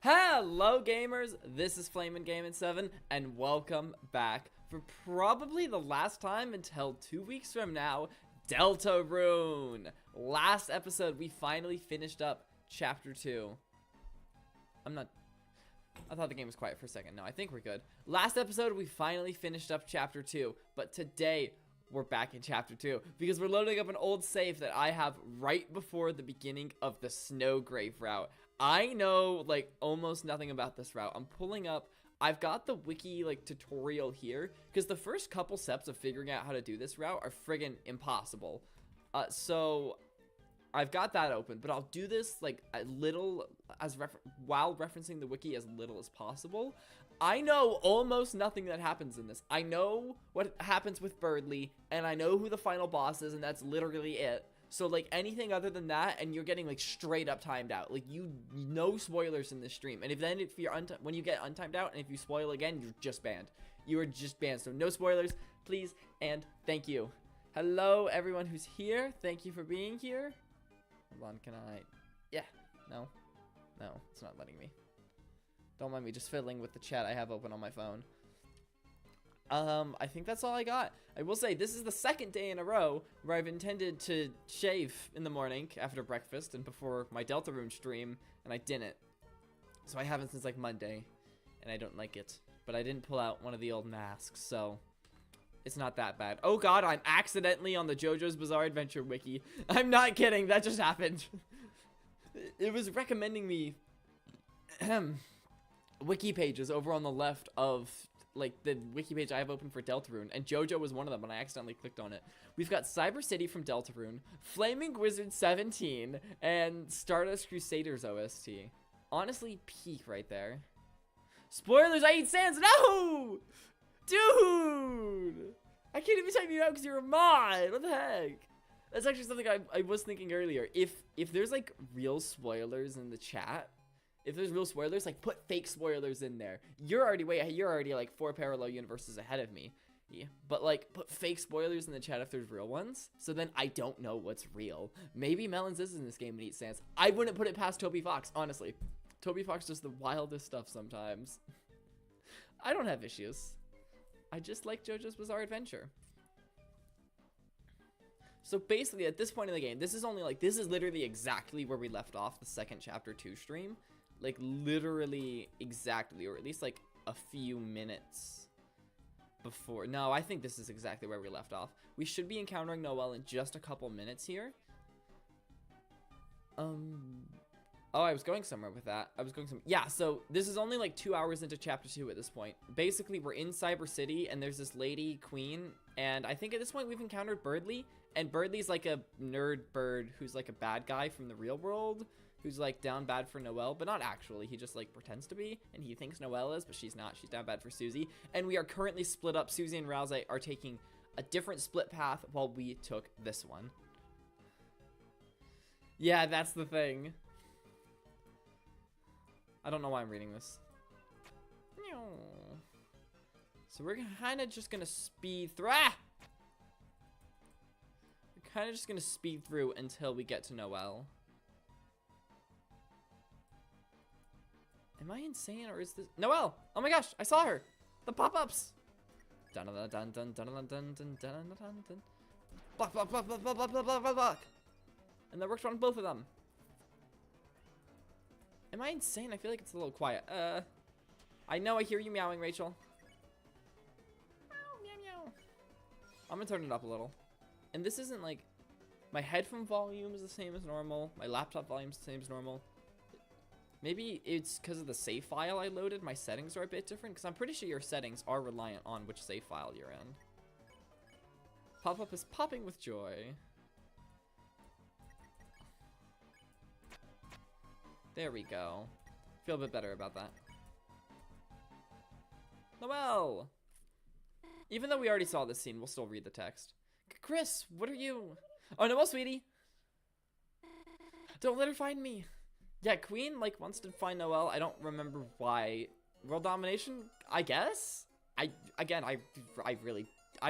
Hello gamers, this is FlaminGaming7 and welcome back for probably the last time until 2 weeks from now, Deltarune. Last episode we finally finished up chapter 2. I thought the game was quiet for a second. No, I think we're good. Last episode we finally finished up chapter 2, but today we're back in chapter 2 because we're loading up an old save that I have right before the beginning of the Snowgrave route. I know like almost nothing about this route. I'm pulling up, I've got the wiki like tutorial here because the first couple steps of figuring out how to do this route are friggin' impossible. So I've got that open, but I'll do this like a little while referencing the wiki as little as possible. I know almost nothing that happens in this. I know what happens with Birdly, and I know who the final boss is, and that's literally it. So like anything other than that, and you're getting like straight up timed out. Like no spoilers in this stream. And if you're when you get untimed out, and if you spoil again, you're just banned. You are just banned. So no spoilers, please, and thank you. Hello everyone who's here. Thank you for being here. Hold on, can I? Yeah. No, it's not letting me. Don't mind me just fiddling with the chat I have open on my phone. I think that's all I got. I will say this is the second day in a row where I've intended to shave in the morning after breakfast and before my Deltarune stream, and I didn't. So I haven't since like Monday, and I don't like it. But I didn't pull out one of the old masks, so it's not that bad. Oh god, I'm accidentally on the JoJo's Bizarre Adventure wiki. I'm not kidding, that just happened. It was recommending me wiki pages over on the left of like the wiki page I have open for Deltarune, and JoJo was one of them and I accidentally clicked on it. We've got Cyber City from Deltarune, Flaming Wizard 17, and Stardust Crusaders OST. Honestly, peak right there. Spoilers, I eat sands. No! Dude! I can't even type you out because you're a mod. What the heck? That's actually something I was thinking earlier. If there's like real spoilers in the chat, if there's real spoilers, like put fake spoilers in there. You're already like 4 parallel universes ahead of me. Yeah, but like put fake spoilers in the chat if there's real ones. So then I don't know what's real. Maybe Melons is in this game and eats sands. I wouldn't put it past Toby Fox, honestly. Toby Fox does the wildest stuff sometimes. I don't have issues. I just like JoJo's Bizarre Adventure. So basically at this point in the game, this is literally exactly where we left off the second chapter 2 stream. Like literally exactly, or at least like a few minutes before. No, I think this is exactly where we left off. We should be encountering Noelle in just a couple minutes here. Oh, I was going somewhere with that. Yeah, so this is only like 2 hours into chapter 2 at this point. Basically, we're in Cyber City, and there's this lady, Queen, and I think at this point we've encountered Birdly, and Birdly's like a nerd bird who's like a bad guy from the real world, who's like down bad for Noelle, but not actually. He just like pretends to be, and he thinks Noelle is, but she's not. She's down bad for Susie, and we are currently split up. Susie and Rouse are taking a different split path while we took this one. Yeah, that's the thing. I don't know why I'm reading this. So we're kind of just gonna speed through. We're kind of just gonna speed through until we get to Noelle. Am I insane or is this Noelle? Oh my gosh, I saw her. The pop-ups. Dun dun dun dun dun dun dun dun dun dun dun. Block, block, block, block, block, block, block, block, block. And that worked on both of them. Am I insane? I feel like it's a little quiet. I know I hear you meowing, Rachel. Meow, meow, meow. I'm gonna turn it up a little. And this isn't like, my headphone volume is the same as normal. My laptop volume is the same as normal. Maybe it's because of the save file I loaded. My settings are a bit different because I'm pretty sure your settings are reliant on which save file you're in. Pop-up is popping with joy. There we go. Feel a bit better about that. Noelle! Even though we already saw this scene, we'll still read the text. Chris, what are you? Oh, Noelle, sweetie! Don't let her find me! Yeah, Queen, like, wants to find Noelle. I don't remember why. World domination? I guess? I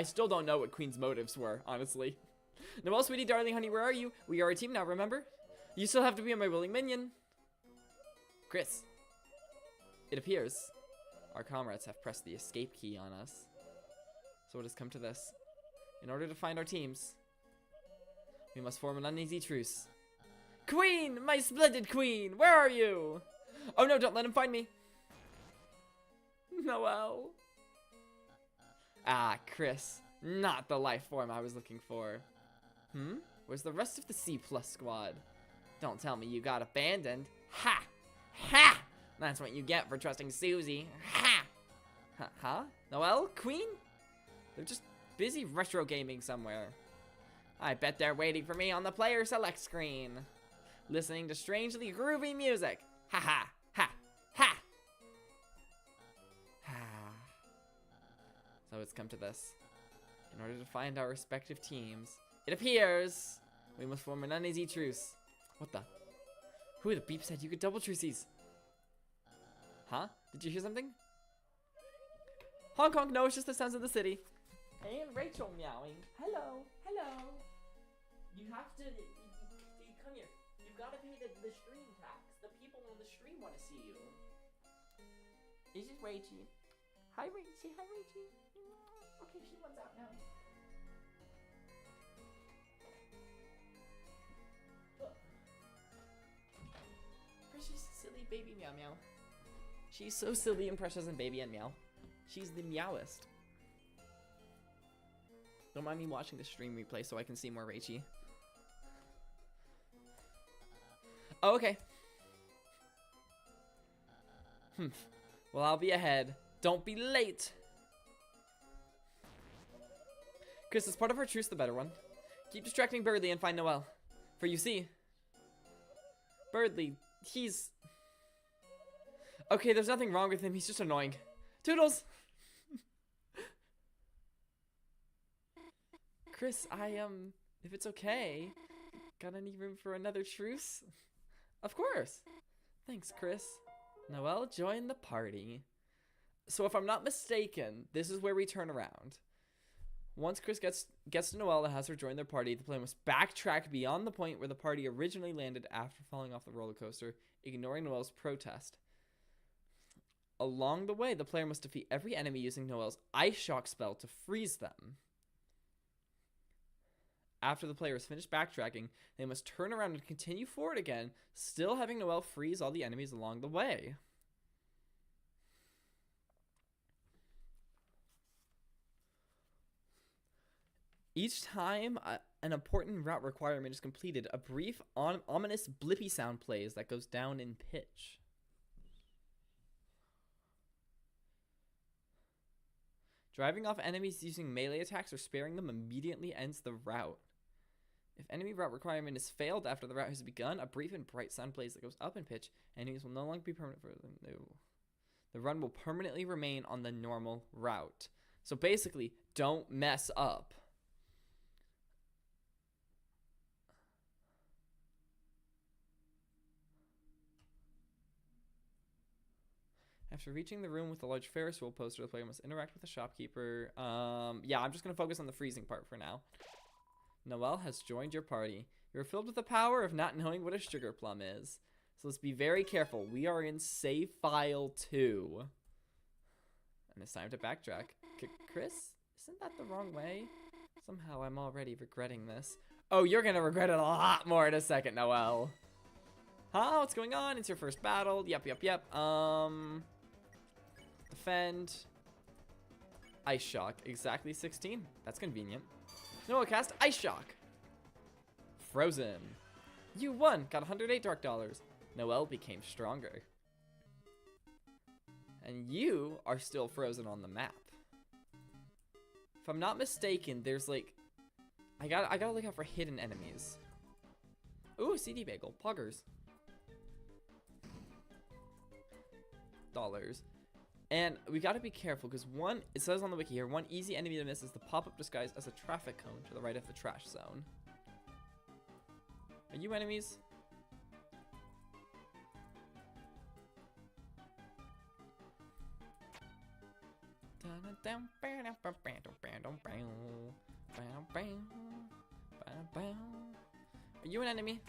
still don't know what Queen's motives were, honestly. Noelle, sweetie, darling, honey, where are you? We are a team now, remember? You still have to be my willing minion. Chris. It appears our comrades have pressed the escape key on us. So it has come to this. In order to find our teams, we must form an uneasy truce. Queen! My splendid queen! Where are you? Oh no, don't let him find me. Noelle. Ah, Chris. Not the life form I was looking for. Where's the rest of the C+ squad? Don't tell me you got abandoned. Ha! Ha! That's what you get for trusting Susie. Ha! Huh? Noelle? Queen? They're just busy retro gaming somewhere. I bet they're waiting for me on the player select screen. Listening to strangely groovy music. Ha ha! Ha! Ha! Ha! So it's come to this. In order to find our respective teams, it appears we must form an uneasy truce. What the? Who the beep said you could double truces? Huh? Did you hear something? Honk honk, no, it's just the sounds of the city. Hey, and Rachel meowing. Hello, hello. You have to, come here. You've got to pay the stream tax. The people on the stream want to see you. This is Rachel. Hi, Rachel. Say hi, Rachel. Okay, she wants out now. Precious, silly baby meow meow. She's so silly and precious and baby and meow. She's the meowest. Don't mind me watching the stream replay so I can see more Rachie. Oh, okay. Well, I'll be ahead. Don't be late. Chris, as part of our truce, the better one. Keep distracting Birdly and find Noelle. For you see, Birdly, he's... Okay, there's nothing wrong with him. He's just annoying. Toodles! Chris, if it's okay, got any room for another truce? Of course. Thanks, Chris. Noelle, join the party. So if I'm not mistaken, this is where we turn around. Once Chris gets to Noelle and has her join their party, the player must backtrack beyond the point where the party originally landed after falling off the roller coaster, ignoring Noelle's protest. Along the way, the player must defeat every enemy using Noelle's IceShock spell to freeze them. After the player is finished backtracking, they must turn around and continue forward again, still having Noelle freeze all the enemies along the way. Each time an important route requirement is completed, a brief, ominous blippy sound plays that goes down in pitch. Driving off enemies using melee attacks or sparing them immediately ends the route. If enemy route requirement is failed after the route has begun, a brief and bright sound plays that goes up in pitch. Enemies will no longer be permanent for them. No. The run will permanently remain on the normal route. So basically, don't mess up. After reaching the room with the large Ferris wheel poster, the player must interact with the shopkeeper. Yeah, I'm just going to focus on the freezing part for now. Noelle has joined your party. You're filled with the power of not knowing what a sugar plum is. So let's be very careful. We are in save file 2. And it's time to backtrack. Chris, isn't that the wrong way? Somehow I'm already regretting this. Oh, you're going to regret it a lot more in a second, Noelle. Huh? What's going on? It's your first battle. Yep. Defend. IceShock. Exactly 16. That's convenient. Noelle cast IceShock. Frozen. You won. Got 108 dark dollars. Noelle became stronger. And you are still frozen on the map. If I'm not mistaken, there's like... I gotta look out for hidden enemies. Ooh, CD bagel. Poggers. Dollars. And we gotta be careful because one, it says on the wiki here, one easy enemy to miss is the pop-up disguised as a traffic cone to the right of the trash zone. Are you enemies? Are you an enemy?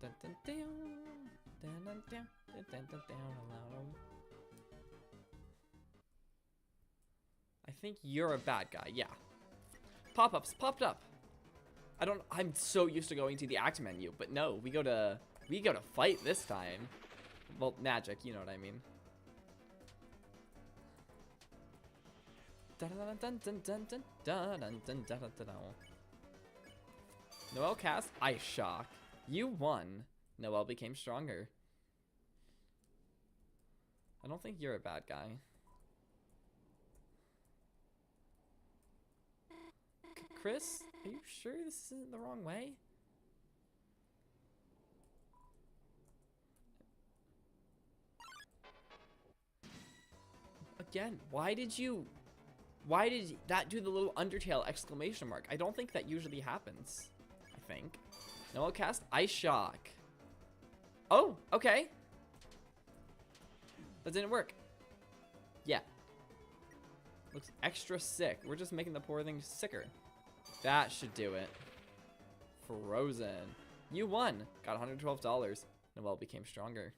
Dun, dun, dun. I think you're a bad guy. Yeah. Pop-ups popped up. I'm so used to going to the act menu, but no, we go to fight this time. Well, magic, you know what I mean. Noelle cast IceShock. You won. Noelle became stronger. I don't think you're a bad guy. Chris, are you sure this isn't the wrong way? Again, why did that do the little Undertale exclamation mark? I don't think that usually happens. I think. Noelle cast IceShock. Oh, okay. That didn't work. Yeah. Looks extra sick. We're just making the poor thing sicker. That should do it. Frozen. You won. Got $112. Noelle became stronger.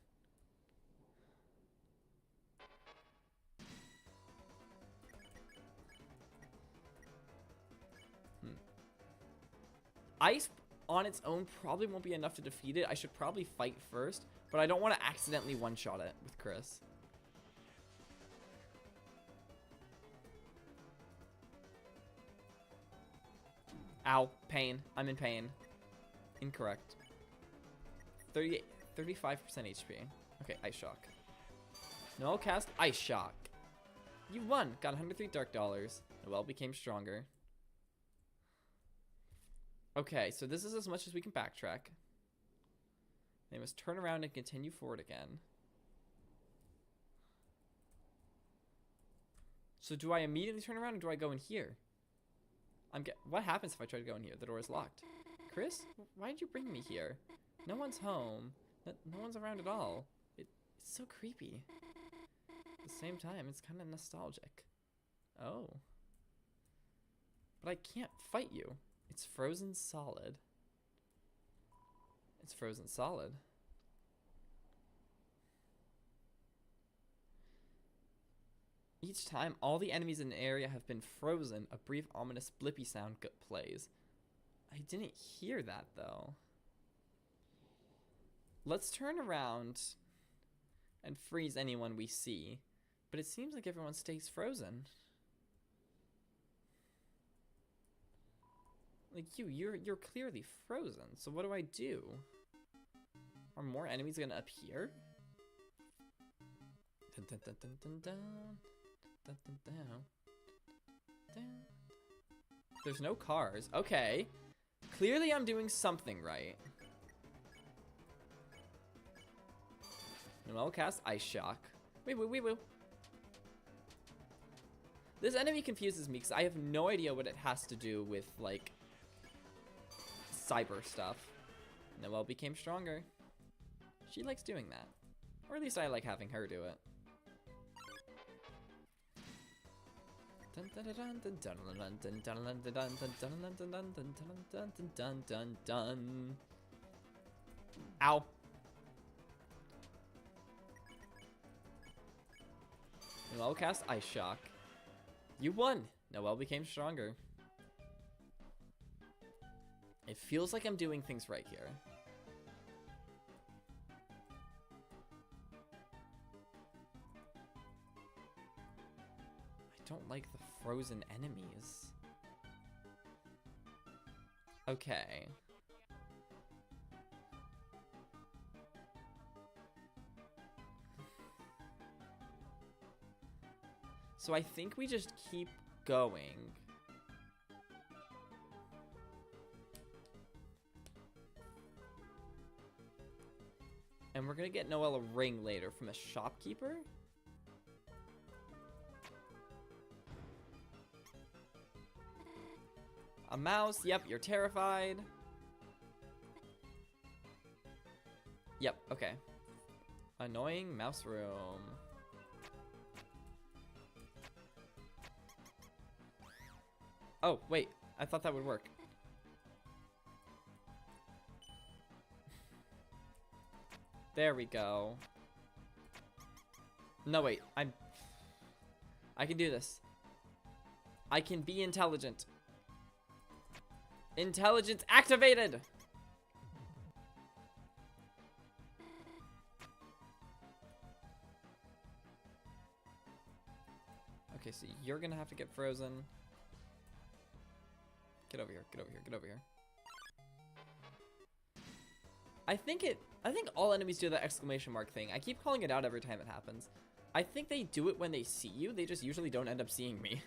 Ice on its own probably won't be enough to defeat it. I should probably fight first, but I don't want to accidentally one-shot it with Chris. Ow. Pain. I'm in pain. Incorrect. 35% HP. Okay, IceShock. Noelle cast IceShock. You won. Got 103 dark dollars. Noelle became stronger. Okay, so this is as much as we can backtrack. They must turn around and continue forward again. So do I immediately turn around or do I go in here? What happens if I try to go in here? The door is locked. Chris, why did you bring me here? No one's home. No one's around at all. It's so creepy. At the same time, it's kind of nostalgic. Oh. But I can't fight you. It's frozen solid. It's frozen solid. Each time all the enemies in the area have been frozen, a brief ominous blippy sound plays. I didn't hear that though. Let's turn around and freeze anyone we see, but it seems like everyone stays frozen. Like you're clearly frozen. So what do I do? Are more enemies gonna appear? Dun, dun, dun, dun, dun, dun. Dun, dun, dun. Dun. There's no cars. Okay. Clearly I'm doing something right. Noelle cast IceShock. Wee woo, wee woo. This enemy confuses me because I have no idea what it has to do with, like, cyber stuff. Noelle became stronger. She likes doing that. Or at least I like having her do it. Ow. Noelle cast IceShock. You won! Noelle became stronger. It feels like I'm doing things right here. I don't like the frozen enemies. Okay. So I think we just keep going. And we're gonna get Noelle a ring later from a shopkeeper. A mouse. Yep, you're terrified. Yep, okay. Annoying mouse room. Oh, wait. I thought that would work. There we go. No, wait. I can do this. I can be intelligent. Intelligence activated! Okay, so you're gonna have to get frozen. Get over here, get over here, get over here. I think all enemies do that exclamation mark thing. I keep calling it out every time it happens. I think they do it when they see you. They just usually don't end up seeing me.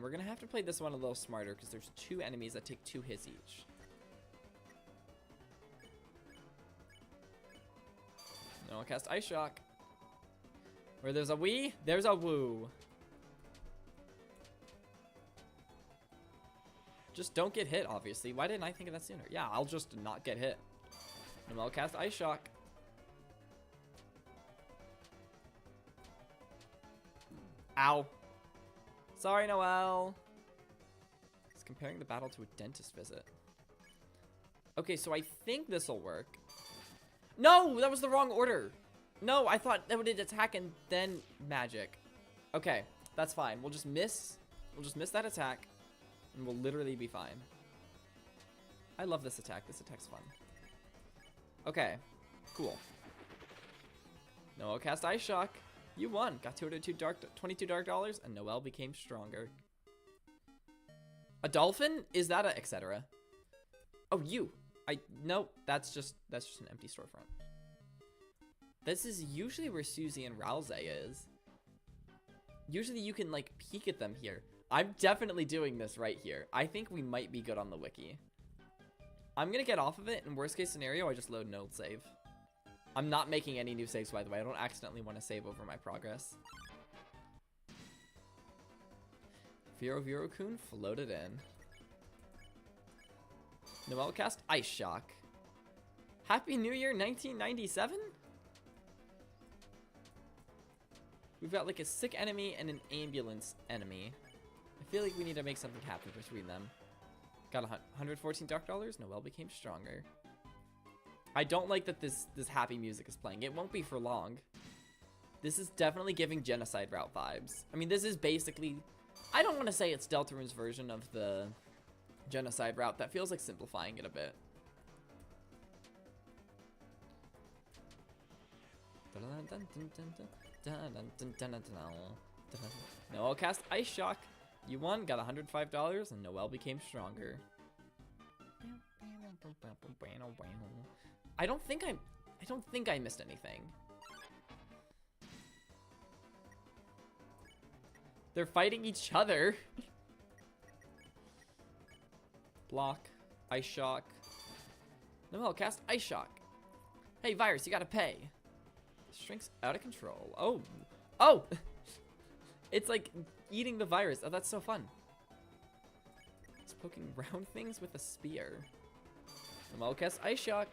We're gonna have to play this one a little smarter because there's 2 enemies that take 2 hits each. No, I'll cast IceShock. Where there's a wee, there's a woo. Just don't get hit, obviously. Why didn't I think of that sooner? Yeah, I'll just not get hit. Noelle cast IceShock. Ow. Sorry, Noelle. It's comparing the battle to a dentist visit. Okay, so I think this will work. No, that was the wrong order. No, I thought that would attack and then magic. Okay, that's fine. We'll just miss. We'll just miss that attack. And we'll literally be fine. I love this attack. This attack's fun. Okay, cool. Noelle cast IceShock. You won. Got 22 dark dollars, and Noelle became stronger. A dolphin? Is that a etc.? Oh, you. No, that's just an empty storefront. This is usually where Susie and Ralze is. Usually you can like peek at them here. I'm definitely doing this right here. I think we might be good on the wiki. I'm gonna get off of it. In worst case scenario, I just load an old save. I'm not making any new saves, by the way. I don't accidentally want to save over my progress. Vero-Kun floated in. Noelle cast IceShock. Happy New Year 1997? We've got like a sick enemy and an ambulance enemy. I feel like we need to make something happen between them. Got 114 dark dollars. Noelle became stronger. I don't like that this happy music is playing. It won't be for long. This is definitely giving genocide route vibes. I mean, this is basically... I don't want to say it's Deltarune's version of the genocide route. That feels like simplifying it a bit. Noelle cast IceShock. You won, got $105, and Noelle became stronger. I don't think I missed anything. They're fighting each other. Block, IceShock. Noelle cast IceShock. Hey, Virus, you gotta pay. Shrink's out of control. Oh, oh! It's like eating the virus. Oh, that's so fun. It's poking round things with a spear. Noelle cast IceShock.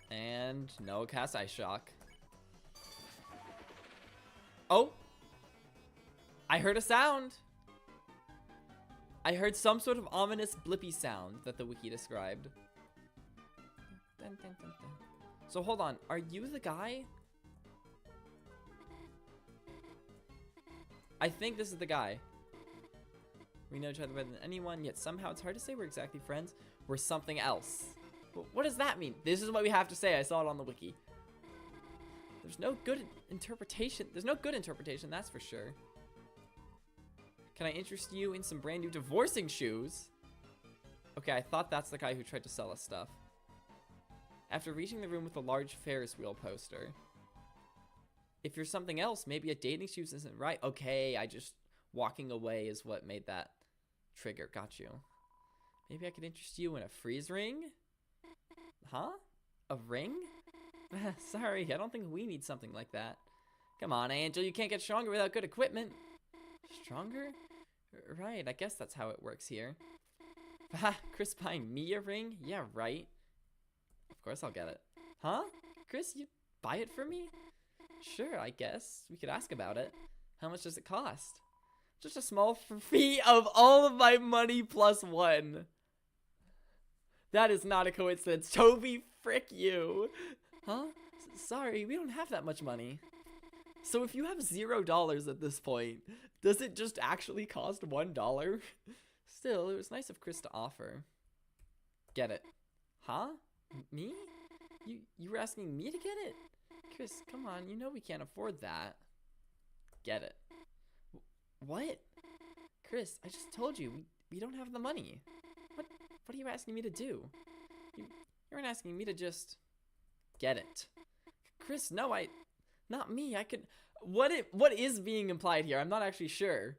And Noelle cast IceShock. Oh! I heard a sound! I heard some sort of ominous blippy sound that the wiki described. Dun, dun, dun, dun. So hold on, are you the guy? I think this is the guy. We know each other better than anyone, yet somehow it's hard to say we're exactly friends. We're something else. What does that mean? This is what we have to say. I saw it on the wiki. There's no good interpretation. There's no good interpretation, that's for sure. Can I interest you in some brand new divorcing shoes? Okay, I thought that's the guy who tried to sell us stuff. After reaching the room with a large Ferris wheel poster. If you're something else, maybe a dating shoes isn't right. Okay, walking away is what made that trigger. Got you. Maybe I could interest you in a freeze ring? Huh? A ring? Sorry, I don't think we need something like that. Come on, Angel, you can't get stronger without good equipment. Stronger? Right, I guess that's how it works here. Ha, Chris buying me a ring? Yeah, right. Of course I'll get it. Huh? Chris, you buy it for me? Sure, I guess. We could ask about it. How much does it cost? Just a small fee of all of my money plus 1. That is not a coincidence. Toby, frick you. Huh? Sorry, we don't have that much money. So if you have $0 at this point, does it just actually cost $1? Still, it was nice of Chris to offer. Get it. Huh? Me? You were asking me to get it? Chris, come on, you know we can't afford that. Get it. What? Chris, I just told you, we don't have the money. What are you asking me to do? You weren't asking me to just get it. Chris, no, not me. I could. What is being implied here? I'm not actually sure.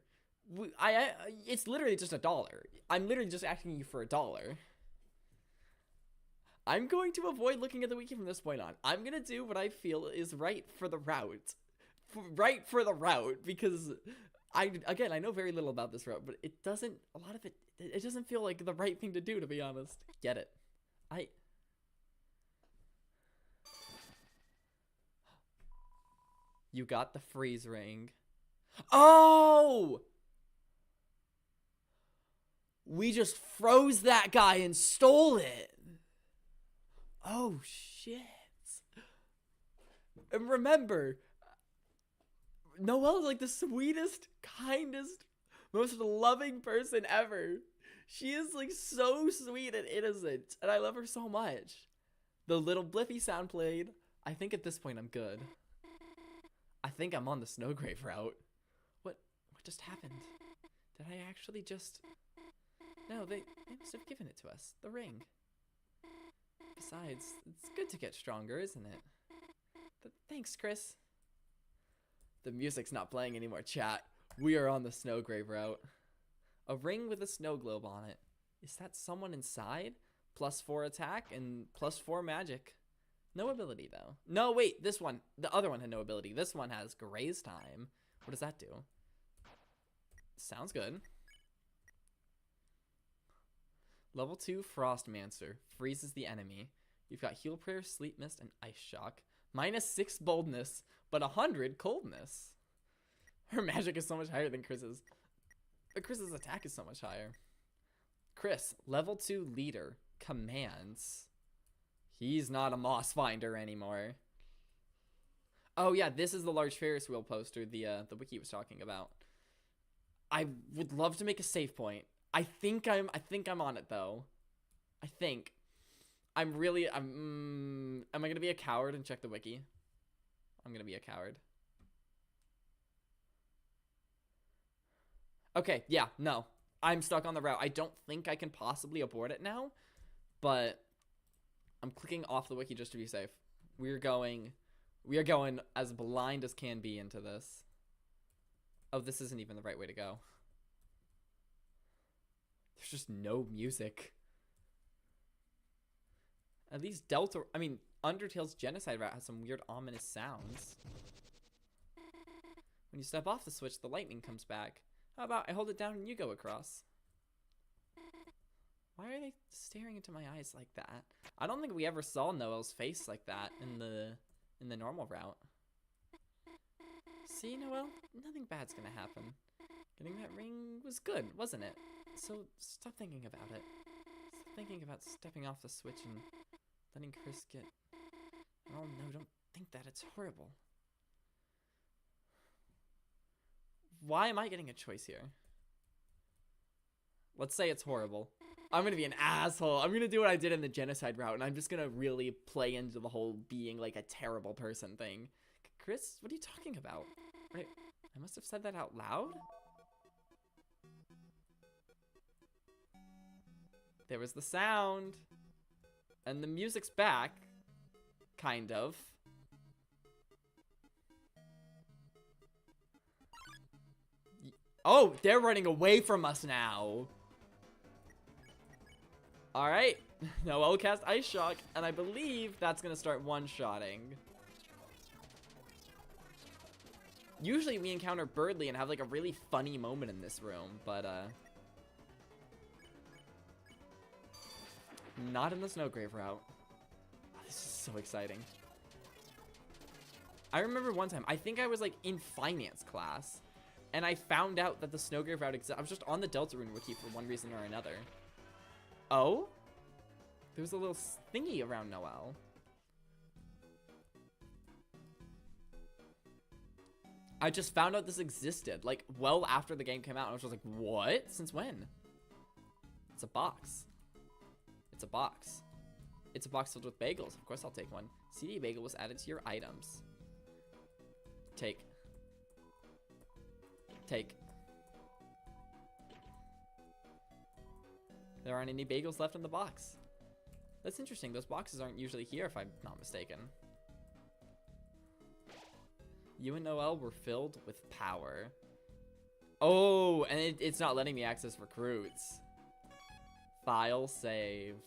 It's literally just $1. I'm literally just asking you for $1. I'm going to avoid looking at the wiki from this point on. I'm gonna do what I feel is right for the route. Right for the route, because I know very little about this route, but it doesn't, a lot of it doesn't feel like the right thing to do, to be honest. Get it. You got the freeze ring. Oh! We just froze that guy and stole it. Oh, shit. And remember, Noelle's like the sweetest, kindest, most loving person ever. She is like so sweet and innocent, and I love her so much. The little blippy sound played. I think at this point I'm good. I think I'm on the Snowgrave route. What just happened? Did I actually just... No, they must have given it to us. The ring. Besides, it's good to get stronger, isn't it? But thanks, Chris. The music's not playing anymore, chat. We are on the Snowgrave route. A ring with a snow globe on it. Is that someone inside? +4 attack and +4 magic. No ability, though. No, wait, this one. The other one had no ability. This one has graze time. What does that do? Sounds good. Level 2 Frostmancer. Freezes the enemy. You've got Heal Prayer, Sleep Mist, and Ice Shock. -6 boldness, but 100 coldness. Her magic is so much higher than Chris's. But Chris's attack is so much higher. Chris, level 2 leader. Commands. He's not a moss finder anymore. Oh yeah, this is the large Ferris wheel poster the wiki was talking about. I would love to make a save point. I think I'm on it though. I think. Am I gonna be a coward and check the wiki? I'm gonna be a coward. Okay, yeah, no. I'm stuck on the route. I don't think I can possibly abort it now, but I'm clicking off the wiki just to be safe. We are going as blind as can be into this. Oh, this isn't even the right way to go. There's just no music. At least Undertale's genocide route has some weird ominous sounds. When you step off the switch, the lightning comes back. How about I hold it down and you go across? Why are they staring into my eyes like that? I don't think we ever saw Noelle's face like that in the normal route. See, Noelle? Nothing bad's gonna happen. Getting that ring was good, wasn't it? So stop thinking about it. Stop thinking about stepping off the switch and letting Chris get... Oh no, don't think that. It's horrible. Why am I getting a choice here? Let's say it's horrible. I'm gonna be an asshole. I'm gonna do what I did in the genocide route, and I'm just gonna really play into the whole being like a terrible person thing. Chris, what are you talking about? Right, I must have said that out loud? There was the sound. And the music's back. Kind of. Oh, they're running away from us now. Alright. Noelle cast Ice Shock, and I believe that's gonna start one-shotting. Usually we encounter Birdly and have like a really funny moment in this room, but Not in the Snowgrave route. Oh, this is so exciting. I remember one time, I think I was like in finance class, and I found out that the Snowgrave route exists. I was just on the Deltarune wiki for one reason or another. Oh? There was a little thingy around Noelle. I just found out this existed, like, well after the game came out. I was just like, what? Since when? It's a box. It's a box. It's a box filled with bagels. Of course I'll take one. CD bagel was added to your items. Take. Take. There aren't any bagels left in the box. That's interesting. Those boxes aren't usually here if I'm not mistaken. You and Noelle were filled with power. Oh, and it's not letting me access recruits. File saved.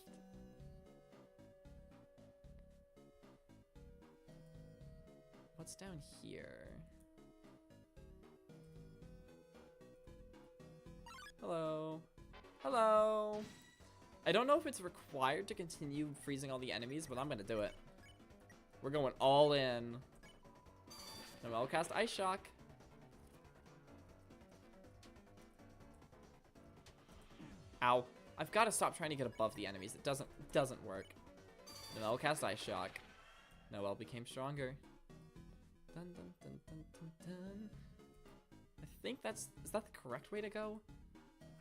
What's down here? Hello. Hello. I don't know if it's required to continue freezing all the enemies, but I'm gonna do it. We're going all in. Noelle cast IceShock. Ow. I've got to stop trying to get above the enemies. It doesn't work. Noelle cast IceShock. Noelle became stronger. Dun, dun, dun, dun, dun, dun. I think is that the correct way to go?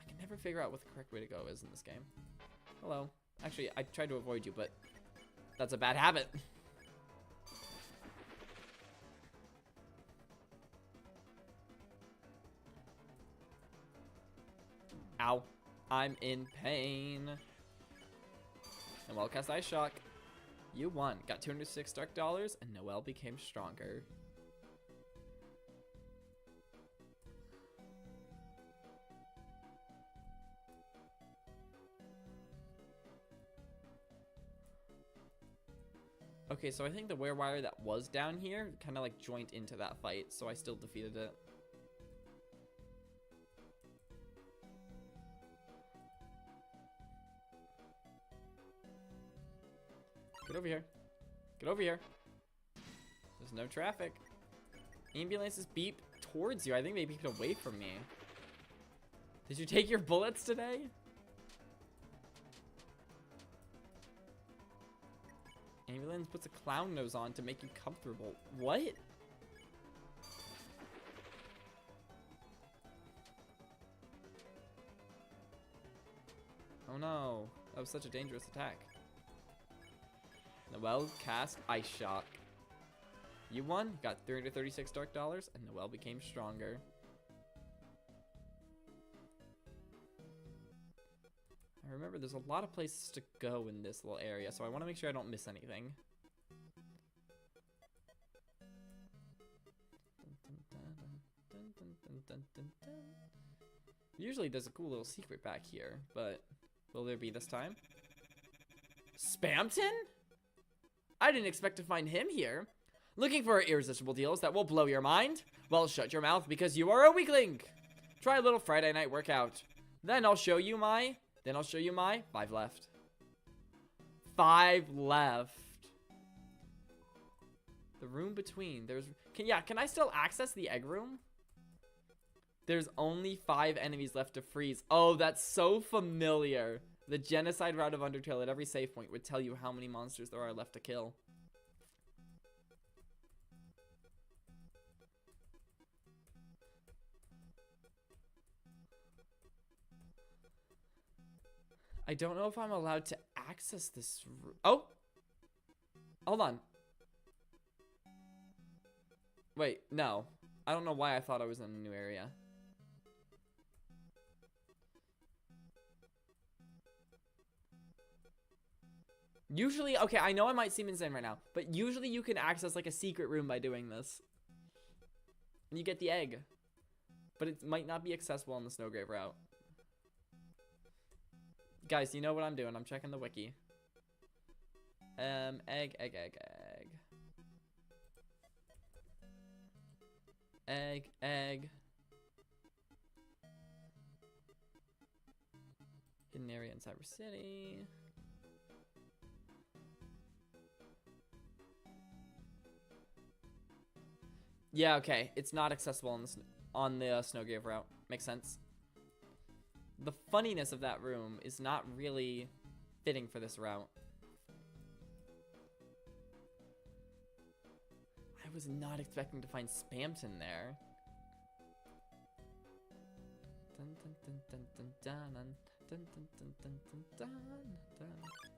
I can never figure out what the correct way to go is in this game. Hello. Actually, I tried to avoid you, but that's a bad habit. Ow. I'm in pain. And Noelle cast IceShock. You won. Got 206 dark dollars, and Noelle became stronger. Okay, so I think the wire that was down here kind of like joined into that fight, so I still defeated it. Get over here. Get over here. There's no traffic. Ambulances beep towards you. I think they beeped away from me. Did you take your bullets today? Ambulance puts a clown nose on to make you comfortable. What? Oh no. That was such a dangerous attack. Noelle cast IceShock. You won, got 336 dark dollars, and Noelle became stronger. I remember there's a lot of places to go in this little area, so I want to make sure I don't miss anything. Usually there's a cool little secret back here, but will there be this time? Spamton? I didn't expect to find him here. Looking for irresistible deals that will blow your mind? Well, shut your mouth because you are a weakling. Try a little Friday night workout. Then I'll show you my 5 left. 5 left. The room between. Can I still access the egg room? There's only 5 enemies left to freeze. Oh, that's so familiar. The genocide route of Undertale at every save point would tell you how many monsters there are left to kill. I don't know if I'm allowed to access this room. Oh! Hold on. Wait, no. I don't know why I thought I was in a new area. Usually, okay, I know I might seem insane right now, but usually you can access like a secret room by doing this. And you get the egg. But it might not be accessible on the Snowgrave route. Guys, you know what I'm doing. I'm checking the wiki. Egg. Hidden area in Cyber City. Yeah, okay. It's not accessible on the Snowgrave route. Makes sense. The funniness of that room is not really fitting for this route. I was not expecting to find Spamton there.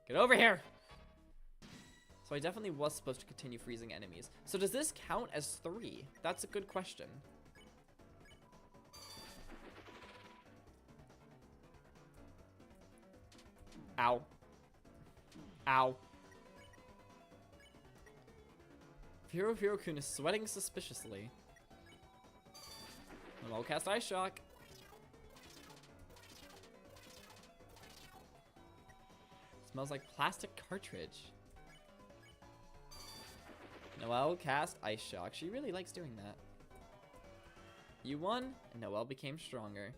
Get over here! So I definitely was supposed to continue freezing enemies. So does this count as 3? That's a good question. Ow. Ow. Firokun is sweating suspiciously. I'll cast IceShock. Smells like plastic cartridge. Noelle cast IceShock. She really likes doing that. You won, and Noelle became stronger.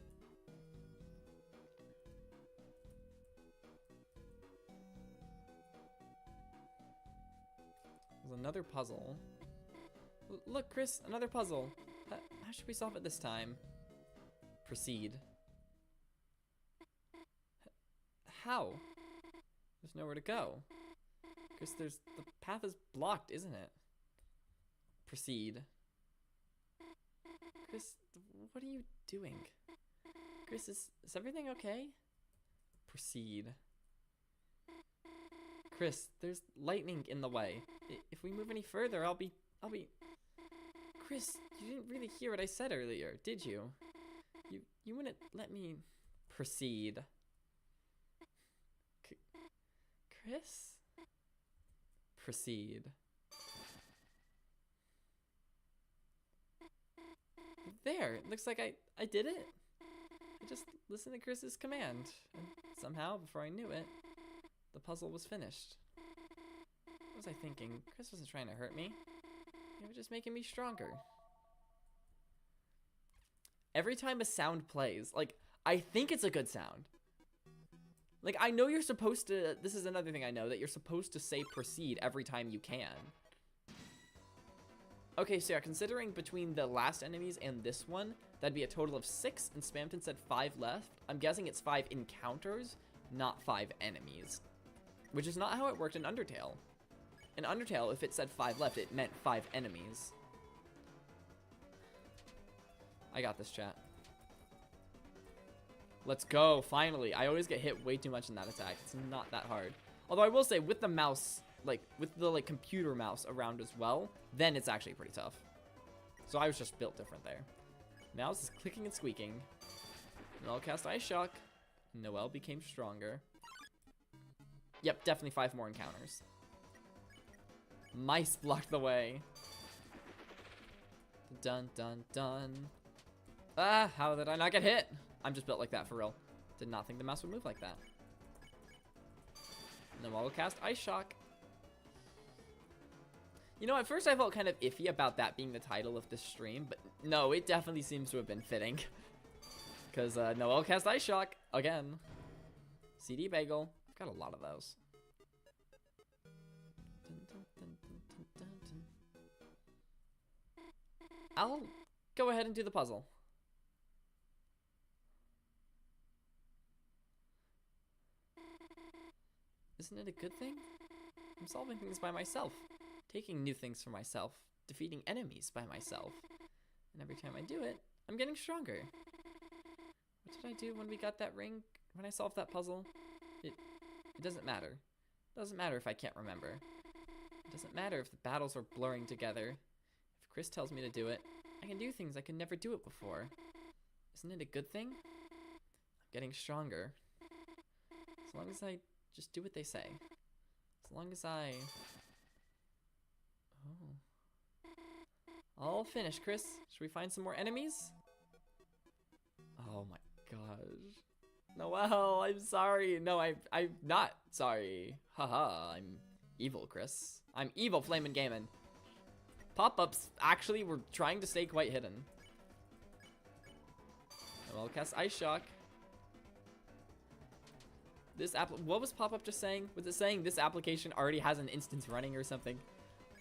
There's another puzzle. Look, Chris, another puzzle. How should we solve it this time? Proceed. How? There's nowhere to go. Chris, the path is blocked, isn't it? Proceed. Chris, what are you doing? Chris, is everything okay? Proceed. Chris, there's lightning in the way. If we move any further, I'll be... Chris, you didn't really hear what I said earlier, did you? You wouldn't let me proceed. Chris? Proceed. There, it looks like I did it. I just listened to Chris's command. And somehow, before I knew it, the puzzle was finished. What was I thinking? Chris wasn't trying to hurt me. He was just making me stronger. Every time a sound plays, like, I think it's a good sound. Like, I know you're supposed to, this is another thing I know, that you're supposed to say proceed every time you can. Okay, so yeah, considering between the last enemies and this one, that'd be a total of 6, and Spamton said 5 left. I'm guessing it's 5 encounters, not 5 enemies. Which is not how it worked in Undertale. In Undertale, if it said 5 left, it meant 5 enemies. I got this, chat. Let's go, finally. I always get hit way too much in that attack. It's not that hard. Although I will say, with the mouse, like, with the, like, computer mouse around as well, then it's actually pretty tough. So I was just built different there. Mouse is clicking and squeaking. Noelle cast IceShock. Noelle became stronger. Yep, definitely 5 more encounters. Mice blocked the way. Dun, dun, dun. Ah, how did I not get hit? I'm just built like that, for real. Did not think the mouse would move like that. Noelle will cast IceShock. You know, at first I felt kind of iffy about that being the title of this stream, but no, it definitely seems to have been fitting. Because Noelle cast IceShock again. CD Bagel. I've got a lot of those. I'll go ahead and do the puzzle. Isn't it a good thing? I'm solving things by myself, taking new things for myself, defeating enemies by myself. And every time I do it, I'm getting stronger. What did I do when we got that ring? When I solved that puzzle? It doesn't matter. It doesn't matter if I can't remember. It doesn't matter if the battles are blurring together. If Chris tells me to do it, I can do things I could never do it before. Isn't it a good thing? I'm getting stronger. As long as I just do what they say. As long as I... Oh. All finished, Chris. Should we find some more enemies? Oh my gosh. Noelle, I'm sorry. No, I'm not sorry. Haha, I'm evil, Chris. I'm evil, Flamin' Gamin'. Pop-ups actually were trying to stay quite hidden. Noelle cast IceShock. This what was pop-up just saying? Was it saying this application already has an instance running or something?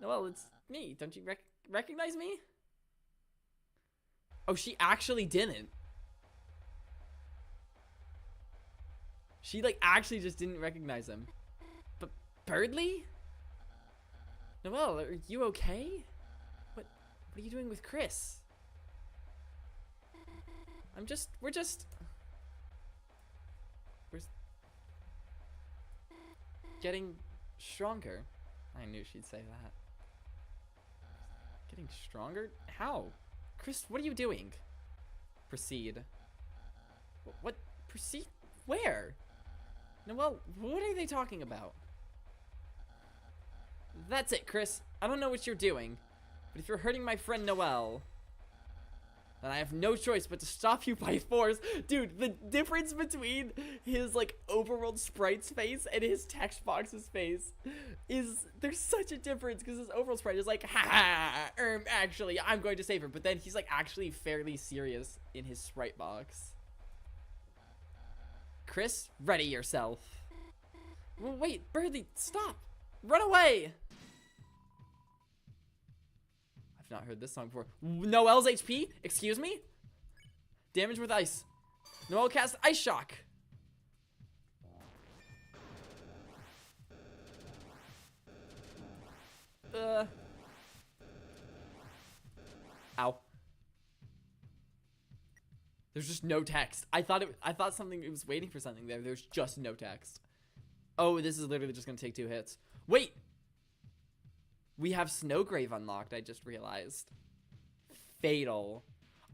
Noelle, it's me. Don't you recognize me? Oh, she actually didn't. She, like, actually just didn't recognize him. But Birdly? Noelle, are you okay? What are you doing with Chris? We're getting stronger. I knew she'd say that. Getting stronger? How? Chris, what are you doing? Proceed. What? Proceed? Where? Noelle, what are they talking about? That's it, Chris. I don't know what you're doing, but if you're hurting my friend Noelle, then I have no choice but to stop you by force. Dude, the difference between his, like, overworld sprite's face and his text box's face is, there's such a difference, because his overworld sprite is like, ha, actually, I'm going to save her, but then he's, like, actually fairly serious in his sprite box. Chris, ready yourself. Well, wait, Birdly, stop. Run away. I've not heard this song before. Noelle's HP? Excuse me? Damage with ice. Noelle casts IceShock. Ow. There's just no text. I thought something, it was waiting for something there. There's just no text. Oh, this is literally just gonna take 2 hits. Wait! We have Snowgrave unlocked, I just realized. Fatal.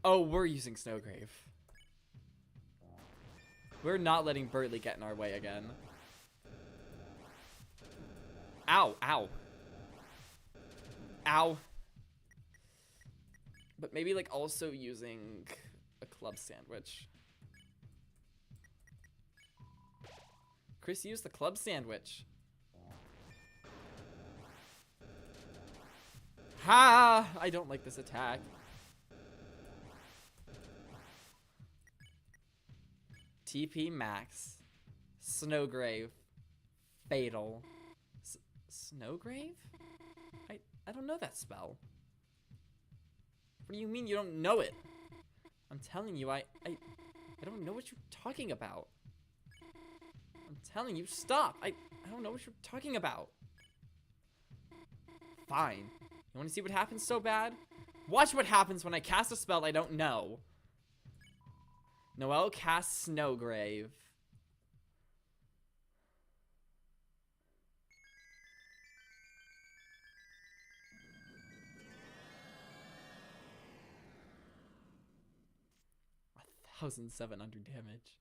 Oh, we're using Snowgrave. We're not letting Birdly get in our way again. Ow, ow. Ow. But maybe, like, also using a club sandwich. Chris used the club sandwich. Ha! I don't like this attack. TP max. Snowgrave. Fatal. Snowgrave? I don't know that spell. What do you mean you don't know it? I'm telling you, I don't know what you're talking about. I'm telling you, stop. I don't know what you're talking about. Fine. You want to see what happens so bad? Watch what happens when I cast a spell I don't know. Noelle casts Snowgrave. $1,700 damage.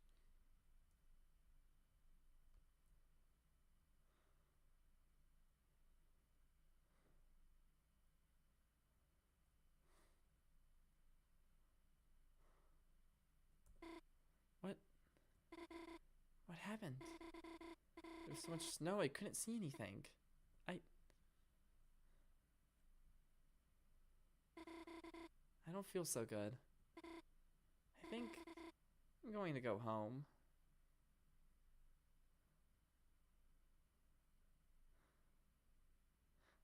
What happened? There was so much snow I couldn't see anything. I don't feel so good. I think I'm going to go home.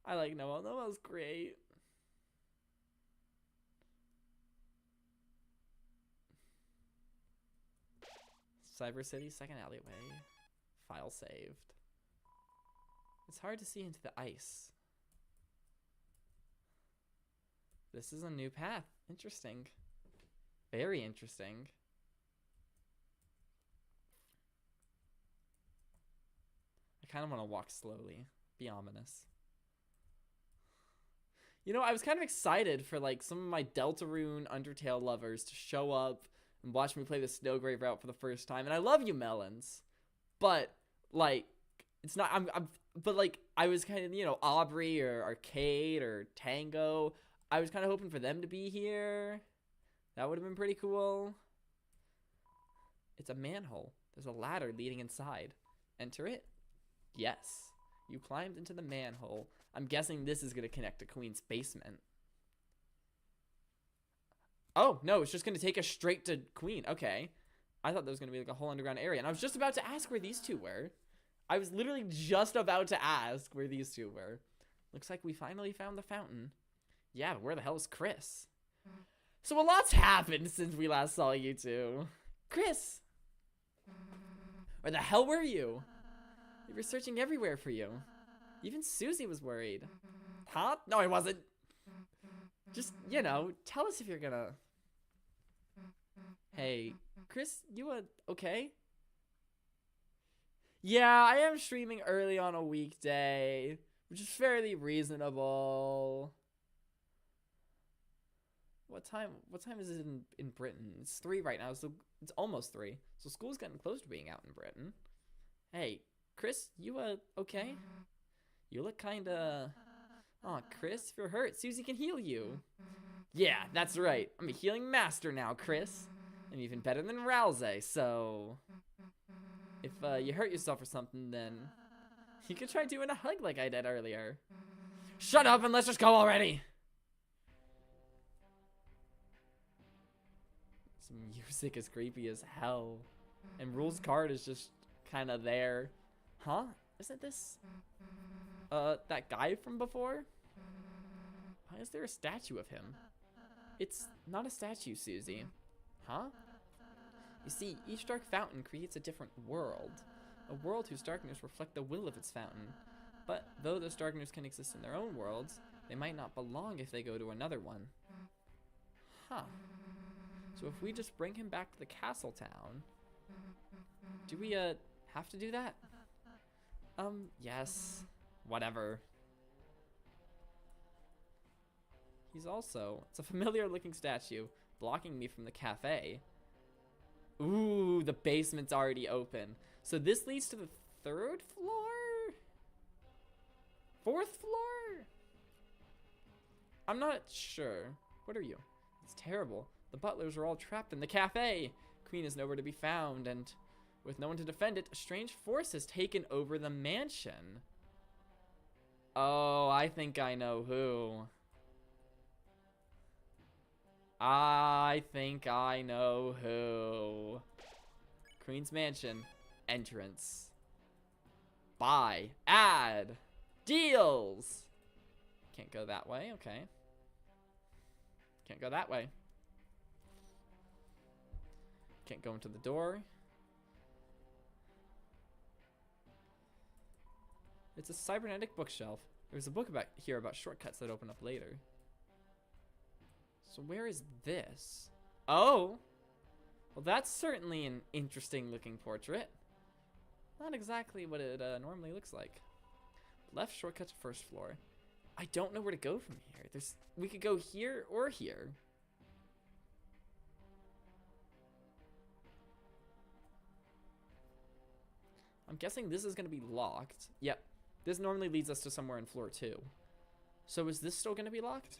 I like Noelle. Noelle's great. Cyber City, second alleyway. File saved. It's hard to see into the ice. This is a new path. Interesting. Very interesting. I kind of want to walk slowly. Be ominous. You know, I was kind of excited for, like, some of my Deltarune Undertale lovers to show up and watch me play the Snowgrave route for the first time. And I love you, Melons. But, like, it's not, but, like, I was kind of, you know, Aubrey or Arcade or Tango. I was kind of hoping for them to be here. That would have been pretty cool. It's a manhole. There's a ladder leading inside. Enter it? Yes. You climbed into the manhole. I'm guessing this is going to connect to Queen's basement. Oh, no, it's just going to take us straight to Queen. Okay. I thought there was going to be like a whole underground area. And I was just about to ask where these two were. I was literally just about to ask where these two were. Looks like we finally found the fountain. Yeah, but where the hell is Chris? So a lot's happened since we last saw you two. Chris! Where the hell were you? We were searching everywhere for you. Even Susie was worried. Huh? No, I wasn't. Just, you know, tell us if you're gonna... Hey, Chris, you okay? Yeah, I am streaming early on a weekday, which is fairly reasonable. What time is it in Britain? It's 3 right now, so it's almost 3. So school's getting close to being out in Britain. Hey, Chris, you okay? You look kinda... Aw, Chris, if you're hurt, Susie can heal you. Yeah, that's right. I'm a healing master now, Chris. I'm even better than Rousey, so... If you hurt yourself or something, then... You could try doing a hug like I did earlier. Shut up and let's just go already! This music is creepy as hell. And Rule's card is just kind of there. Huh? Isn't this... that guy from before? Why is there a statue of him? It's not a statue, Susie. Huh? You see, each dark fountain creates a different world. A world whose darkness reflect the will of its fountain. But though those darkness can exist in their own worlds, they might not belong if they go to another one. Huh. So if we just bring him back to the castle town... Do we, have to do that? Yes. Whatever. He's also... It's a familiar looking statue, blocking me from the cafe. Ooh, the basement's already open. So this leads to the 3rd floor? 4th floor? I'm not sure. What are you? It's terrible. The butlers are all trapped in the cafe. Queen is nowhere to be found, and with no one to defend it, a strange force has taken over the mansion. Oh, I think I know who. I think I know who. Queen's Mansion. Entrance. Buy. Add. Deals. Can't go that way. Okay. Can't go that way. Can't go into the door. It's a cybernetic bookshelf. There's a book here about shortcuts that open up later. So where is this? Oh! Well, that's certainly an interesting looking portrait. Not exactly what it normally looks like. Left shortcut to 1st floor. I don't know where to go from here. We could go here or here. I'm guessing this is going to be locked. Yep. This normally leads us to somewhere in floor 2. So is this still going to be locked?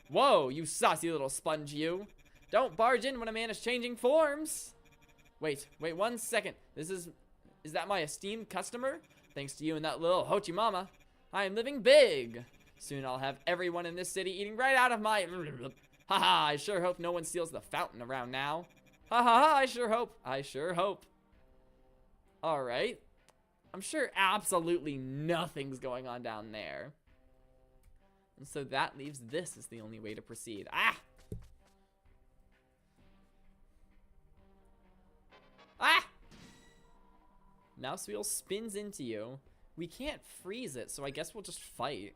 Whoa, you saucy little sponge, you. Don't barge in when a man is changing forms. Wait 1 second. Is that my esteemed customer? Thanks to you and that little hoochie mama, I am living big. Soon I'll have everyone in this city eating right out of my... Haha, I sure hope no one steals the fountain around now. Ha ha ha, I sure hope. Alright. I'm sure absolutely nothing's going on down there. And so that leaves this as the only way to proceed. Ah! Ah! Mouse wheel spins into you. We can't freeze it, so I guess we'll just fight.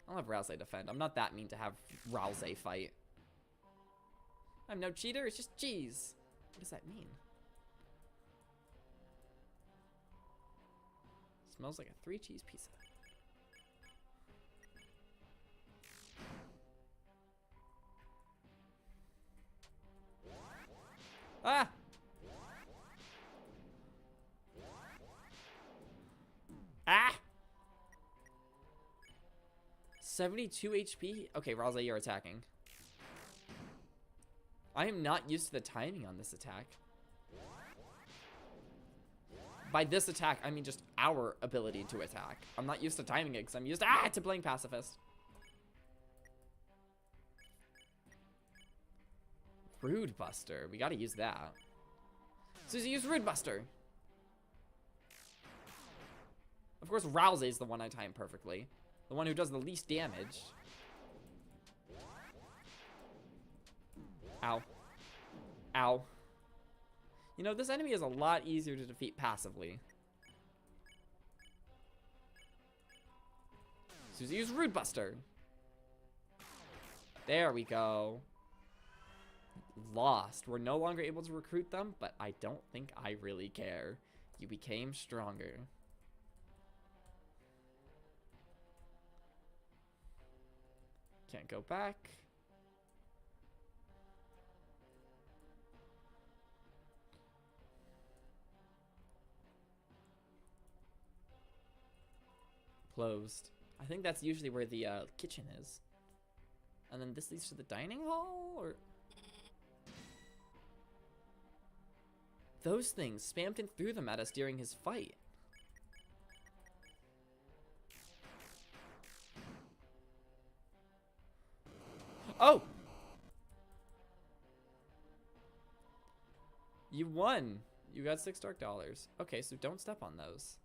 I'll have Rousey defend. I'm not that mean to have Rousey fight. I'm no cheater, it's just cheese. What does that mean? Smells like a 3-cheese pizza. Ah! Ah! 72 HP? Okay, Rousey, you're attacking. I am not used to the timing on this attack. By this attack, I mean just our ability to attack. I'm not used to timing it because I'm used to playing pacifist. Rude Buster. We gotta use that. Susie, use Rude Buster. Of course, Rouse is the one I time perfectly. The one who does the least damage. Ow. Ow. You know, this enemy is a lot easier to defeat passively. Susie, use Rude Buster. There we go. Lost. We're no longer able to recruit them, but I don't think I really care. You became stronger. Can't go back. Closed. I think that's usually where the kitchen is. And then this leads to the dining hall, or... Those things spammed and threw them at us during his fight. Oh! You won. You got 6 dark dollars. Okay, so don't step on those.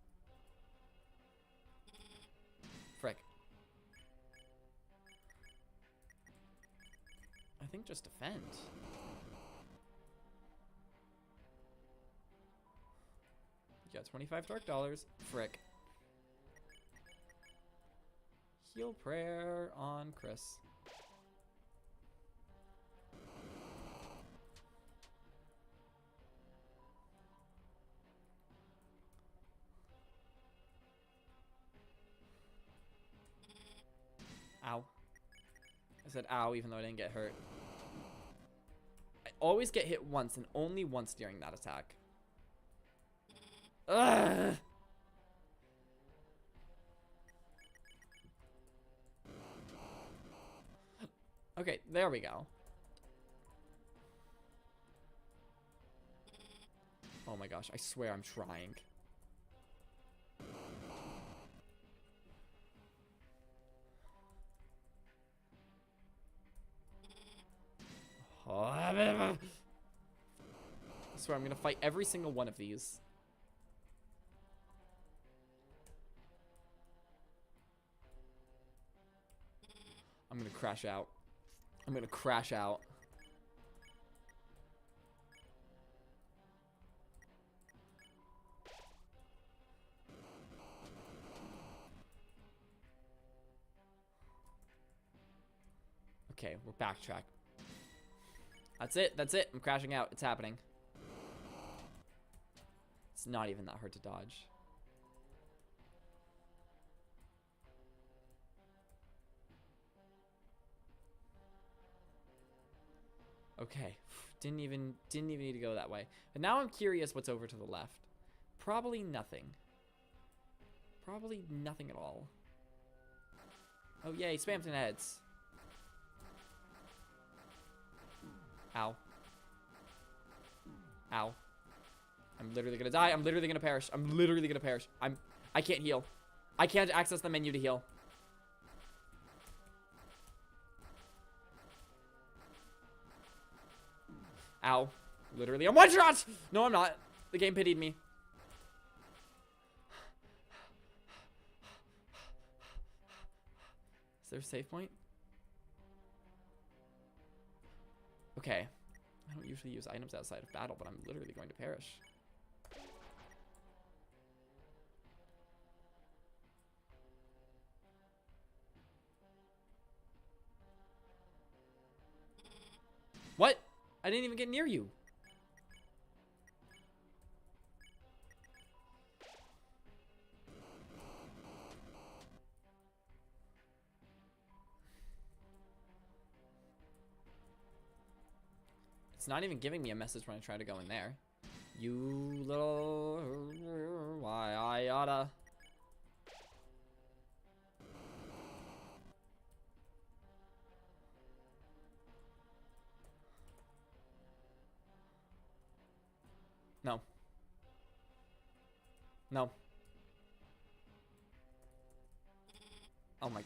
Frick. I think just defend. You got 25 dark dollars. Frick. Heal prayer on Chris. Ow. I said ow even though I didn't get hurt. I always get hit once and only once during that attack. Ugh. Okay, there we go. Oh my gosh, I swear I'm trying. I swear I'm gonna fight every single one of these. I'm gonna crash out. I'm gonna crash out. Okay, we're backtrack. That's it. That's it. I'm crashing out. It's happening. It's not even that hard to dodge. Okay. Didn't even need to go that way. But now I'm curious what's over to the left. Probably nothing. Probably nothing at all. Oh yay, Spamton heads. Ow. Ow. I'm literally gonna die. I'm literally gonna perish. I'm literally gonna perish. I can't heal. I can't access the menu to heal. Ow. Literally, I'm one shot! No, I'm not. The game pitied me. Is there a save point? Okay. I don't usually use items outside of battle, but I'm literally going to perish. What? I didn't even get near you. It's not even giving me a message when I try to go in there. You little... Why I oughta... No. No. Oh my...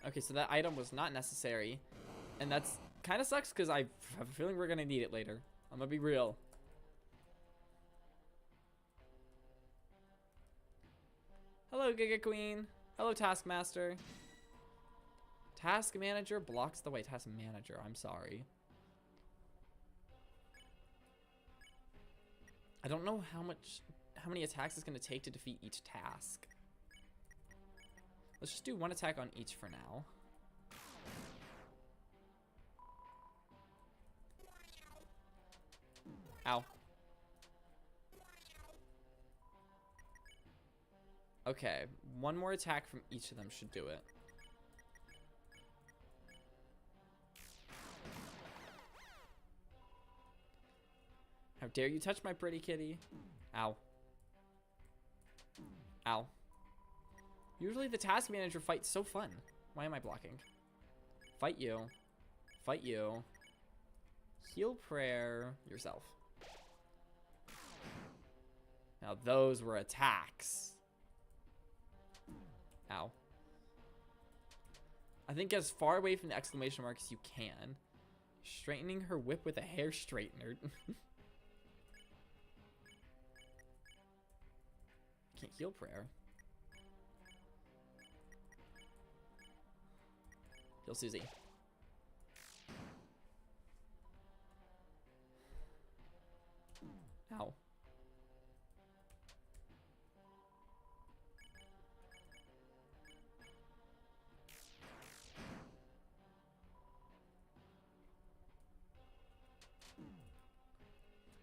Okay, so that item was not necessary. And that's kind of sucks because I have a feeling we're going to need it later. I'm going to be real. Hello, Giga Queen. Hello, Taskmaster. Task Manager blocks the way. Task Manager, I'm sorry. I don't know how many attacks it's going to take to defeat each task. Let's just do one attack on each for now. Ow. Okay, one more attack from each of them should do it. How dare you touch my pretty kitty? Ow. Ow. Usually the task manager fight's so fun. Why am I blocking? Fight you. Fight you. Heal prayer yourself. Now those were attacks. Ow. I think as far away from the exclamation mark as you can. Straightening her whip with a hair straightener. Can't heal prayer. Heal Susie. Ow.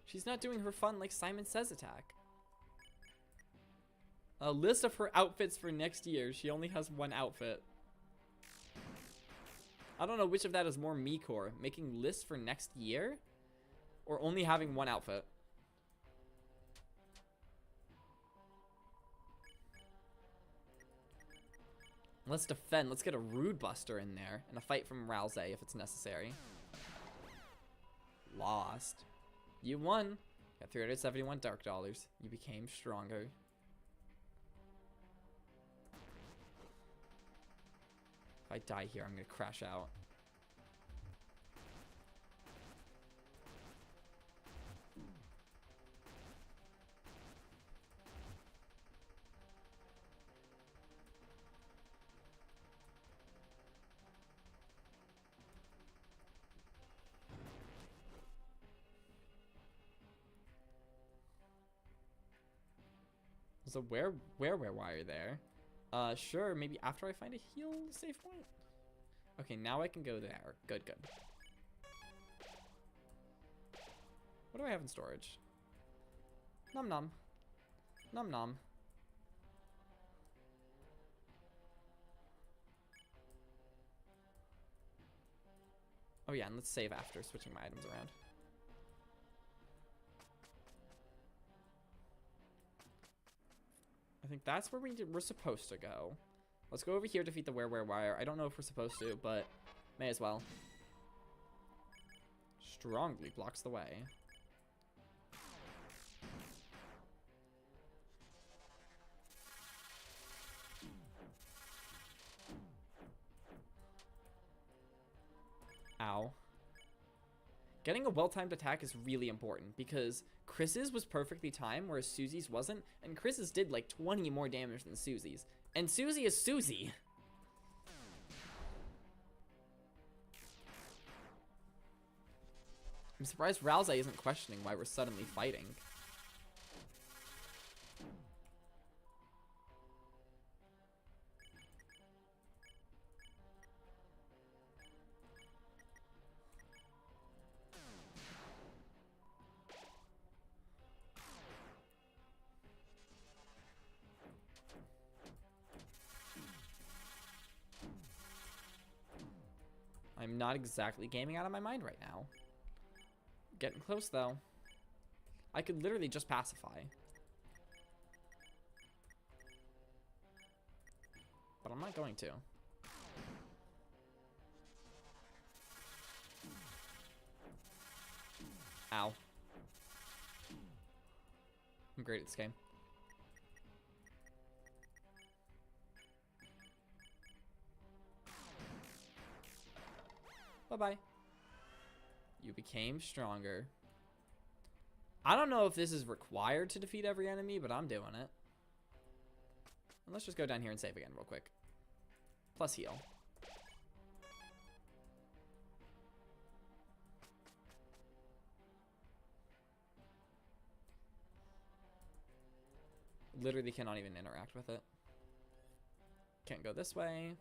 She's not doing her fun like Simon Says attack. A list of her outfits for next year. She only has one outfit. I don't know which of that is more me-core. Making lists for next year? Or only having one outfit? Let's defend. Let's get a Rude Buster in there. And a fight from Rousey if it's necessary. Lost. You won. Got 371 dark dollars. You became stronger. If I die here, I'm gonna crash out. So where wire there? Sure, maybe after I find a heal safe point. Okay, now I can go there. Good, good. What do I have in storage? Num num. Num num. Oh yeah, and let's save after switching my items around. I think that's where we're supposed to go. Let's go over here to defeat the wire. I don't know if we're supposed to, but may as well. Strongly blocks the way. Ow. Getting a well-timed attack is really important because Chris's was perfectly timed, whereas Susie's wasn't, and Chris's did like 20 more damage than Susie's. And Susie is Susie. I'm surprised Rousey isn't questioning why we're suddenly fighting. I'm not exactly gaming out of my mind right now. Getting close, though. I could literally just pacify. But I'm not going to. Ow. I'm great at this game. Bye-bye. You became stronger. I don't know if this is required to defeat every enemy, but I'm doing it. And let's just go down here and save again real quick. Plus heal. Literally cannot even interact with it. Can't go this way.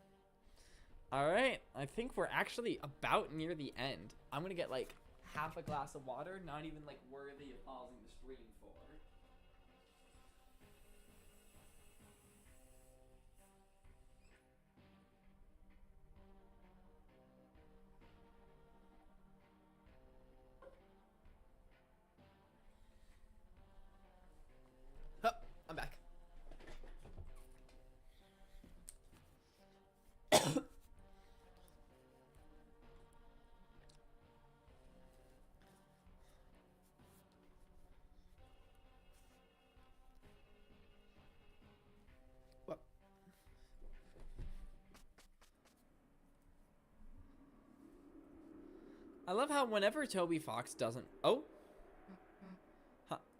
Alright, I think we're actually about near the end. I'm gonna get like half a glass of water, not even like worthy of pausing the stream for. Oh, I'm back. What? I love how whenever Toby Fox doesn't... Oh?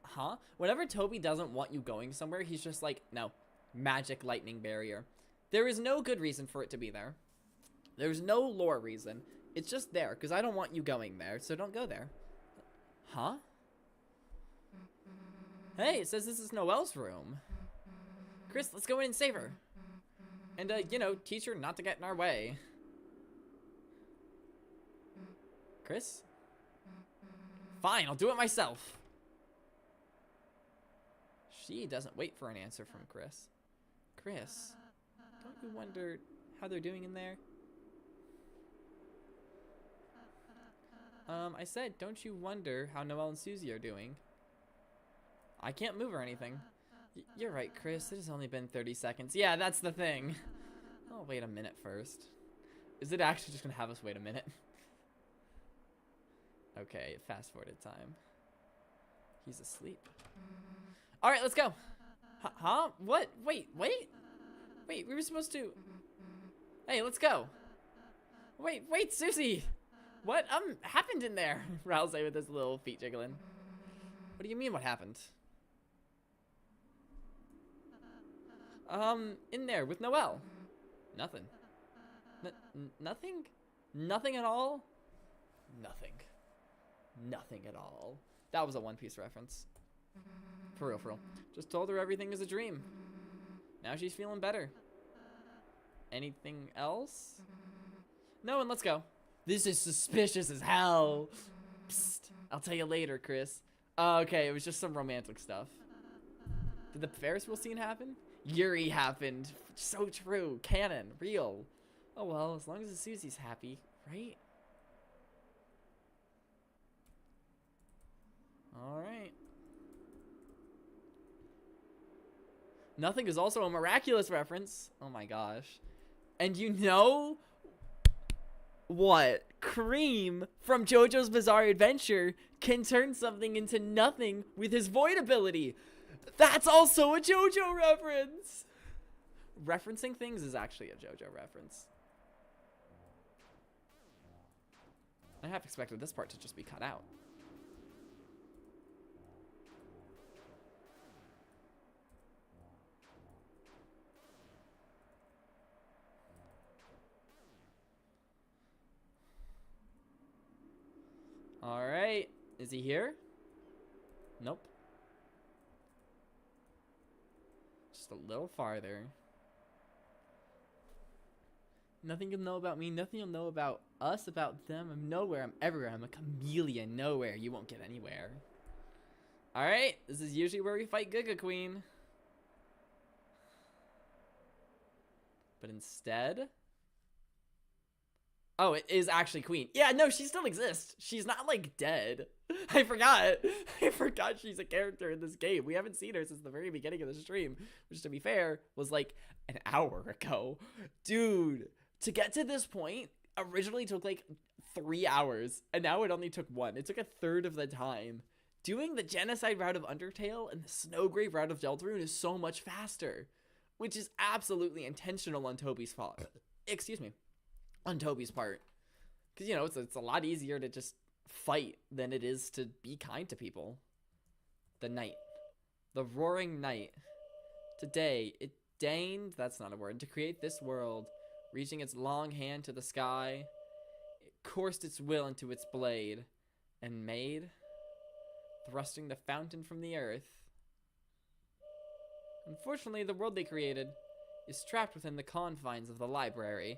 Huh? Whenever Toby doesn't want you going somewhere, he's just like, no. Magic lightning barrier. There is no good reason for it to be there. There's no lore reason. It's just there, because I don't want you going there, so don't go there. Huh? Hey, it says this is Noelle's room. Chris, let's go in and save her. And, you know, teach her not to get in our way. Chris? Fine, I'll do it myself. She doesn't wait for an answer from Chris. Chris, don't you wonder how they're doing in there? I said, don't you wonder how Noelle and Susie are doing? I can't move or anything. You're right, Chris. It has only been 30 seconds. Yeah, that's the thing. I'll wait a minute first. Is it actually just gonna have us wait a minute? Okay, fast forwarded time. He's asleep. All right, let's go. Huh? What? Wait, we were supposed to. Hey, let's go. Wait, Susie. What happened in there? Rouse with his little feet jiggling. What do you mean what happened? In there with Noelle. Nothing. Nothing? Nothing at all? Nothing. Nothing at all. That was a One Piece reference. For real, for real. Just told her everything is a dream. Now she's feeling better. Anything else? No, and let's go. This is suspicious as hell. Psst. I'll tell you later, Chris. Okay, it was just some romantic stuff. Did the Ferris wheel scene happen? Yuri happened. So true. Canon. Real. Oh well, as long as Susie's happy, right? Alright. Nothing is also a miraculous reference. Oh my gosh. And you know what? Cream from JoJo's Bizarre Adventure can turn something into nothing with his void ability. That's also a JoJo reference. Referencing things is actually a JoJo reference. I half expected this part to just be cut out. All right, is he here? Nope. Just a little farther. Nothing you'll know about me, nothing you'll know about us, about them. I'm nowhere, I'm everywhere. I'm a chameleon, nowhere. You won't get anywhere. All right, this is usually where we fight Giga Queen. But instead... Oh, it is actually Queen. Yeah, no, she still exists. She's not, like, dead. I forgot. I forgot she's a character in this game. We haven't seen her since the very beginning of the stream, which, to be fair, was, like, an hour ago. Dude, to get to this point originally took, like, 3 hours, and now it only took 1. It took a third of the time. Doing the Genocide route of Undertale and the Snowgrave route of Deltarune is so much faster, which is absolutely intentional on Toby's fault. Excuse me. On Toby's part, because you know it's a lot easier to just fight than it is to be kind to people. The night, the roaring night. Today it deigned, that's not a word, to create this world, reaching its long hand to the sky, it coursed its will into its blade, and made, thrusting the fountain from the earth. Unfortunately, the world they created is trapped within the confines of the library.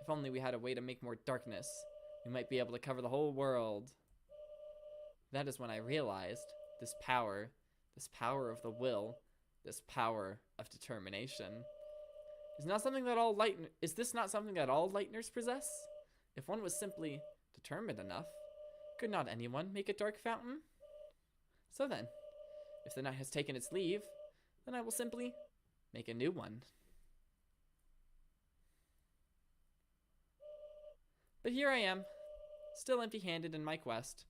If only we had a way to make more darkness, we might be able to cover the whole world. That is when I realized this power of the will, this power of determination, is this not something that all lighteners possess? If one was simply determined enough, could not anyone make a dark fountain? So then, if the night has taken its leave, then I will simply make a new one. But here I am, still empty-handed in my quest,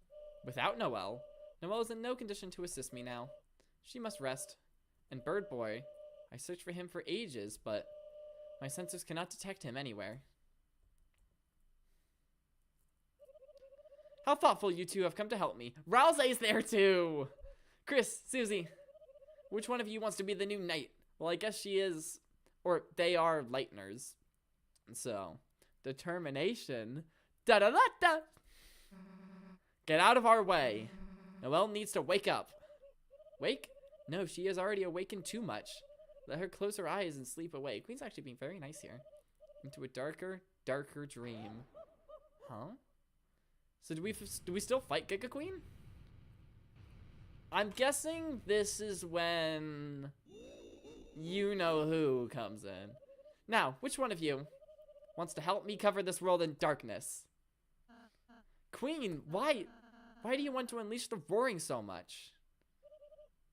without Noelle. Noelle is in no condition to assist me now. She must rest. And Bird Boy, I searched for him for ages, but my sensors cannot detect him anywhere. How thoughtful you two have come to help me. Rousey's there too! Chris, Susie, which one of you wants to be the new knight? Well, I guess she is, or they are lighteners. So, determination. Da-da-da-da! Get out of our way. Noelle needs to wake up. Wake? No, she has already awakened too much. Let her close her eyes and sleep away. Queen's actually being very nice here. Into a darker, darker dream. Huh? So do we still fight Giga Queen? I'm guessing this is when you know who comes in. Now, which one of you wants to help me cover this world in darkness? Queen, why do you want to unleash the roaring so much?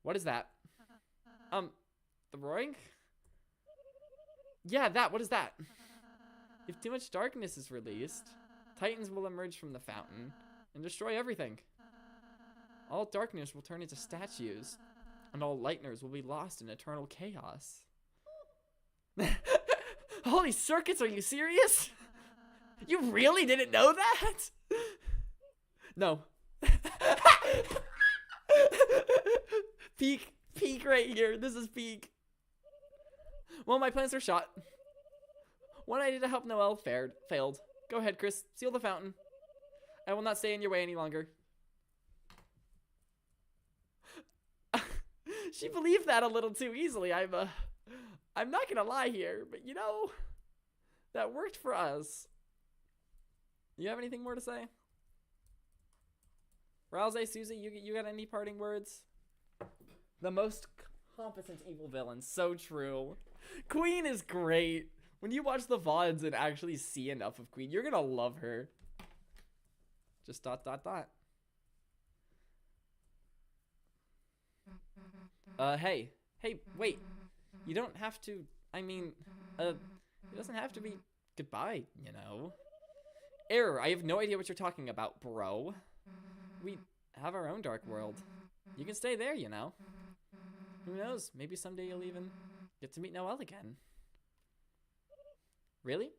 What is that? The roaring? Yeah, that, what is that? If too much darkness is released, Titans will emerge from the fountain and destroy everything. All darkness will turn into statues, and all lighteners will be lost in eternal chaos. Holy circuits, are you serious? You really didn't know that? No. Peak right here. This is peak. Well, my plans are shot. One idea to help Noelle failed. Go ahead, Chris. Seal the fountain. I will not stay in your way any longer. She believed that a little too easily. I'm not gonna lie here, but you know, that worked for us. You have anything more to say? Rousey, Susie, you got any parting words? The most competent evil villain. So true. Queen is great. When you watch the VODs and actually see enough of Queen, you're gonna love her. Just ... Hey, wait. You don't have to, I mean, it doesn't have to be goodbye, you know. Error, I have no idea what you're talking about, bro. We have our own dark world. You can stay there, you know. Who knows, maybe someday you'll even get to meet Noelle again. Really?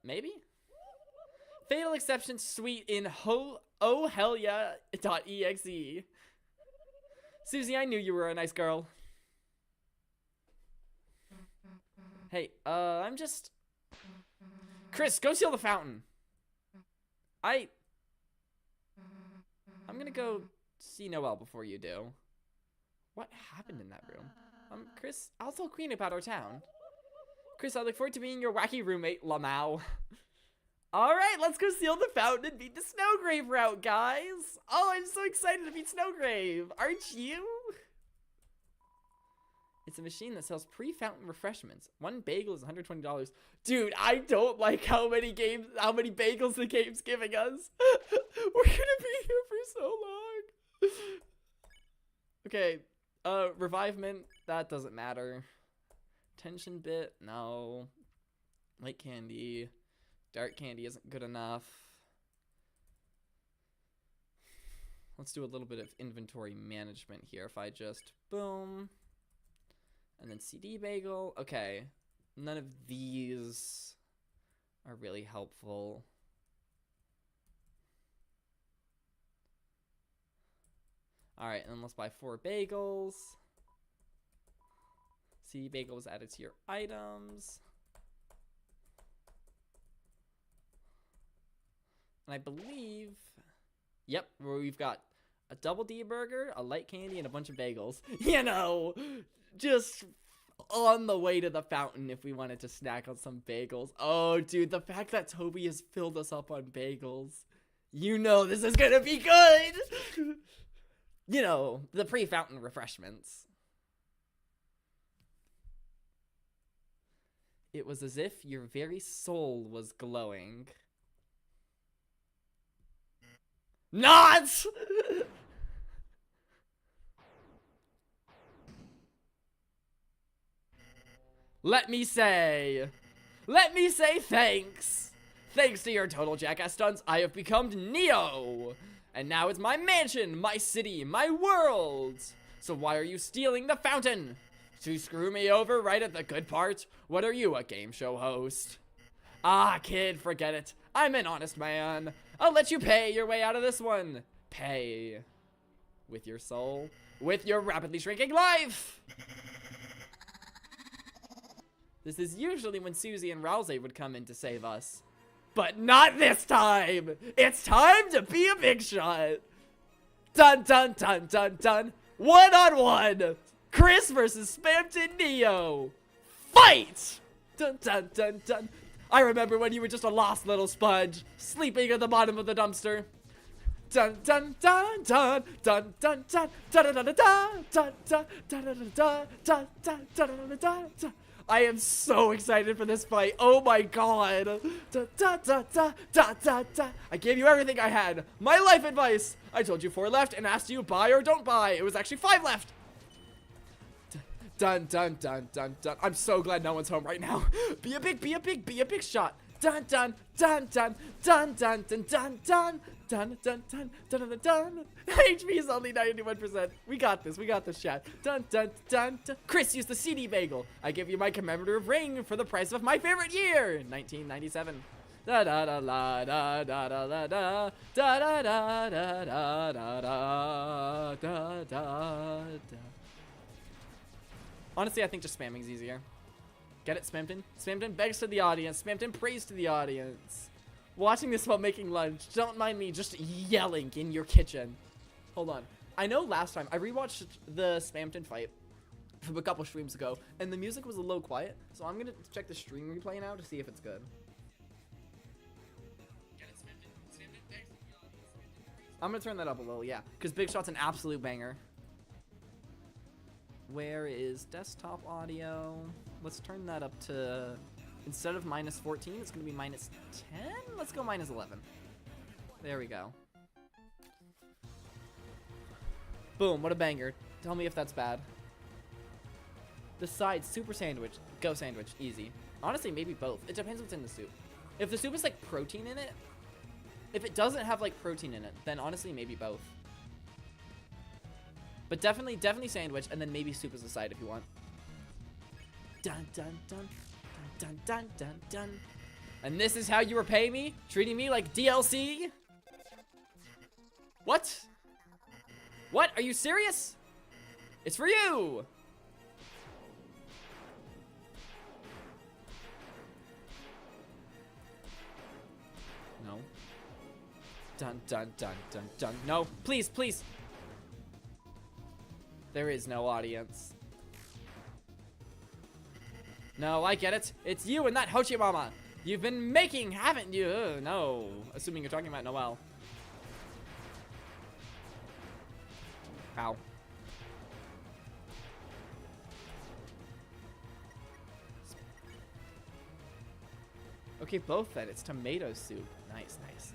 Maybe? Fatal Exception Suite in oh hell yeah .exe. Susie, I knew you were a nice girl. Hey, I'm just... Chris, go seal the fountain. I'm gonna go see Noelle before you do. What happened in that room? Chris, I'll tell Queen about our town. Chris, I look forward to being your wacky roommate, Lamau. Alright, let's go seal the fountain and beat the Snowgrave route, guys. Oh, I'm so excited to beat Snowgrave. Aren't you? It's a machine that sells pre-fountain refreshments. One bagel is $120. Dude, I don't like how many bagels the game's giving us. We're gonna be here for so long. Okay, revivement, that doesn't matter. Tension bit, no. Light candy. Dark candy isn't good enough. Let's do a little bit of inventory management here. If I just boom. And then CD bagel. Okay. None of these are really helpful. Alright, and then let's buy 4 bagels. See, bagel was added to your items. And I believe, yep, we've got a double D burger, a light candy, and a bunch of bagels. You know, just on the way to the fountain if we wanted to snack on some bagels. Oh, dude, the fact that Toby has filled us up on bagels. You know this is gonna be good! You know, the pre-fountain refreshments. It was as if your very soul was glowing. Not! Let me say thanks. Thanks to your total jackass stunts, I have become Neo. And now it's my mansion, my city, my world. So why are you stealing the fountain? To screw me over right at the good part? What are you, a game show host? Ah, kid, forget it. I'm an honest man. I'll let you pay your way out of this one. Pay. With your soul. With your rapidly shrinking life. This is usually when Susie and Rousey would come in to save us. But not this time! It's time to be a big shot! Dun dun dun dun dun! 1-on-1! Chris versus Spamton Neo! Fight! Dun dun dun dun! I remember when you were just a lost little sponge, sleeping at the bottom of the dumpster. Dun dun dun dun dun dun dun dun dun dun dun dun dun dun dun dun dun dun. I am so excited for this fight. Oh my god. Da, da, da, da, da, da, da. I gave you everything I had. My life advice. I told you 4 left and asked you buy or don't buy. It was actually 5 left. Dun, dun, dun, dun, dun. I'm so glad no one's home right now. Be a big shot. Dun, dun, dun, dun, dun, dun, dun, dun, dun. Dun, dun, dun, dun, dun, dun. HP is only 91%. We got this, chat. Dun, dun, dun, dun. Chris used the CD bagel. I give you my commemorative ring for the price of my favorite year, 1997. Da da da da da da da da da da da da da da da da. Honestly, I think just spamming is easier. Get it, Spamton? Spamton begs to the audience. Spamton prays to the audience. Watching this while making lunch. Don't mind me just yelling in your kitchen. Hold on. I know last time I rewatched the Spamton fight from a couple streams ago, and the music was a little quiet. So I'm gonna check the stream replay now to see if it's good. I'm gonna turn that up a little, yeah, because Big Shot's an absolute banger. Where is desktop audio? Let's turn that up to, instead of -14, it's gonna be -10. Let's go -11. There we go. Boom, what a banger. Tell me if that's bad. The side, super sandwich. Go sandwich, easy. Honestly, maybe both. It depends what's in the soup. If the soup is like protein in it, if it doesn't have like protein in it, then honestly, maybe both. But definitely sandwich, and then maybe soup as a side if you want. Dun dun dun dun dun dun dun. And this is how you repay me? Treating me like DLC? What? What? Are you serious? It's for you! No. Dun dun dun dun dun. No, please, please. There is no audience. No, I get it. It's you and that Hochi Mama. You've been making, haven't you? No. Assuming you're talking about Noelle. Ow. Okay, both then. It's tomato soup. Nice, nice.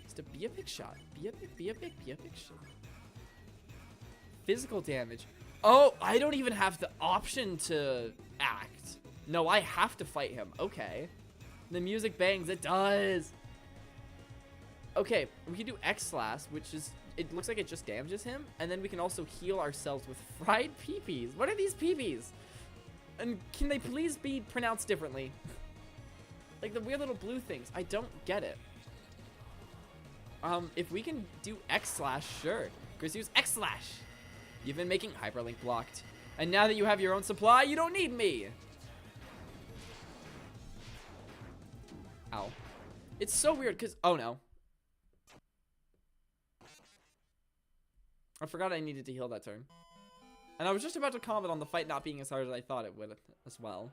Just be a big shot. Be a big shot. Physical damage. Oh, I don't even have the option to act. No, I have to fight him. Okay. The music bangs. It does. Okay, we can do X slash, which is, it looks like it just damages him. And then we can also heal ourselves with fried peepees. What are these peepees? And can they please be pronounced differently? Like the weird little blue things. I don't get it. If we can do X slash, sure. Chris, use X slash. You've been making hyperlink blocked. And now that you have your own supply, you don't need me. Ow. It's so weird because... Oh, no. I forgot I needed to heal that turn. And I was just about to comment on the fight not being as hard as I thought it would as well.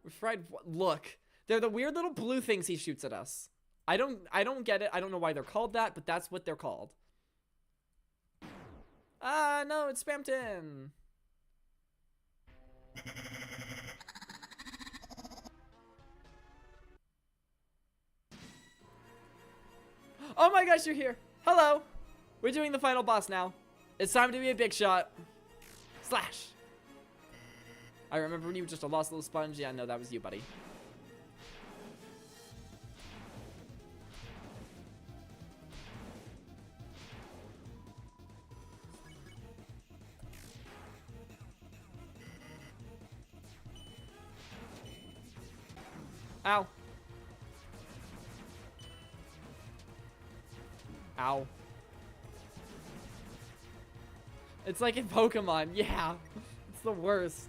We've fried... Look. They're the weird little blue things he shoots at us. I don't get it. I don't know why they're called that, but that's what they're called. Ah, no, it's Spamton. Oh my gosh, you're here. Hello. We're doing the final boss now. It's time to be a big shot. Slash. I remember when you were just a lost little sponge. Yeah, no, that was you, buddy. Ow. Ow. It's like in Pokemon. Yeah. It's the worst.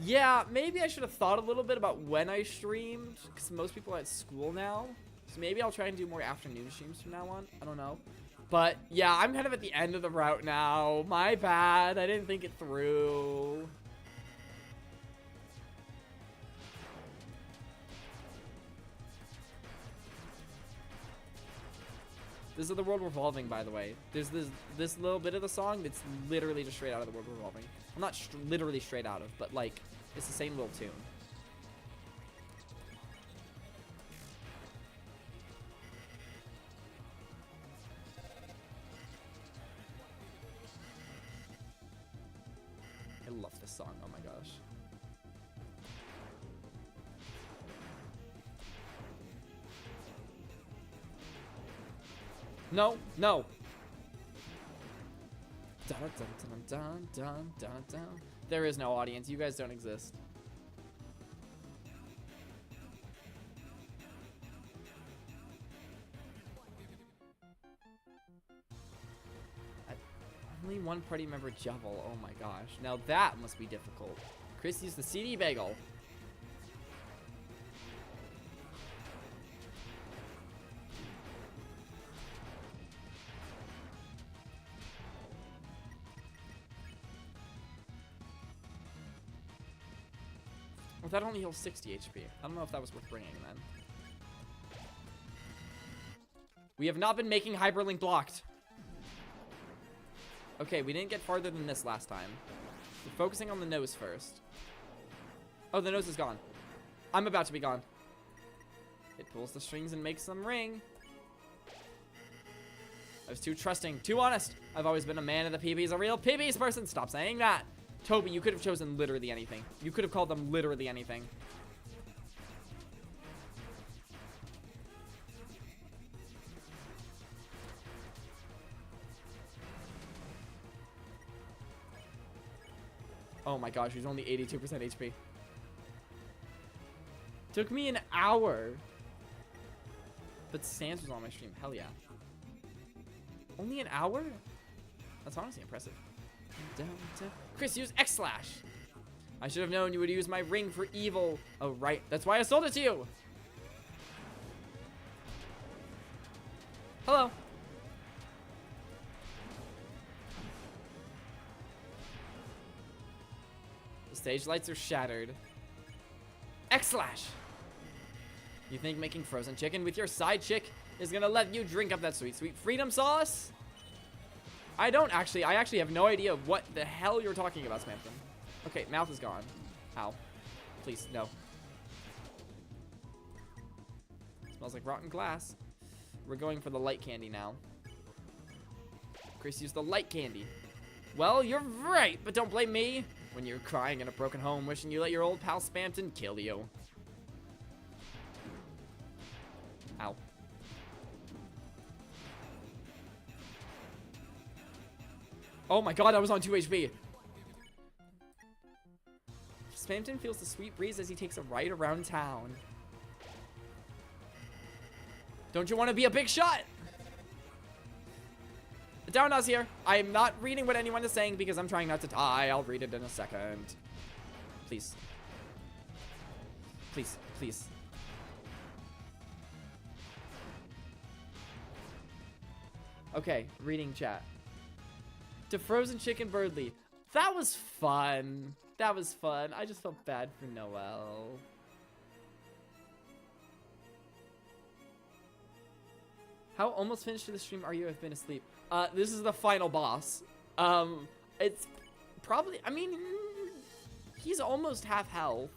Yeah, maybe I should have thought a little bit about when I streamed, because most people are at school now. So maybe I'll try and do more afternoon streams from now on. I don't know. But yeah, I'm kind of at the end of the route now. My bad. I didn't think it through. This is the World Revolving, by the way. There's this little bit of the song that's literally just straight out of the World Revolving. Well, not literally straight out of, but like, it's the same little tune. I love this song, oh my gosh. No, no. Dun, dun, dun, dun, dun, dun, dun. There is no audience. You guys don't exist. Only one party member Jubble. Oh my gosh. Now that must be difficult. Chris used the CD bagel. Well, that only heals 60 HP. I don't know if that was worth bringing then. We have not been making Hyperlink blocked. Okay, we didn't get farther than this last time. We're focusing on the nose first. Oh, the nose is gone. I'm about to be gone. It pulls the strings and makes them ring. I was too trusting, too honest. I've always been a man of the PBs, a real PBs person. Stop saying that. Toby, you could have chosen literally anything. You could have called them literally anything. Oh my gosh, he's only 82% HP. Took me an hour. But Sans was on my stream. Hell yeah. Only an hour? That's honestly impressive. Chris, use X slash. I should have known you would use my ring for evil. Oh, right. That's why I sold it to you. Hello. The stage lights are shattered. X slash. You think making frozen chicken with your side chick is gonna let you drink up that sweet, sweet freedom sauce? I actually have no idea what the hell you're talking about, Spamton. Okay, mouth is gone. Ow. Please, no. Smells like rotten glass. We're going for the light candy now. Chris used the light candy. Well, you're right, but don't blame me when you're crying in a broken home wishing you let your old pal Spamton kill you. Ow. Oh my god, I was on 2 HP. Spamton feels the sweet breeze as he takes a ride around town. Don't you want to be a big shot? Darnell's here. I'm not reading what anyone is saying because I'm trying not to die. I'll read it in a second. Please. Please, please. Okay, reading chat. To Frozen Chicken Birdly. That was fun. That was fun. I just felt bad for Noelle. How almost finished to the stream are you? I've been asleep. This is the final boss. It's probably, I mean, he's almost half health.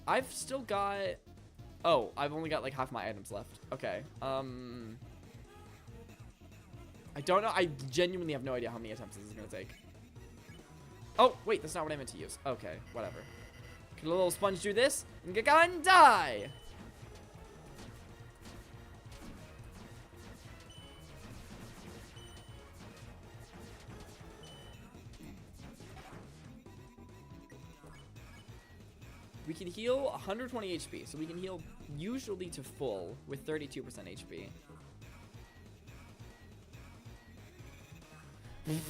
I've still got, oh, I've only got like half my items left. Okay. I don't know. I genuinely have no idea how many attempts this is going to take. Oh, wait, that's not what I meant to use. Okay, whatever. Can a little sponge do this? And go and die! We can heal 120 HP, so we can heal usually to full with 32% HP. Am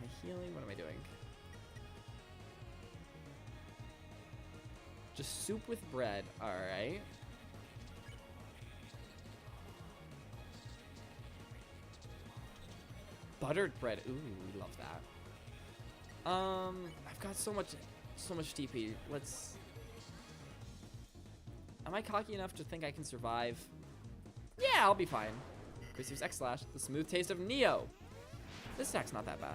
I healing? What am I doing? Just soup with bread. Alright. Buttered bread. Ooh, we love that. I've got so much TP. Let's... Am I cocky enough to think I can survive? Yeah, I'll be fine. Chris use X slash. The smooth taste of Neo. This attack's not that bad.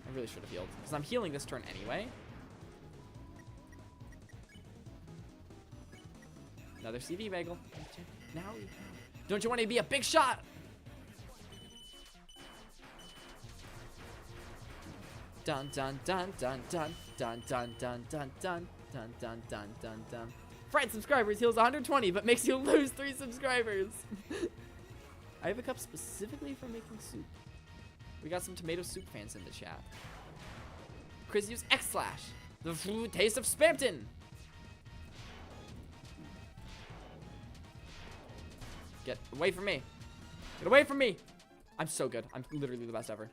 I really should have healed, because I'm healing this turn anyway. Another CV bagel. Now, don't you want to be a big shot? Dun dun dun dun dun dun dun dun dun dun dun dun dun dun dun. Friend subscribers heals 120, but makes you lose 3 subscribers. I have a cup specifically for making soup. We got some tomato soup fans in the chat. Chris use X slash. The food taste of Spampton. Get away from me. Get away from me. I'm so good. I'm literally the best ever.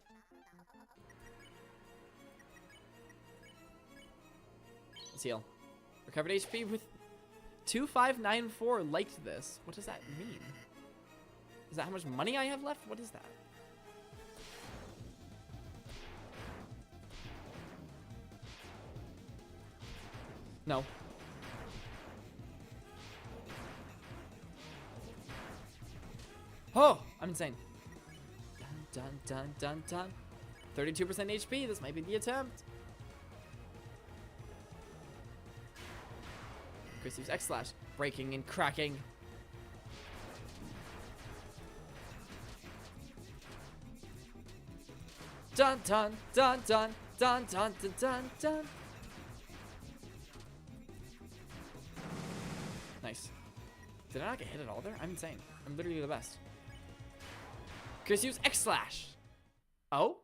Let's heal. Recovered HP with 2594. Liked this. What does that mean? Is that how much money I have left? What is that? No. Oh, I'm insane. Dun, dun, dun, dun, dun. 32% HP. This might be the attempt. Chris use X slash. Breaking and cracking. Dun, dun, dun, dun, dun, dun, dun, dun, dun. Nice. Did I not get hit at all there? I'm insane. I'm literally the best. Chris use X slash. Oh?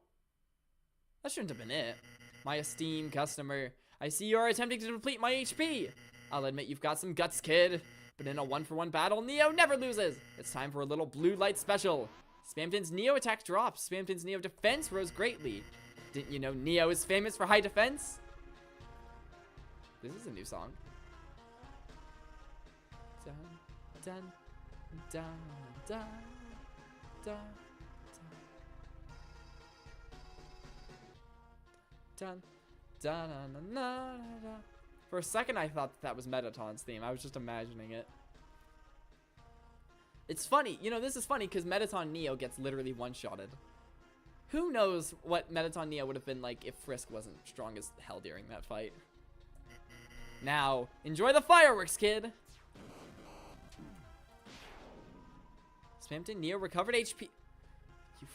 That shouldn't have been it. My esteemed customer. I see you are attempting to deplete my HP. I'll admit you've got some guts, kid. But in a 1-for-1 battle, Neo never loses. It's time for a little blue light special. Spamton's Neo attack drops. Spamton's Neo defense rose greatly. Didn't you know Neo is famous for high defense? This is a new song. Dun, dun, dun, dun, dun, dun, dun, dun, dun. For a second, I thought that was Metaton's theme. I was just imagining it. It's funny. You know, this is funny because Metaton Neo gets literally one-shotted. Who knows what Metaton Neo would have been like if Frisk wasn't strong as hell during that fight. Now, enjoy the fireworks, kid. Spampton Neo recovered HP. You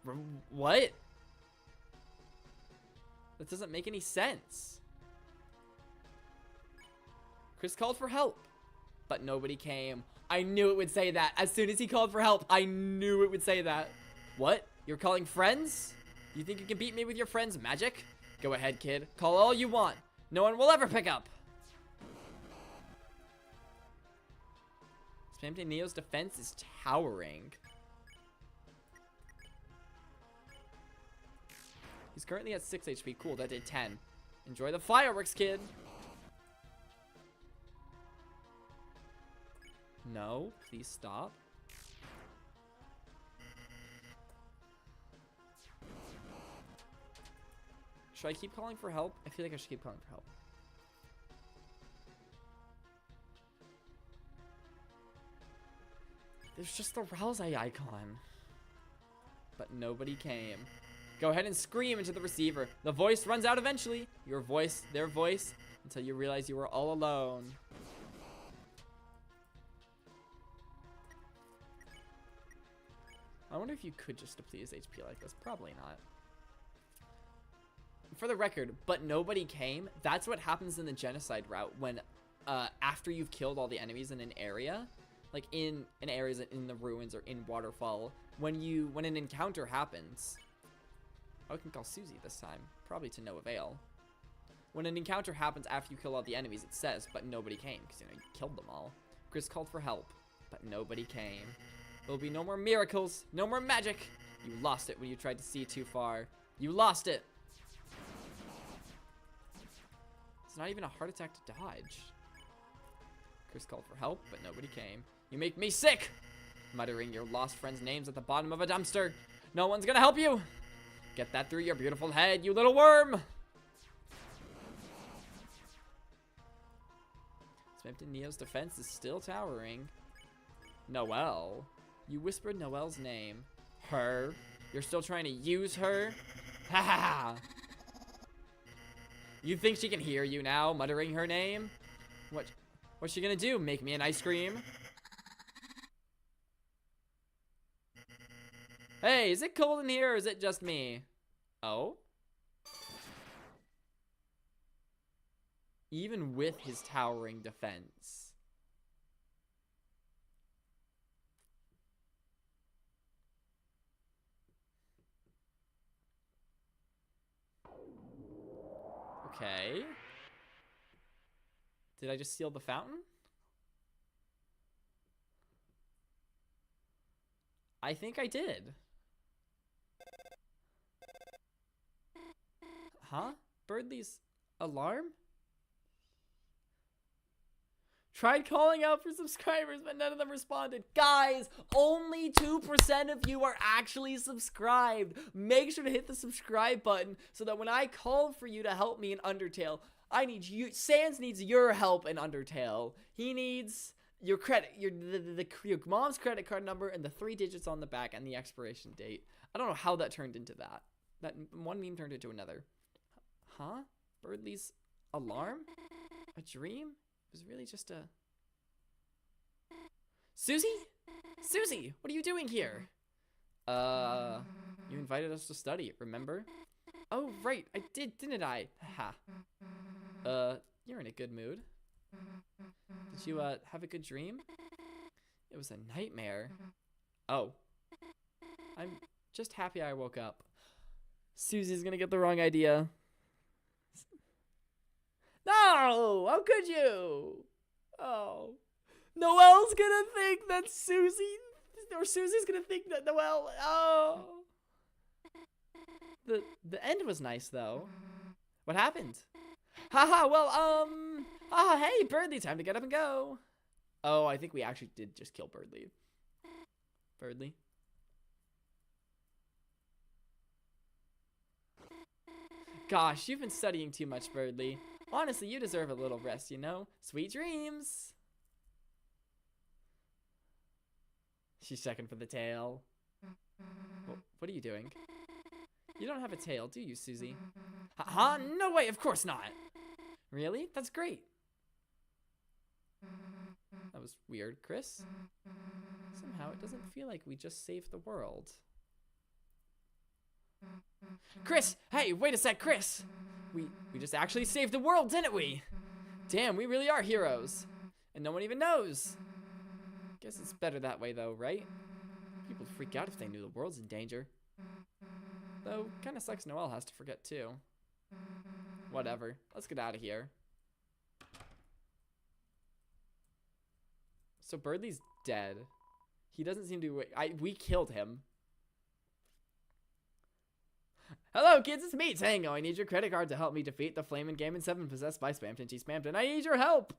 freaking... What? That doesn't make any sense. Chris called for help, but nobody came. I knew it would say that. As soon as he called for help, I knew it would say that. What? You're calling friends? You think you can beat me with your friend's magic? Go ahead, kid. Call all you want. No one will ever pick up. Spamton Neo's defense is towering. He's currently at 6 HP. Cool, that did 10. Enjoy the fireworks, kid. No, please stop. Should I keep calling for help? I feel like I should keep calling for help. There's just the Rousey icon. But nobody came. Go ahead and scream into the receiver. The voice runs out eventually. Your voice, their voice, until you realize you were all alone. I wonder if you could just deplete his HP like this. Probably not. For the record, but nobody came. That's what happens in the genocide route when after you've killed all the enemies in an area, like in areas in the ruins or in Waterfall, when an encounter happens. I can call Susie this time, probably to no avail. When an encounter happens after you kill all the enemies, it says, but nobody came, because you killed them all. Chris called for help, but nobody came. There'll be no more miracles, no more magic. You lost it when you tried to see too far. You lost it. It's not even a heart attack to dodge. Chris called for help, but nobody came. You make me sick! Muttering your lost friends' names at the bottom of a dumpster. No one's gonna help you! Get that through your beautiful head, you little worm! Spamton Neo's defense is still towering. Noelle. You whispered Noelle's name. Her? You're still trying to use her? Ha ha ha! You think she can hear you now, muttering her name? What's she gonna do? Make me an ice cream? Hey, is it cold in here or is it just me? Oh? Even with his towering defense. Okay. Did I just steal the fountain? I think I did. Huh? Birdley's alarm? Tried calling out for subscribers, but none of them responded. Guys, only 2% of you are actually subscribed. Make sure to hit the subscribe button so that when I call for you to help me in Undertale, I need you. Sans needs your help in Undertale. He needs your credit, your mom's credit card number and the 3 digits on the back and the expiration date. I don't know how that turned into that. That one meme turned into another. Huh? Birdley's alarm? A dream? It was really just a... Susie? Susie, what are you doing here? You invited us to study, remember? Oh, right, I did, didn't I? Ha. You're in a good mood. Did you, have a good dream? It was a nightmare. Oh. I'm just happy I woke up. Susie's gonna get the wrong idea. No! How could you? Oh. Noelle's gonna think that Susie... Or Susie's gonna think that Noelle... Oh. The end was nice, though. What happened? Haha, well, hey, Birdley, time to get up and go. Oh, I think we actually did just kill Birdley. Birdley? Gosh, you've been studying too much, Birdley. Honestly, you deserve a little rest, you know? Sweet dreams! She's checking for the tail. What are you doing? You don't have a tail, do you, Susie? Huh? No way, of course not! Really? That's great. That was weird, Chris. Somehow it doesn't feel like we just saved the world. Chris! Hey, wait a sec, Chris! We just actually saved the world, didn't we? Damn, we really are heroes. And no one even knows. Guess it's better that way though, right? People freak out if they knew the world's in danger. Though, kinda sucks Noelle has to forget too. Whatever. Let's get out of here. So Birdley's dead. He doesn't seem to... we killed him. Hello, kids. It's me, Tango. I need your credit card to help me defeat the Flamin' Game and 7 possessed by Spamton. She spammed and I need your help.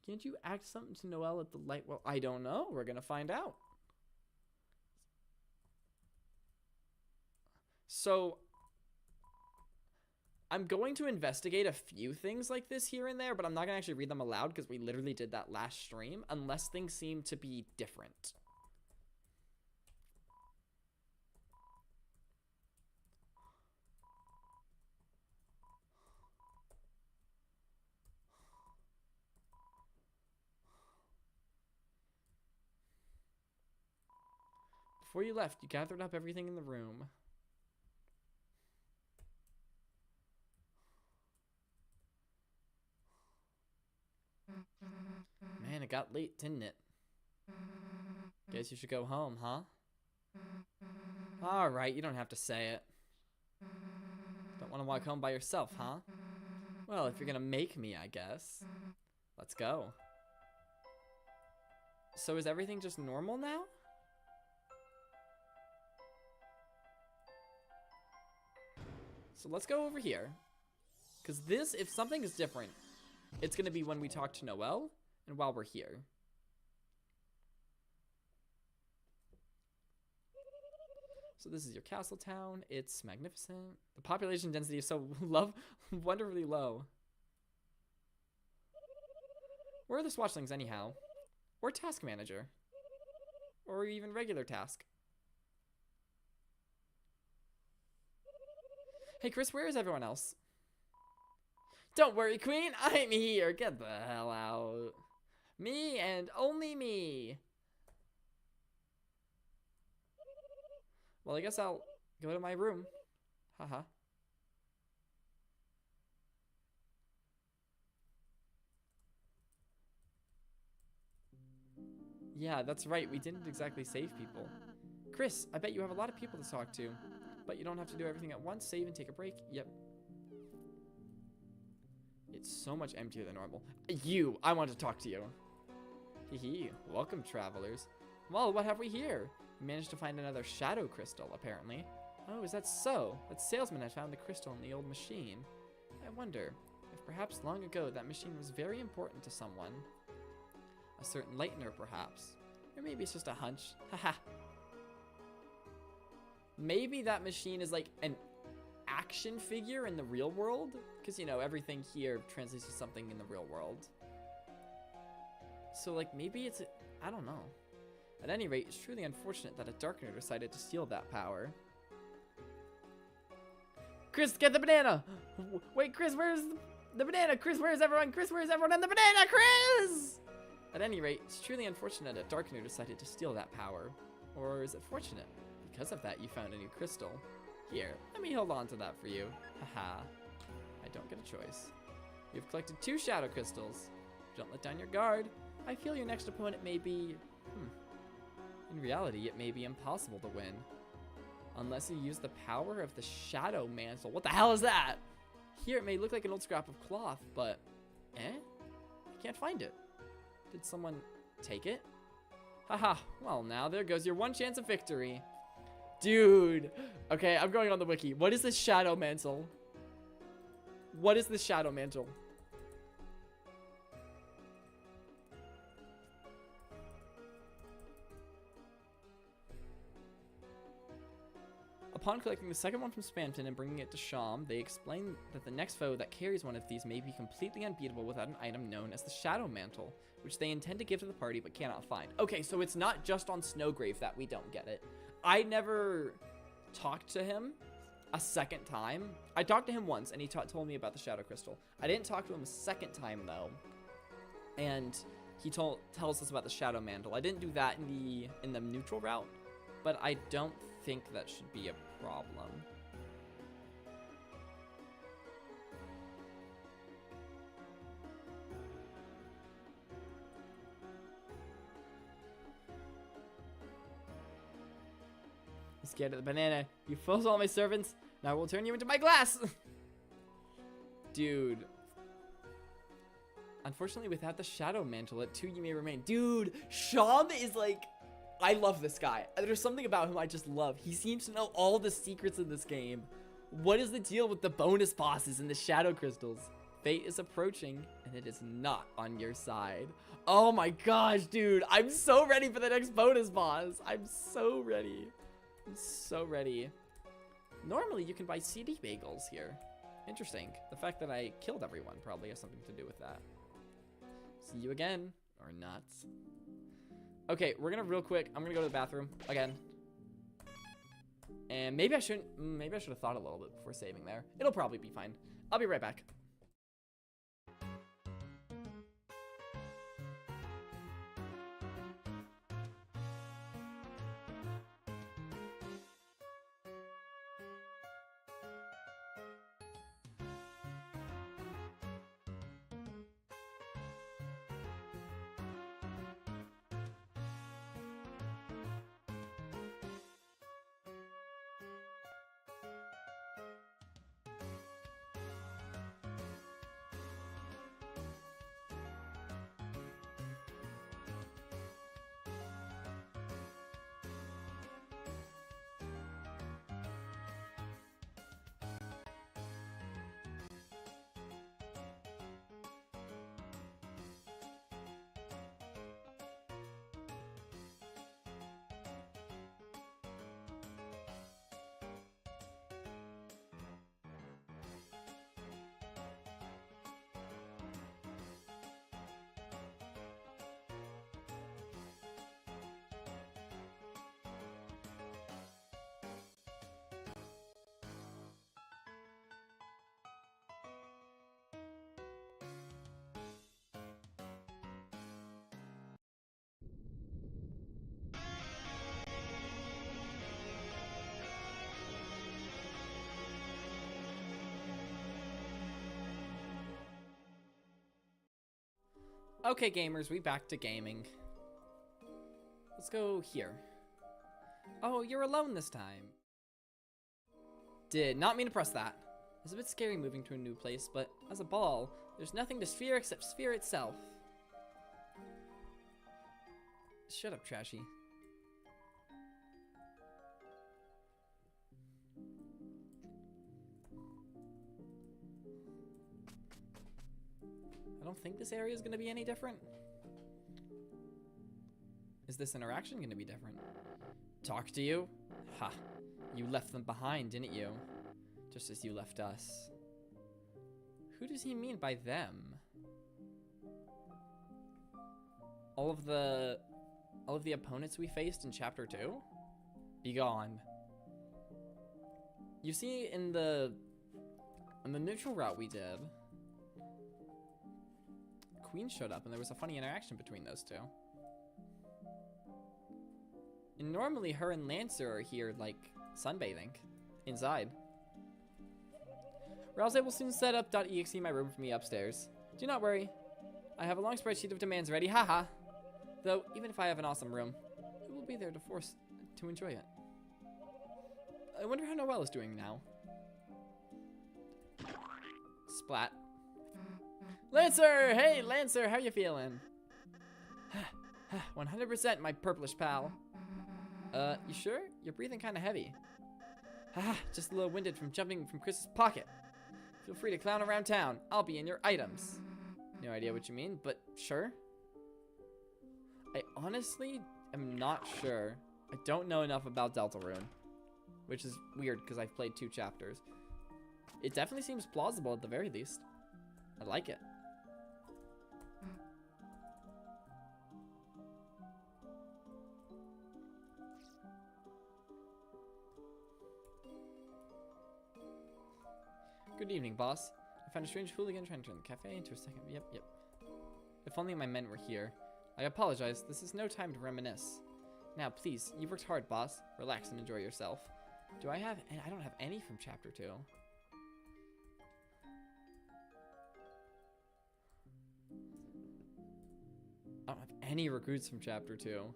Can't you act something to Noelle at the light? Well, I don't know. We're going to find out. So... I'm going to investigate a few things like this here and there, but I'm not going to actually read them aloud because we literally did that last stream, unless things seem to be different. Before you left, you gathered up everything in the room. Man, it got late, didn't it? Guess you should go home, huh? Alright, you don't have to say it. Don't want to walk home by yourself, huh? Well, if you're gonna make me, I guess. Let's go. So is everything just normal now? So let's go over here. Because this, if something is different, it's going to be when we talk to Noelle and while we're here. So this is your castle town. It's magnificent. The population density is so wonderfully low. Where are the Swatchlings anyhow? Or task manager? Or even regular task? Hey Chris, where is everyone else? Don't worry, Queen, I'm here. Get the hell out. Me and only me. Well, I guess I'll go to my room. Haha. Yeah, that's right. We didn't exactly save people. Chris, I bet you have a lot of people to talk to. But you don't have to do everything at once. Save and take a break. Yep. It's so much emptier than normal. I want to talk to you. Hee. Welcome, travelers. Well, what have we here? We managed to find another shadow crystal, apparently. Oh, is that so? That salesman had found the crystal in the old machine. I wonder if perhaps long ago that machine was very important to someone. A certain lightener, perhaps. Or maybe it's just a hunch. Haha. Maybe that machine is like an action figure in the real world? Because, you know, everything here translates to something in the real world. So, like, maybe it's... I don't know. At any rate, it's truly unfortunate that a Darkener decided to steal that power. Chris, get the banana! Wait, Chris, where's the banana? Chris, where's everyone? Chris, where's everyone? And the banana, Chris! At any rate, it's truly unfortunate that Darkener decided to steal that power. Or is it fortunate? Because of that, you found a new crystal. Here, let me hold on to that for you. Haha. I don't get a choice. You've collected 2 shadow crystals. Don't let down your guard. I feel your next opponent may be... In reality, it may be impossible to win. Unless you use the power of the shadow mantle. What the hell is that? Here, it may look like an old scrap of cloth, but... I can't find it. Did someone take it? Haha. Well, now there goes your one chance of victory. Dude. Okay, I'm going on the wiki. What is this shadow mantle? What is this shadow mantle? Upon collecting the second one from Spamton and bringing it to Sham, they explain that the next foe that carries one of these may be completely unbeatable without an item known as the Shadow Mantle, which they intend to give to the party but cannot find. Okay, so it's not just on Snowgrave that we don't get it. I never talked to him a second time. I talked to him once, and he told me about the Shadow Crystal. I didn't talk to him a second time, though, and he tells us about the Shadow Mantle. I didn't do that in the neutral route, but I don't think that should be a problem. Is scared of the banana. You fools all my servants. Now I will turn you into my glass. Dude. Unfortunately, without the shadow mantle, at 2 you may remain. Dude, Sham is like... I love this guy. There's something about him I just love. He seems to know all the secrets in this game. What is the deal with the bonus bosses and the shadow crystals? Fate is approaching, and it is not on your side. Oh my gosh, dude. I'm so ready for the next bonus boss. I'm so ready. I'm so ready. Normally, you can buy CD bagels here. Interesting. The fact that I killed everyone probably has something to do with that. See you again, or not. Okay, we're gonna real quick. I'm gonna go to the bathroom again. And maybe I shouldn't. Maybe I should have thought a little bit before saving there. It'll probably be fine. I'll be right back. Okay, gamers, we back to gaming. Let's go here. Oh, you're alone this time. Did not mean to press that. It's a bit scary moving to a new place, but as a ball, there's nothing to sphere except sphere itself. Shut up, Trashy. I don't think this area is going to be any different. Is this interaction going to be different? Talk to you? Ha. You left them behind, didn't you? Just as you left us. Who does he mean by them? All of the opponents we faced in chapter 2? Be gone. You see in the neutral route we did, Queen showed up and there was a funny interaction between those two. And normally her and Lancer are here like sunbathing inside. Rouse will soon set up .exe in my room for me upstairs. Do not worry. I have a long spreadsheet of demands ready, haha. Though, even if I have an awesome room, who will be there to force to enjoy it? I wonder how Noelle is doing now. Splat. Lancer! Hey, Lancer, how you feeling? 100% my purplish pal. You sure? You're breathing kind of heavy. Just a little winded from jumping from Chris's pocket. Feel free to clown around town. I'll be in your items. No idea what you mean, but sure. I honestly am not sure. I don't know enough about Deltarune, which is weird because I've played 2 chapters. It definitely seems plausible at the very least. I like it. Good evening, boss. I found a strange hooligan trying to turn the cafe into a second. Yep. If only my men were here. I apologize. This is no time to reminisce. Now, please, you've worked hard, boss. Relax and enjoy yourself. Do I have... I don't have any from chapter 2. I don't have any recruits from chapter 2.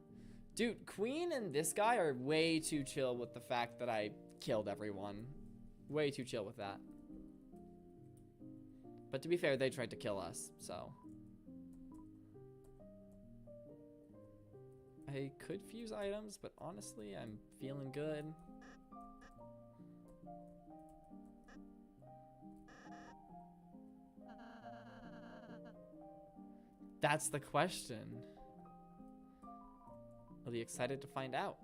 Dude, Queen and this guy are way too chill with the fact that I killed everyone. Way too chill with that. But to be fair, they tried to kill us, so. I could fuse items, but honestly, I'm feeling good. That's the question. I'll be excited to find out.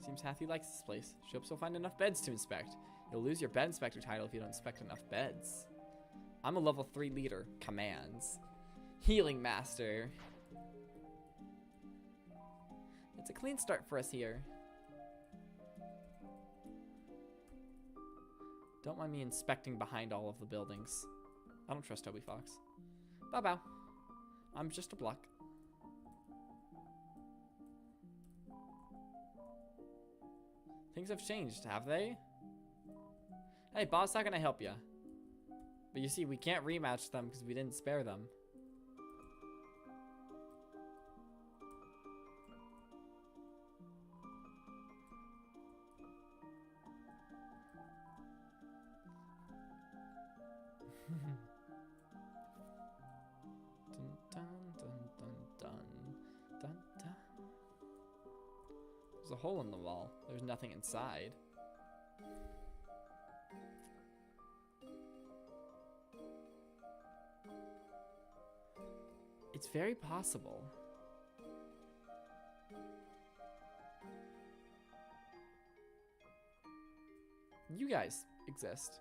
Seems Hathy likes this place. She hopes you'll find enough beds to inspect. You'll lose your bed inspector title if you don't inspect enough beds. I'm a level 3 leader. Commands. Healing master. It's a clean start for us here. Don't mind me inspecting behind all of the buildings. I don't trust Toby Fox. Bow. I'm just a block. Things have changed, have they? Hey, boss, how can I help you? But you see, we can't rematch them because we didn't spare them. There's a hole in the wall. There's nothing inside. It's very possible. You guys exist.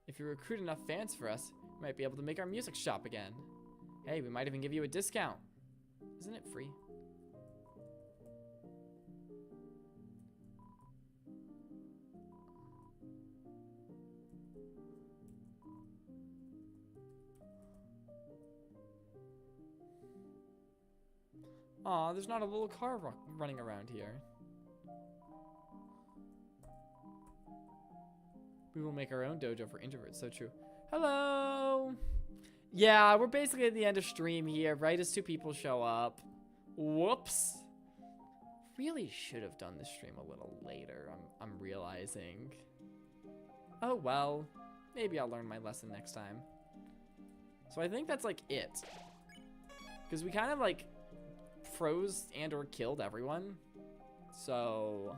If you recruit enough fans for us, we might be able to make our music shop again. Hey, we might even give you a discount. Isn't it free? Aw, there's not a little car running around here. We will make our own dojo for introverts, so true. Hello! Yeah, we're basically at the end of stream here, right as 2 people show up. Whoops. Really should have done the stream a little later, I'm realizing. Oh well, maybe I'll learn my lesson next time. So I think that's like it. Because we kind of like froze and or killed everyone. So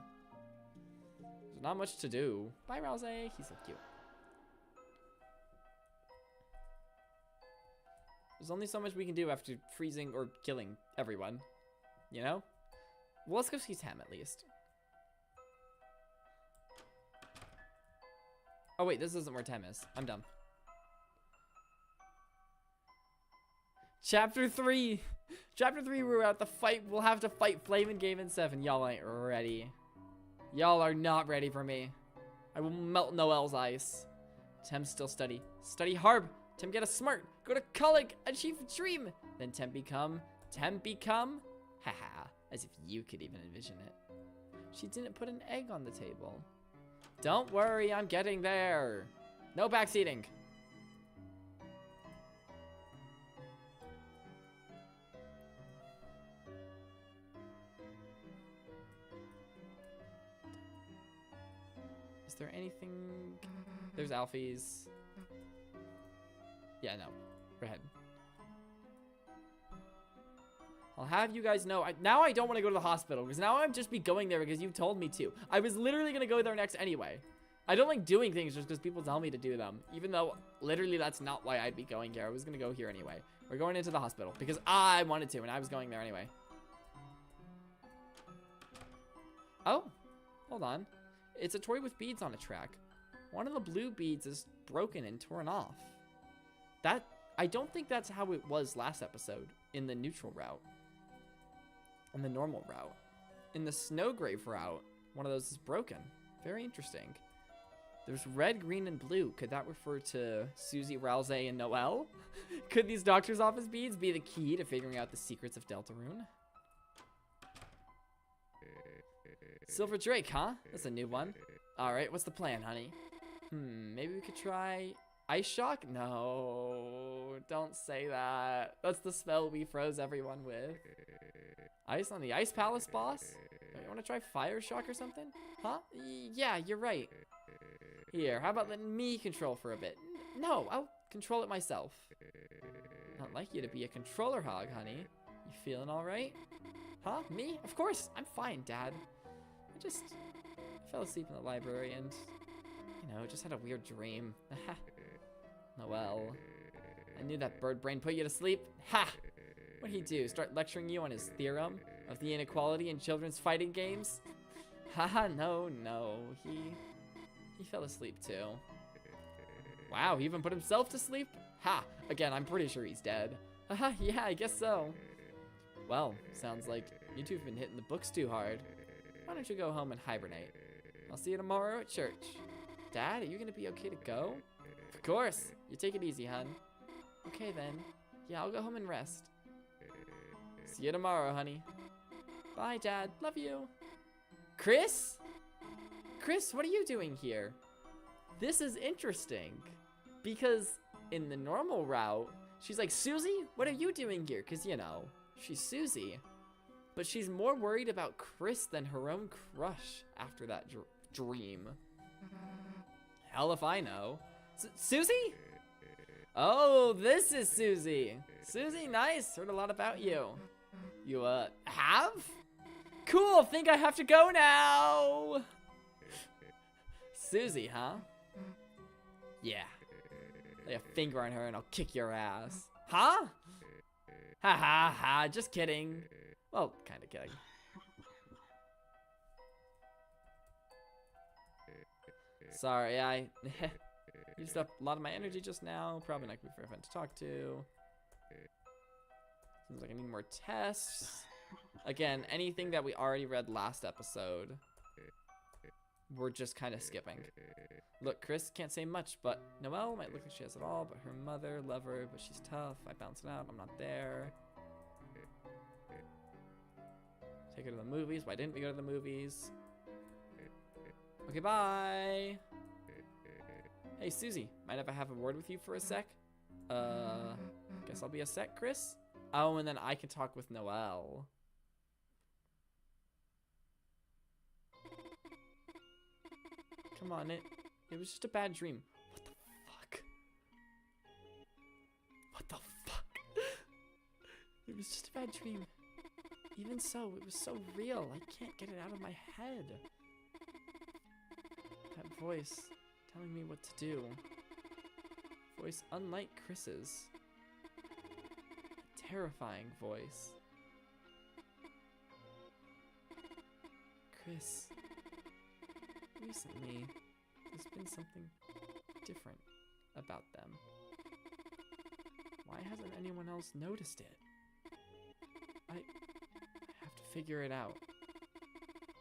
there's not much to do. Bye, Rouse. He's so cute. There's only so much we can do after freezing or killing everyone. You know? Well, let's go see Tam at least. Oh wait, this isn't where Tam is. I'm dumb. Chapter 3. Chapter 3, we're at the fight. We'll have to fight Flamin' Game in 7. Y'all ain't ready. Y'all are not ready for me. I will melt Noelle's ice. Tem still study. Study hard. Tem get a smart. Go to college. Achieve a dream. Then Tem become. Haha. As if you could even envision it. She didn't put an egg on the table. Don't worry, I'm getting there. No backseating. Is there anything? There's Alfie's. Yeah, no. Go ahead. I'll have you guys know. Now I don't want to go to the hospital because now I'm just be going there because you told me to. I was literally going to go there next anyway. I don't like doing things just because people tell me to do them. Even though literally that's not why I'd be going here. I was going to go here anyway. We're going into the hospital because I wanted to and I was going there anyway. Oh, hold on. It's a toy with beads on a track. One of the blue beads is broken and torn off. I don't think that's how it was last episode in the neutral route. In the normal route. In the Snowgrave route, one of those is broken. Very interesting. There's red, green, and blue. Could that refer to Susie, Rouse, and Noelle? Could these doctor's office beads be the key to figuring out the secrets of Deltarune? Silver Drake, huh? That's a new one. Alright, what's the plan, honey? Maybe we could try IceShock? No, don't say that. That's the spell we froze everyone with. Ice on the Ice Palace boss? You want to try Fire Shock or something? Huh? Yeah, you're right. Here, how about letting me control for a bit? No, I'll control it myself. Not like you to be a controller hog, honey. You feeling all right? Huh? Me? Of course. I'm fine, Dad. I fell asleep in the library and, just had a weird dream. Noelle. I knew that bird brain put you to sleep. Ha! What'd he do? Start lecturing you on his theorem of the inequality in children's fighting games? Haha, no. He fell asleep too. Wow, he even put himself to sleep? Ha! Again, I'm pretty sure he's dead. Haha, yeah, I guess so. Well, sounds like you two have been hitting the books too hard. Why don't you go home and hibernate? I'll see you tomorrow at church. Dad, are you gonna be okay to go? Of course. You take it easy, hun. Okay then. Yeah, I'll go home and rest. See you tomorrow, honey. Bye, Dad. Love you. Chris? Chris, what are you doing here? This is interesting. Because in the normal route, she's like, Susie, what are you doing here? Because, she's Susie. But she's more worried about Chris than her own crush after that dream. Hell if I know. Susie? Oh, this is Susie. Susie, nice. Heard a lot about you. You, have? Cool, think I have to go now. Susie, huh? Yeah. Lay a finger on her and I'll kick your ass. Huh? Ha ha ha, just kidding. Well, kinda kidding. Sorry, I used up a lot of my energy just now. Probably not gonna be very fun to talk to. Seems like I need more tests. Again, anything that we already read last episode, we're just kind of skipping. Look, Chris can't say much, but Noelle might look like she has it all, but her mother, love her, but she's tough. I bounce it out, I'm not there. Take her to the movies. Why didn't we go to the movies? Okay, bye. Hey, Susie, mind if I have a word with you for a sec? Guess I'll be a sec, Chris? Oh, and then I can talk with Noelle. Come on, it was just a bad dream. What the fuck? What the fuck? It was just a bad dream. Even so, it was so real. I can't get it out of my head. That voice telling me what to do. Voice unlike Chris's. A terrifying voice. Chris. Recently, there's been something different about them. Why hasn't anyone else noticed it? I have to figure it out.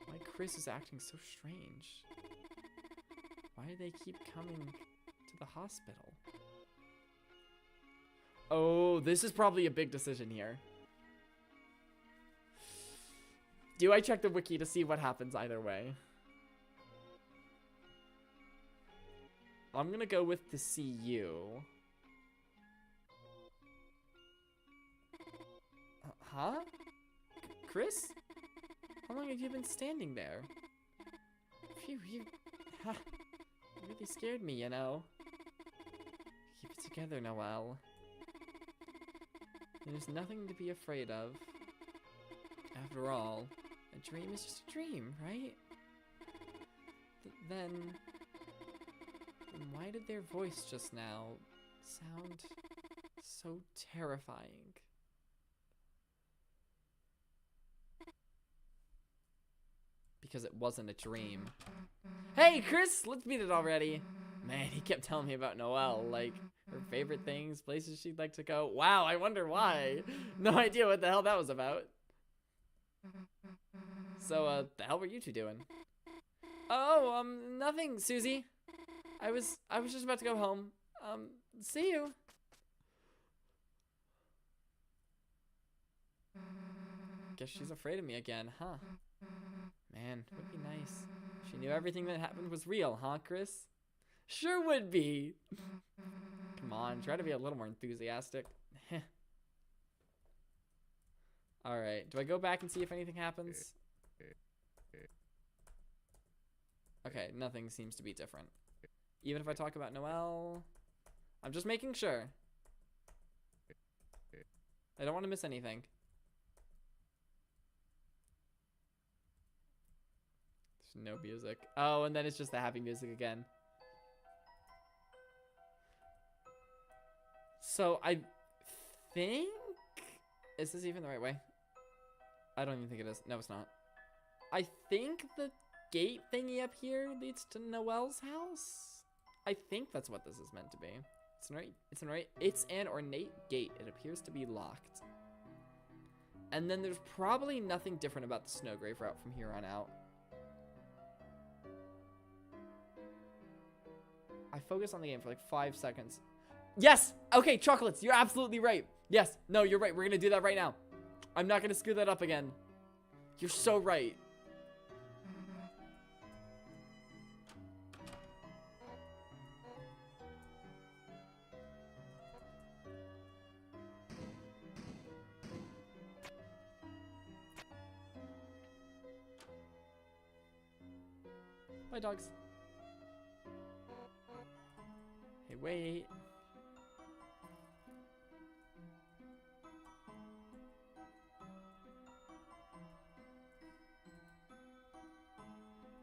Why Chris is acting so strange? Why do they keep coming to the hospital? Oh, this is probably a big decision here. Do I check the wiki to see what happens either way? I'm gonna go with to see you. Huh? Chris? How long have you been standing there? Phew, you really scared me, you know. Keep it together, Noelle. There's nothing to be afraid of. After all, a dream is just a dream, right? Then why did their voice just now sound so terrifying? Because it wasn't a dream. Hey, Chris, let's beat it already. Man, he kept telling me about Noelle, like her favorite things, places she'd like to go. Wow, I wonder why. No idea what the hell that was about. So, the hell were you two doing? Oh, nothing, Susie. I was just about to go home. See you. Guess she's afraid of me again, huh? Man, would be nice. She knew everything that happened was real, huh, Chris? Sure would be. Come on, try to be a little more enthusiastic. Alright, do I go back and see if anything happens? Okay, nothing seems to be different. Even if I talk about Noelle, I'm just making sure. I don't want to miss anything. There's no music. Oh, and then it's just the happy music again. So I think, is this even the right way? I don't even think it is. No, it's not. I think the gate thingy up here leads to Noelle's house. I think that's what this is meant to be. It's an ornate gate. It appears to be locked. And then there's probably nothing different about the Snowgrave route from here on out. I focused on the game for like 5 seconds. Yes! Okay, chocolates, you're absolutely right. Yes, no, you're right. We're gonna do that right now. I'm not gonna screw that up again. You're so right. Bye, dogs. Hey, wait.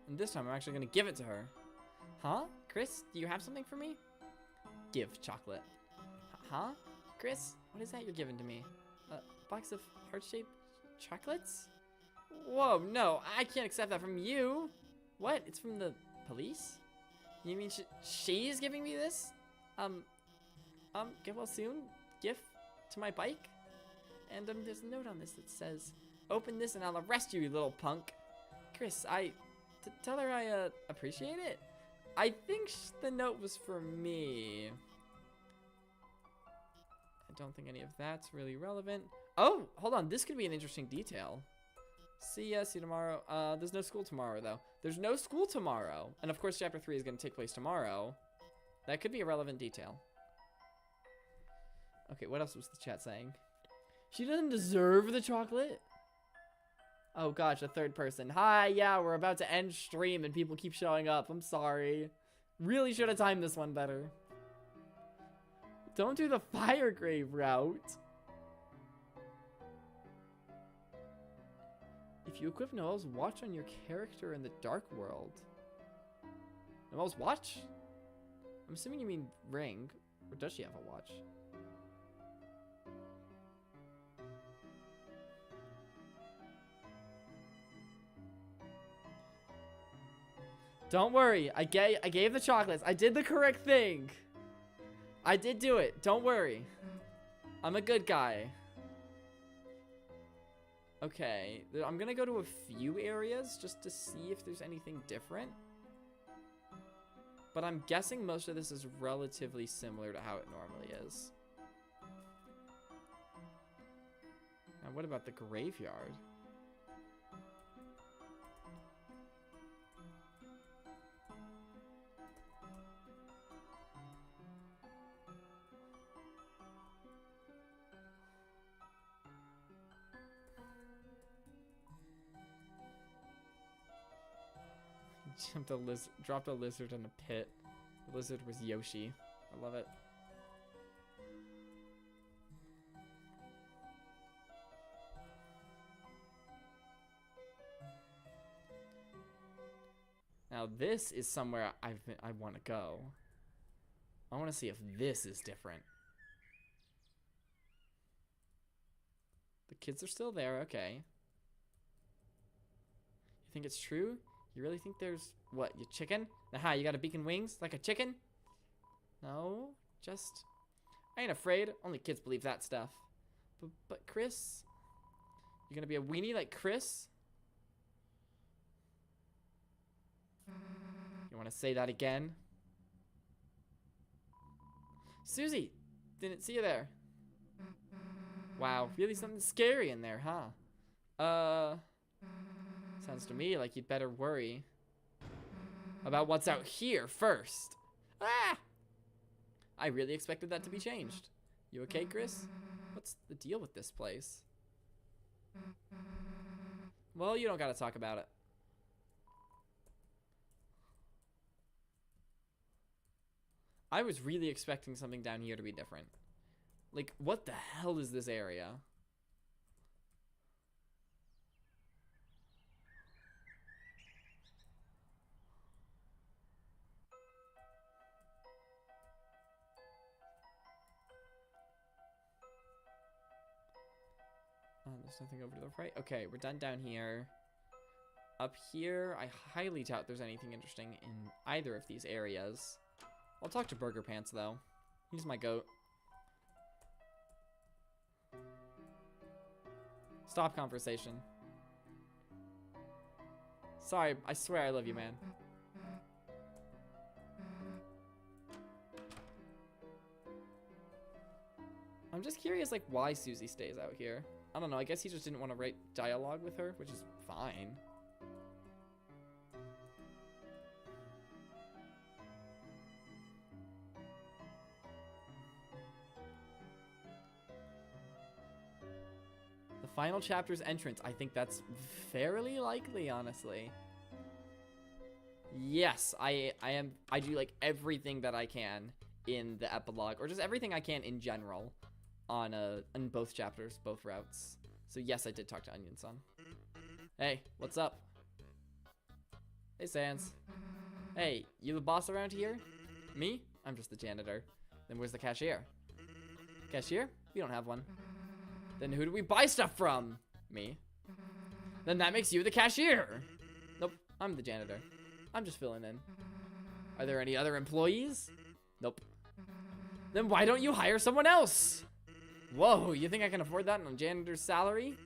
And this time I'm actually gonna give it to her. Huh? Chris, do you have something for me? Give chocolate. Huh? Chris, what is that you're giving to me? A box of heart-shaped chocolates? Whoa, no, I can't accept that from you. What? It's from the police? You mean she's giving me this? Get well soon. Gift to my bike? And there's a note on this that says, open this and I'll arrest you, you little punk. Chris, tell her I appreciate it. I think the note was for me. I don't think any of that's really relevant. Oh, hold on. This could be an interesting detail. See ya, see you tomorrow. There's no school tomorrow, though. There's no school tomorrow. And of course, chapter 3 is going to take place tomorrow. That could be a relevant detail. Okay, what else was the chat saying? She doesn't deserve the chocolate? Oh gosh, a third person. Hi, yeah, we're about to end stream and people keep showing up. I'm sorry. Really should have timed this one better. Don't do the fire grave route. If you equip Noelle's watch on your character in the dark world. Noelle's watch? I'm assuming you mean ring. Or does she have a watch? Don't worry. I gave the chocolates. I did the correct thing. I did do it. Don't worry. I'm a good guy. Okay. I'm going to go to a few areas just to see if there's anything different. But I'm guessing most of this is relatively similar to how it normally is. Now, what about the graveyard? Dropped a lizard in a pit. The lizard was Yoshi. I love it. Now this is somewhere I want to go. I want to see if this is different. The kids are still there. Okay. You think it's true? You really think there's, what, you chicken? Aha, you got a beak and wings like a chicken? No, just, I ain't afraid. Only kids believe that stuff. But Chris, you gonna be a weenie like Chris? You wanna say that again? Susie, didn't see you there. Wow, really something scary in there, huh? Sounds to me like you'd better worry about what's out here first. Ah! I really expected that to be changed. You okay, Chris? What's the deal with this place? Well, you don't gotta talk about it. I was really expecting something down here to be different. Like, what the hell is this area? There's nothing over to the right. Okay, we're done down here. Up here, I highly doubt there's anything interesting in either of these areas. I'll talk to Burger Pants, though. He's my goat. Stop conversation. Sorry, I swear I love you, man. I'm just curious, like, why Susie stays out here. I don't know, I guess he just didn't want to write dialogue with her, which is fine. The final chapter's entrance, I think that's fairly likely, honestly. Yes, I do like everything that I can in the epilogue, or just everything I can in general. On both chapters, both routes. So yes, I did talk to Onion Son. Hey, what's up? Hey, Sans. Hey, you the boss around here? Me? I'm just the janitor. Then where's the cashier? Cashier? We don't have one. Then who do we buy stuff from? Me. Then that makes you the cashier. Nope, I'm the janitor. I'm just filling in. Are there any other employees? Nope. Then why don't you hire someone else? Whoa, you think I can afford that on a janitor's salary?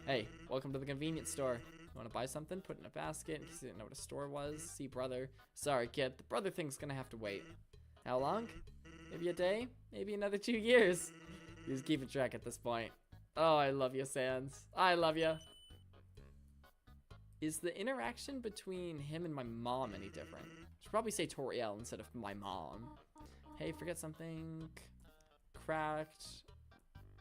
Hey, welcome to the convenience store. You want to buy something? Put it in a basket in case you didn't know what a store was. See, brother. Sorry, kid. The brother thing's gonna have to wait. How long? Maybe a day? Maybe another 2 years. He's keeping track at this point. Oh, I love you, Sans. I love you. Is the interaction between him and my mom any different? Should probably say Toriel instead of my mom. Hey, forget something. Cracked.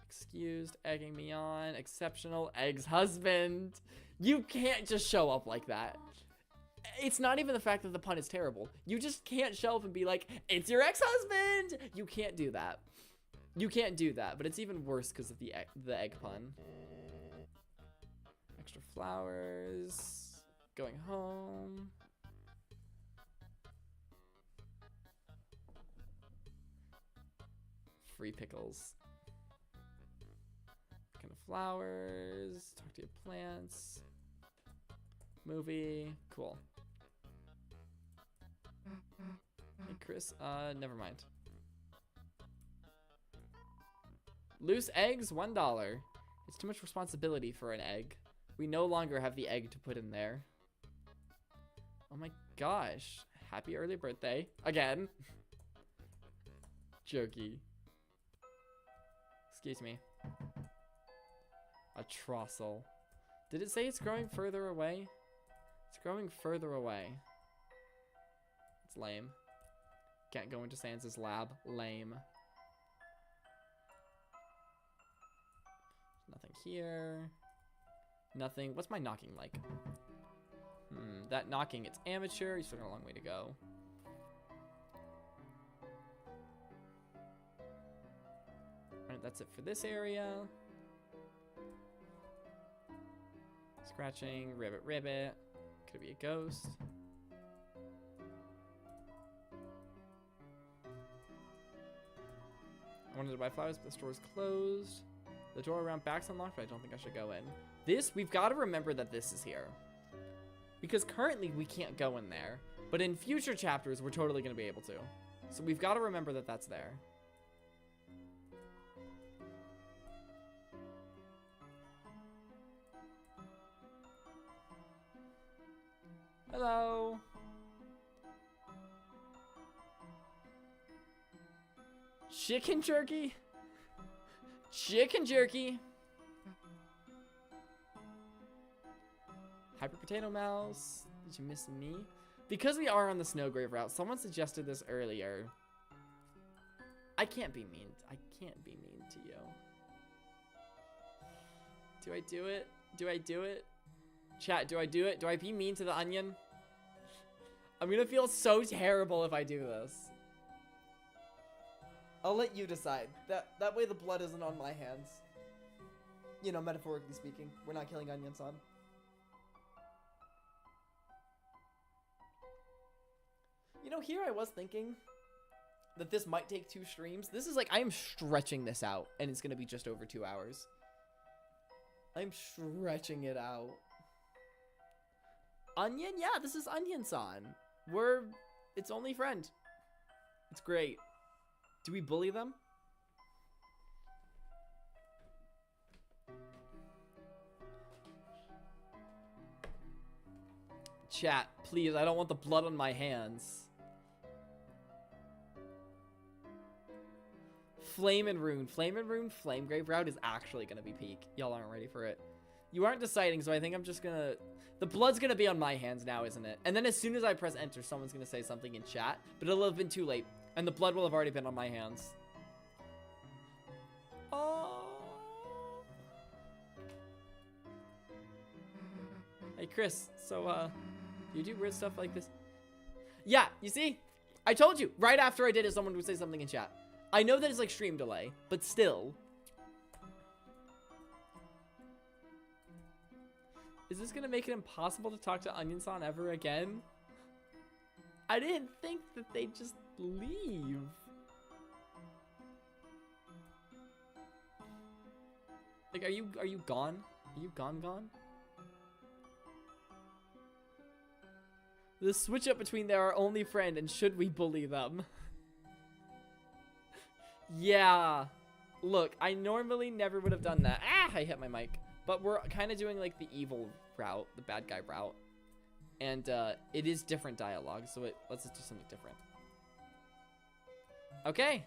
Excused. Egging me on. Exceptional. Egg's husband. You can't just show up like that. It's not even the fact that the pun is terrible. You just can't show up and be like, it's your ex-husband! You can't do that. You can't do that, but it's even worse because of the egg pun. Extra flowers. Going home. Free pickles. Kind of flowers. Talk to your plants. Movie. Cool. Hey, Chris. Never mind. Loose eggs, $1. It's too much responsibility for an egg. We no longer have the egg to put in there. Oh my gosh. Happy early birthday. Again. Jokey. Excuse me. A trossel. Did it say it's growing further away? It's growing further away. It's lame. Can't go into Sans' lab. Lame. Nothing here. Nothing. What's my knocking like? That knocking, it's amateur. You've still got a long way to go. Alright, that's it for this area. Scratching, ribbit, ribbit. Could be a ghost. I wanted to buy flowers, but the store's closed. The door around back's unlocked, but I don't think I should go in. This, we've got to remember that this is here. Because currently we can't go in there. But in future chapters, we're totally going to be able to. So we've got to remember that that's there. Hello. Chicken jerky? Chicken jerky. Hyper Potato Mouse. Did you miss me? Because we are on the Snowgrave route, someone suggested this earlier. I can't be mean. I can't be mean to you. Do I do it? Do I do it? Chat, do I do it? Do I be mean to the onion? I'm gonna feel so terrible if I do this. I'll let you decide. That way the blood isn't on my hands. You know, metaphorically speaking. We're not killing onions on. You know, here I was thinking that this might take 2 streams. This is like, I am stretching this out, and it's gonna be just over 2 hours. I'm stretching it out. Onion? Yeah, this is Onion-san. It's only friend. It's great. Do we bully them? Chat, please, I don't want the blood on my hands. Flame and Rune. Flame and Rune, Flamegrave route is actually gonna be peak. Y'all aren't ready for it. You aren't deciding, so I think I'm just gonna... The blood's gonna be on my hands now, isn't it? And then as soon as I press enter, someone's gonna say something in chat, but it'll have been too late, and the blood will have already been on my hands. Oh. Hey, Chris, so, you do weird stuff like this? Yeah, you see? I told you, right after I did it, someone would say something in chat. I know that it's like stream delay, but still. Is this gonna make it impossible to talk to Onion-san ever again? I didn't think that they'd just leave. Like, are you gone? Are you gone? The switch up between they're our only friend and should we bully them? Yeah. Look, I normally never would have done that. Ah, I hit my mic. But we're kind of doing like the evil route, the bad guy route. And it is different dialogue, so let's just do something different. Okay.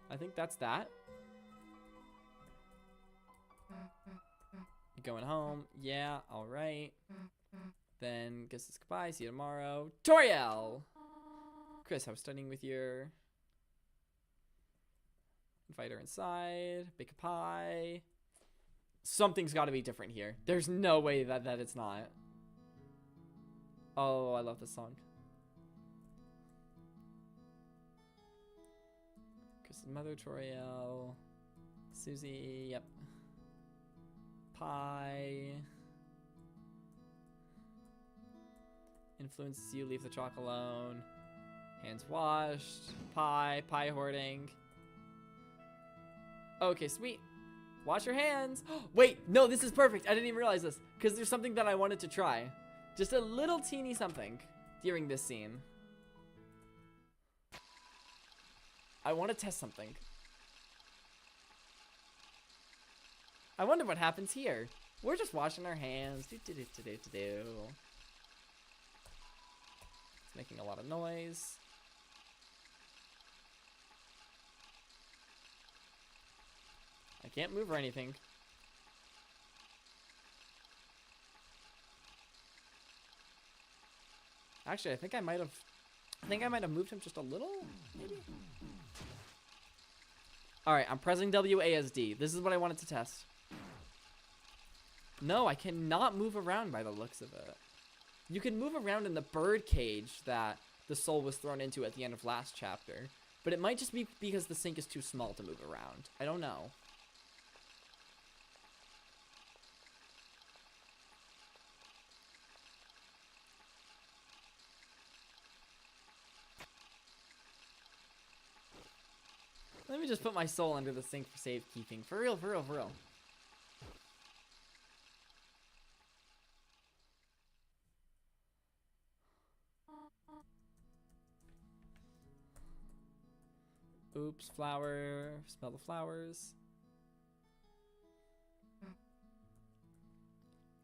I think that's that. You going home? Yeah, alright. Then guess it's goodbye, see you tomorrow. Toriel! Chris, I was studying with your... Invite her inside, bake a pie. Something's got to be different here. There's no way that it's not. Oh, I love this song. Chris's mother, Toriel. Susie, yep. Pie. Influences you, leave the chalk alone. Hands washed. Pie hoarding. Okay, sweet. Wash your hands. Wait, no, this is perfect. I didn't even realize this because there's something that I wanted to try. Just a little teeny something during this scene. I want to test something. I wonder what happens here. We're just washing our hands. It's making a lot of noise. I can't move or anything. Actually, I think I might have moved him just a little, maybe. All right, I'm pressing WASD. This is what I wanted to test. No, I cannot move around by the looks of it. You can move around in the bird cage that the soul was thrown into at the end of last chapter, but it might just be because the sink is too small to move around. I don't know. Let me just put my soul under the sink for safekeeping. For real, for real, for real. Oops, flower. Smell the flowers.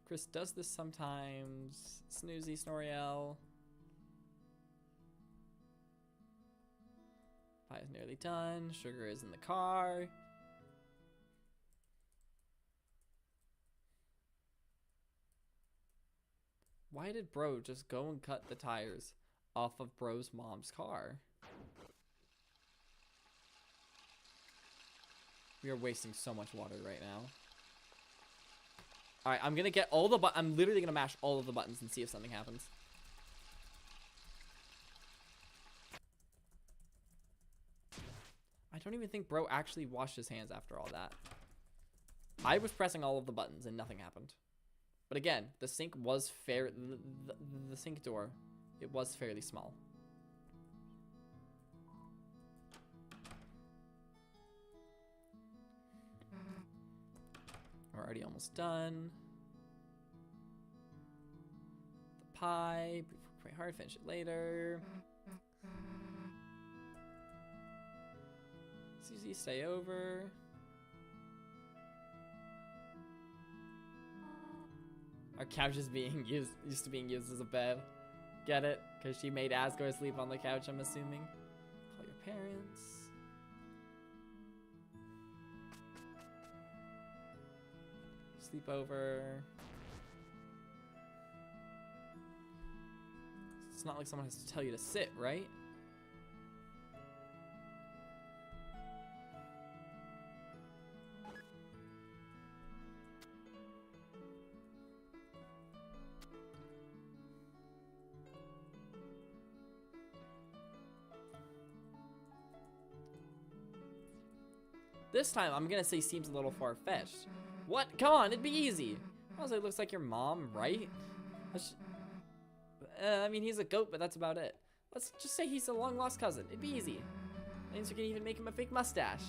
Chris does this sometimes. Snoozy, Snoriel. Pie is nearly done. Sugar is in the car. Why did bro just go and cut the tires off of bro's mom's car? We are wasting so much water right now. Alright, I'm gonna get all the I'm literally gonna mash all of the buttons and see if something happens. I don't even think bro actually washed his hands after all that. I was pressing all of the buttons and nothing happened. But again, the sink was the sink door, it was fairly small. We're already almost done. The pie, pray hard, finish it later. Susie, stay over. Our couch is being used to being used as a bed. Get it? Because she made Asgore sleep on the couch, I'm assuming. Call your parents. Sleep over. It's not like someone has to tell you to sit, right? This time, I'm gonna say seems a little far-fetched. What? Come on, it'd be easy. Also, it looks like your mom, right? I mean, he's a goat, but that's about it. Let's just say he's a long-lost cousin. It'd be easy. Means we can even make him a fake mustache.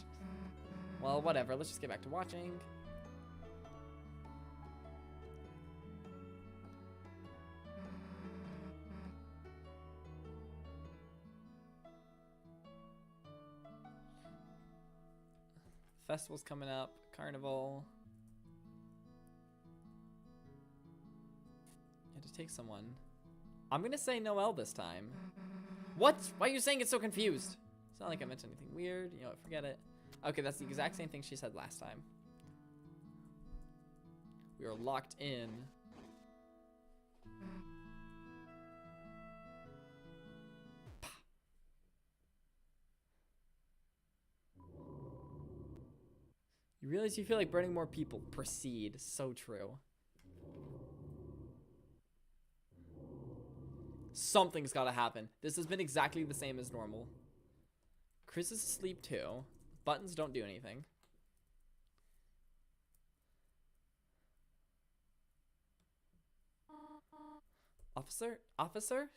Well, whatever. Let's just get back to watching. Festival's coming up. Carnival. You had to take someone. I'm gonna say Noelle this time. What? Why are you saying it so confused? It's not like I meant anything weird. You know what? Forget it. Okay, that's the exact same thing she said last time. We are locked in. You realize you feel like burning more people. Proceed. So true. Something's gotta happen. This has been exactly the same as normal. Chris is asleep too. Buttons don't do anything. Officer? Officer?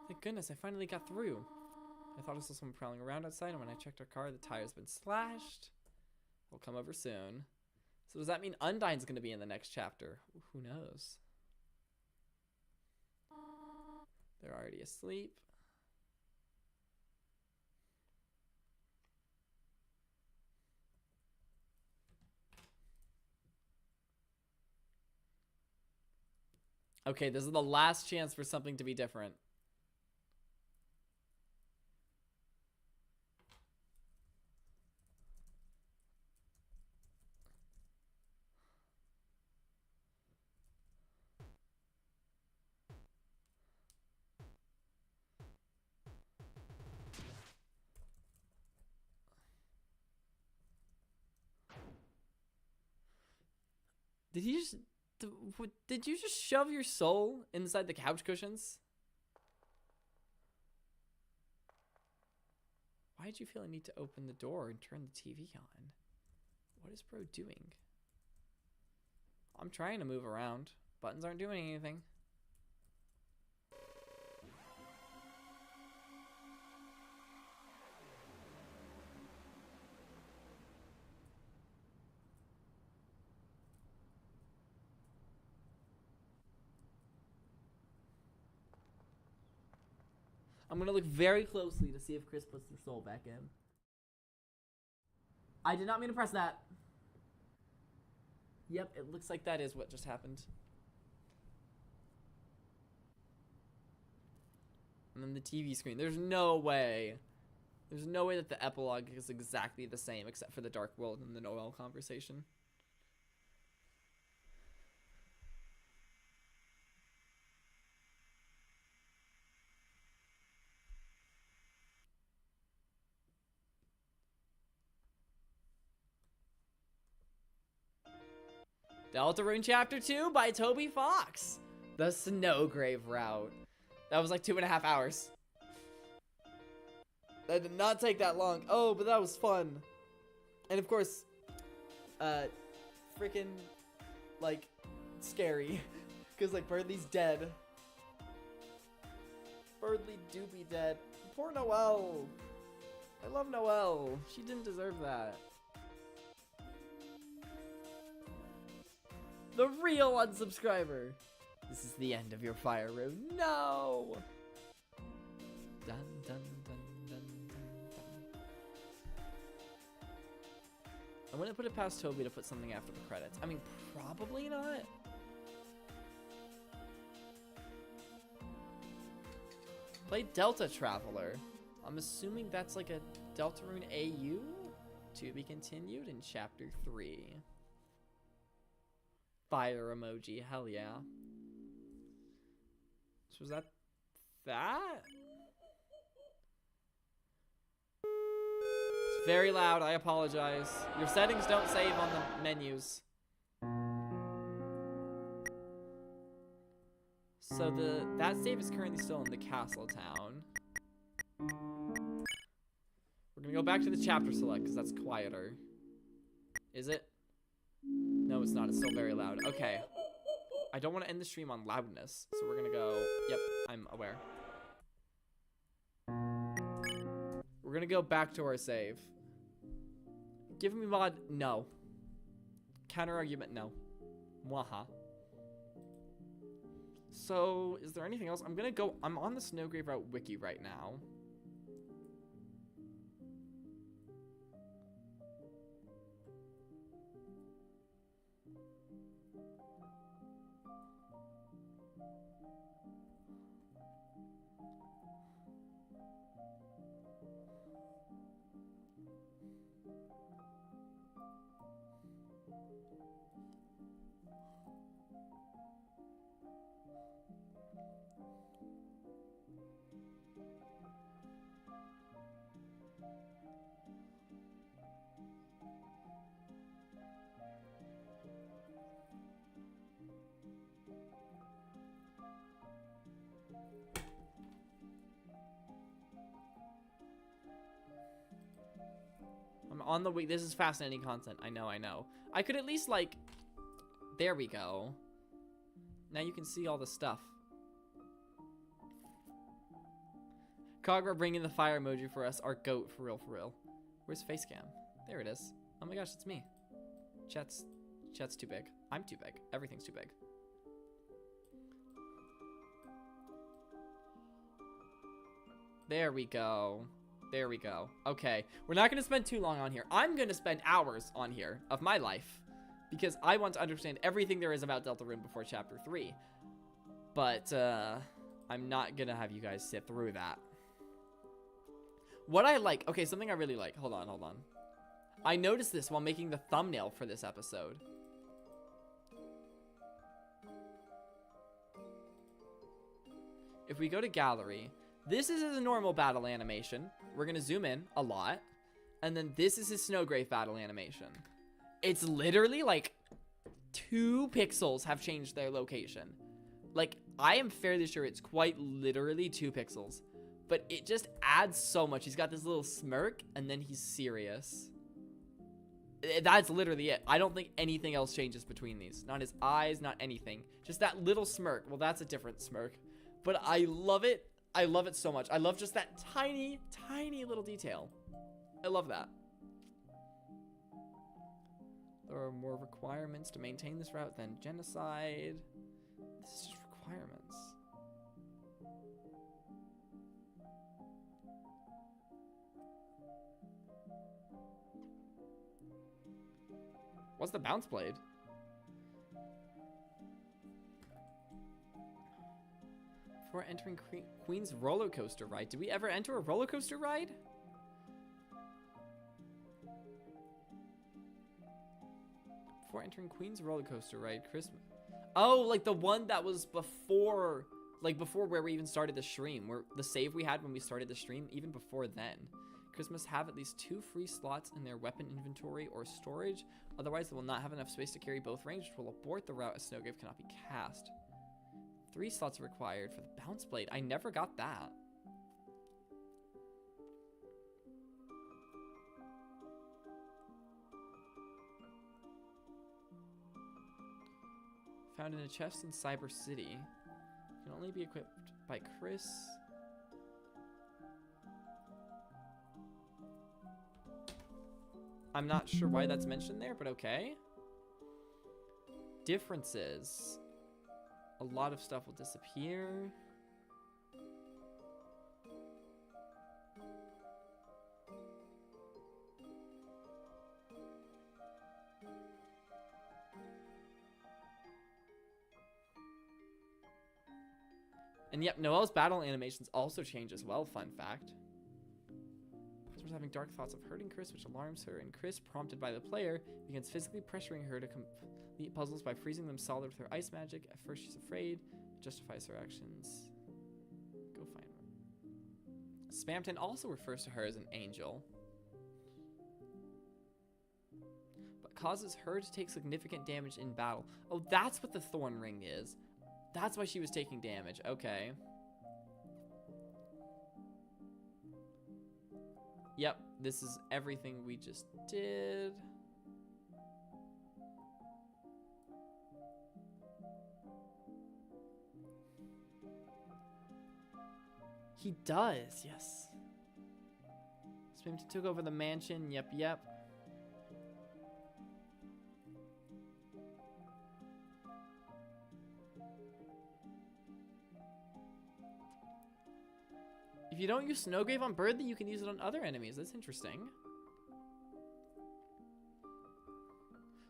Thank goodness, I finally got through. I thought I saw someone prowling around outside, and when I checked our car, the tire's been slashed. We'll come over soon. So does that mean Undyne's gonna be in the next chapter? Who knows? They're already asleep. Okay, this is the last chance for something to be different. Did you just shove your soul inside the couch cushions? Why did you feel a need to open the door and turn the TV on? What is bro doing? I'm trying to move around. Buttons aren't doing anything. I'm gonna look very closely to see if Chris puts their soul back in. I did not mean to press that. Yep, it looks like that is what just happened. And then the TV screen. There's no way. There's no way that the epilogue is exactly the same except for the Dark World and the Noelle conversation. Deltarune Chapter 2 by Toby Fox. The Snowgrave route. That was like 2.5 hours. That did not take that long. Oh, but that was fun. And of course, freaking, like, scary. Because, like, Birdley's dead. Birdley do be dead. Poor Noelle. I love Noelle. She didn't deserve that. The real unsubscriber. This is the end of your fire road. No! Dun, dun, dun, dun, dun, dun. I wouldn't put it past Toby to put something after the credits. I mean, probably not. Play Delta Traveler. I'm assuming that's like a Deltarune AU? To be continued in Chapter 3. Fire emoji, hell yeah. So was that? It's very loud, I apologize. Your settings don't save on the menus. So that save is currently still in the castle town. We're gonna go back to the chapter select because that's quieter. Is it? No, it's not. It's still very loud. Okay. I don't want to end the stream on loudness, so we're gonna go. Yep, I'm aware. We're gonna go back to our save. Give me mod. No. Counter argument. No. Mwaha. So, is there anything else? I'm on the Snowgrave route wiki right now. I'm on the week. This is fascinating content. I know. I could at least, like, there we go. Now you can see all the stuff. Kagura bringing the fire emoji for us. Our goat, for real. Where's Facecam? There it is. Oh my gosh, it's me. Chat's too big. I'm too big. Everything's too big. There we go. There we go. Okay. We're not going to spend too long on here. I'm going to spend hours on here of my life because I want to understand everything there is about Deltarune before Chapter 3. But, I'm not going to have you guys sit through that. What I like... Okay, something I really like. Hold on. I noticed this while making the thumbnail for this episode. If we go to gallery... This is his normal battle animation. We're going to zoom in a lot. And then this is his Snowgrave battle animation. It's literally like 2 pixels have changed their location. Like, I am fairly sure it's quite literally 2 pixels. But it just adds so much. He's got this little smirk and then he's serious. That's literally it. I don't think anything else changes between these. Not his eyes, not anything. Just that little smirk. Well, that's a different smirk. But I love it. I love it so much. I love just that tiny little detail. I love that. There are more requirements to maintain this route than genocide. This is just requirements. What's the bounce blade? Before entering Queen's roller coaster ride. Did we ever enter a roller coaster ride? Before entering Queen's roller coaster ride, Christmas. Oh, like the one that was before, like before where we even started the stream, where the save we had when we started the stream, even before then. characters must have at least 2 free slots in their weapon inventory or storage. Otherwise, they will not have enough space to carry both range, which will abort the route as Snowgrave cannot be cast. 3 slots are required for the bounce blade. I never got that. Found in a chest in Cyber City. Can only be equipped by Chris. I'm not sure why that's mentioned there, but okay. Differences. A lot of stuff will disappear. And yep, Noelle's battle animations also change as well, fun fact. She's having dark thoughts of hurting Chris, which alarms her, and Chris, prompted by the player, begins physically pressuring her to complete puzzles by freezing them solid with her ice magic. At first she's afraid, but justifies her actions. Go find her. Spamton also refers to her as an angel, but causes her to take significant damage in battle. Oh, that's what the thorn ring is. That's why she was taking damage. Okay. Yep, this is everything we just did. He does, yes. Spamton took over the mansion. Yep, yep. If you don't use Snowgrave on Bird, then you can use it on other enemies. That's interesting.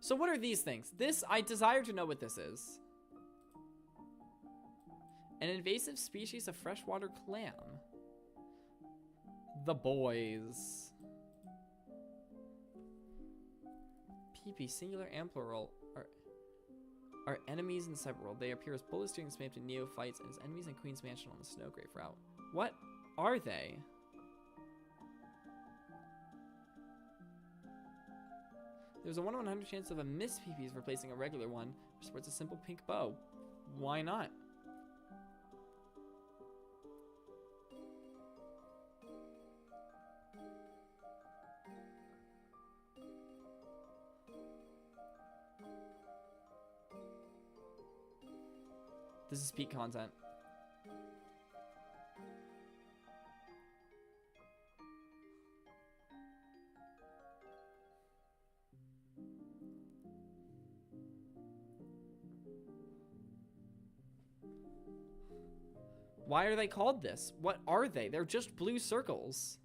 So what are these things? This, I desire to know what this is. An invasive species of freshwater clam. The boys. PP, singular and plural, are enemies in the Cyberworld. They appear as bullets during the Spamton Neo fights and as enemies in Queen's Mansion on the Snowgrave route. What are they? There's a 1 in 100 chance of a miss PPs replacing a regular one, which sports a simple pink bow. Why not? This is peak content. Why are they called this? What are they? They're just blue circles.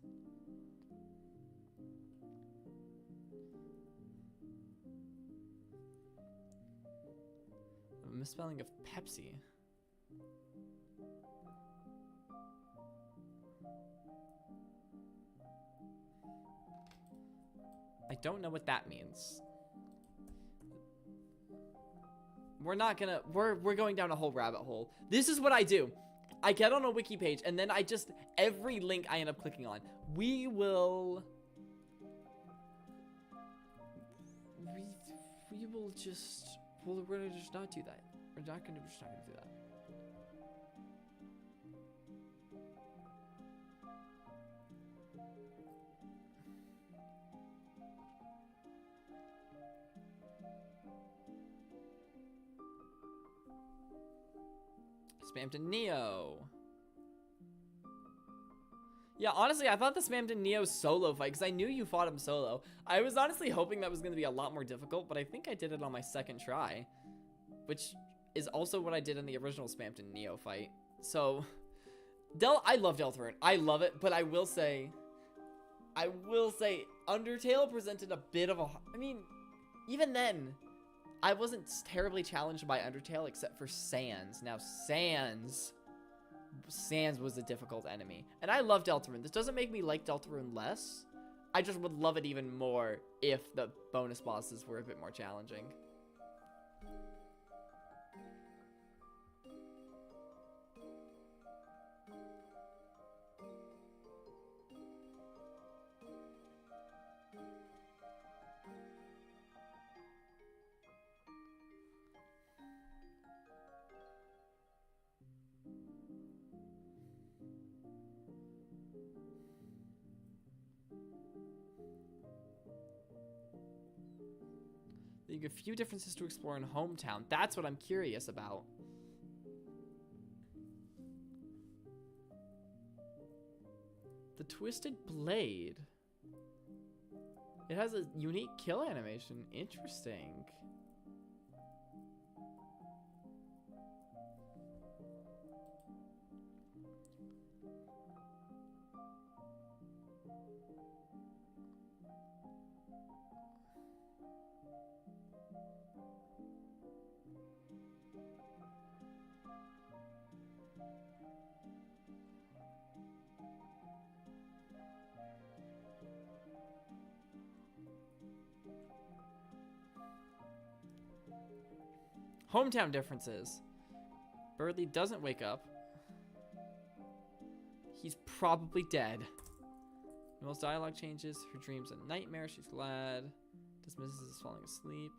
A misspelling of Pepsi. I don't know what that means. We're not gonna, we're going down a whole rabbit hole. This is what I do. I get on a wiki page and then I just, every link I end up clicking on. We're gonna just not do that. We're just not gonna do that. Spamton Neo. Yeah, honestly, I thought the Spamton Neo solo fight, because I knew you fought him solo. I was honestly hoping that was going to be a lot more difficult, but I think I did it on my second try, which is also what I did in the original Spamton Neo fight. So, I love Deltarune. I love it, but I will say, Undertale presented a bit of a, I mean, even then, I wasn't terribly challenged by Undertale except for Sans. Now, Sans was a difficult enemy. And I love Deltarune. This doesn't make me like Deltarune less. I just would love it even more if the bonus bosses were a bit more challenging. There are a few differences to explore in Hometown. That's what I'm curious about. The Twisted Blade. It has a unique kill animation. Interesting. Hometown differences. Birdie doesn't wake up. He's probably dead. Noelle's dialogue changes. Her dreams a nightmare. She's glad. Dismisses as falling asleep.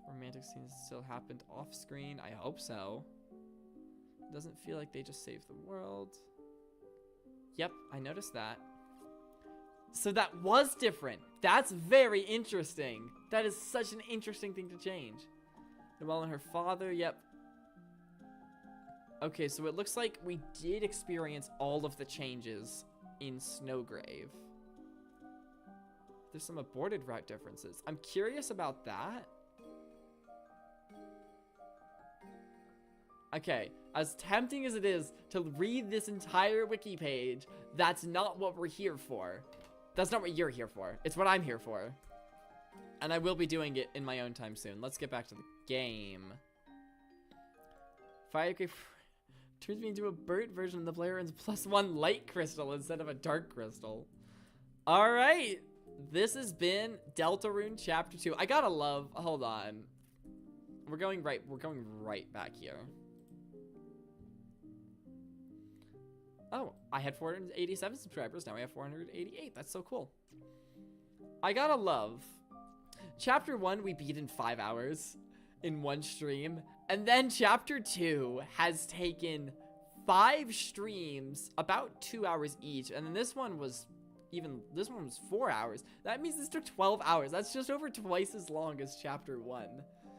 The romantic scenes still happened off screen. I hope so. Doesn't feel like they just saved the world. Yep, I noticed that. So that was different. That's very interesting. That is such an interesting thing to change. Noelle and her father, yep. Okay, so it looks like we did experience all of the changes in Snowgrave. There's some aborted route differences. I'm curious about that. Okay, as tempting as it is to read this entire wiki page, that's not what we're here for. That's not what you're here for. It's what I'm here for. And I will be doing it in my own time soon. Let's get back to the game. Firecracker turns me into a bird version of the player earns +1 light crystal instead of a dark crystal. Alright. This has been Deltarune Chapter 2. I gotta love... Hold on. We're going right back here. Oh, I had 487 subscribers. Now I have 488. That's so cool. I gotta love. Chapter 1 we beat in 5 hours in one stream. And then Chapter 2 has taken 5 streams, about 2 hours each. And then this one was 4 hours. That means this took 12 hours. That's just over twice as long as Chapter 1.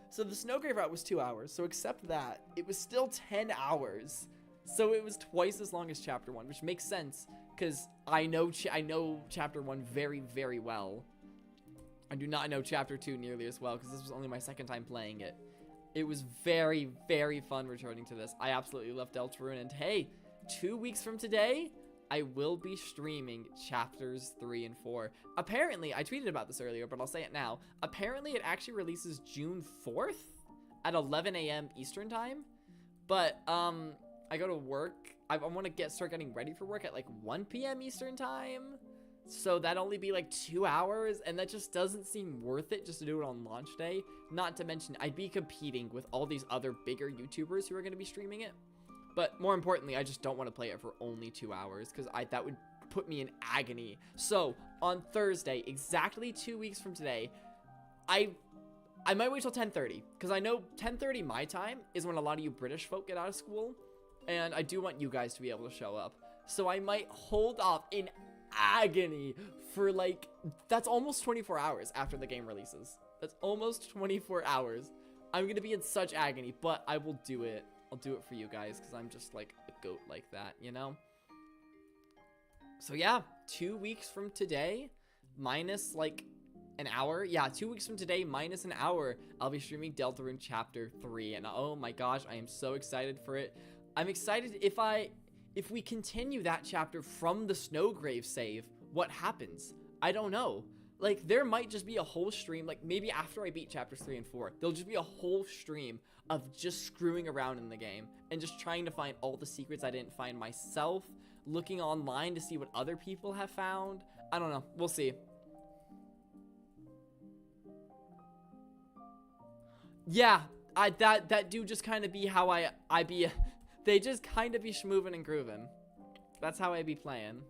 So the Snowgrave route was 2 hours. So except that, it was still 10 hours. So it was twice as long as Chapter 1, which makes sense because I know Chapter 1 very, very well. I do not know Chapter 2 nearly as well because this was only my second time playing it. It was very, very fun returning to this. I absolutely love Deltarune, and hey, 2 weeks from today, I will be streaming Chapters 3 and 4. Apparently, I tweeted about this earlier, but I'll say it now. Apparently, it actually releases June 4th at 11 a.m. Eastern Time, but, I go to work. I want to start getting ready for work at like 1 p.m. Eastern time. So that'd only be like 2 hours. And that just doesn't seem worth it just to do it on launch day. Not to mention I'd be competing with all these other bigger YouTubers who are going to be streaming it. But more importantly, I just don't want to play it for only 2 hours because that would put me in agony. So on Thursday, exactly 2 weeks from today, I might wait till 10:30 because I know 10:30 my time is when a lot of you British folk get out of school. And I do want you guys to be able to show up. So I might hold off in agony for like... That's almost 24 hours after the game releases. That's almost 24 hours. I'm going to be in such agony, but I will do it. I'll do it for you guys because I'm just like a goat like that, you know? So yeah, 2 weeks from today, minus like an hour. Yeah, 2 weeks from today, minus an hour, I'll be streaming Deltarune Chapter 3. And oh my gosh, I am so excited for it. I'm excited if we continue that chapter from the Snowgrave save, what happens? I don't know. Like, there might just be a whole stream, like, maybe after I beat Chapters 3 and 4, there'll just be a whole stream of just screwing around in the game and just trying to find all the secrets I didn't find myself, looking online to see what other people have found. I don't know. We'll see. Yeah, that do just kind of be how I be... They just kind of be schmoovin' and groovin'. That's how I be playing.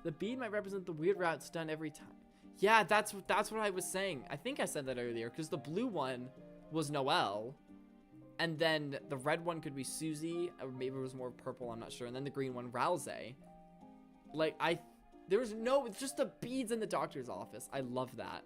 The bead might represent the weird routes done every time. Yeah, that's what I was saying. I think I said that earlier, because the blue one was Noelle. And then the red one could be Susie, or maybe it was more purple, I'm not sure. And then the green one, Rouse. Like, it's just the beads in the doctor's office. I love that.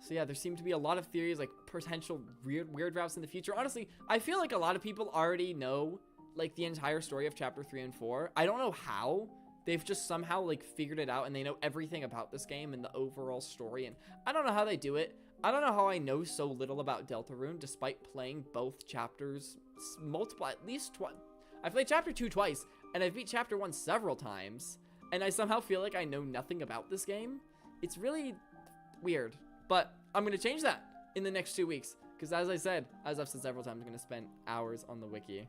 So yeah, there seem to be a lot of theories, like potential weird routes in the future. Honestly, I feel like a lot of people already know, like, the entire story of chapter 3 and 4. I don't know how. They've just somehow, like, figured it out, and they know everything about this game and the overall story. And I don't know how they do it. I don't know how I know so little about Deltarune, despite playing both chapters at least twice. I played chapter 2 twice, and I've beat chapter 1 several times, and I somehow feel like I know nothing about this game. It's really weird, but I'm going to change that in the next 2 weeks, because as I've said several times, I'm going to spend hours on the wiki.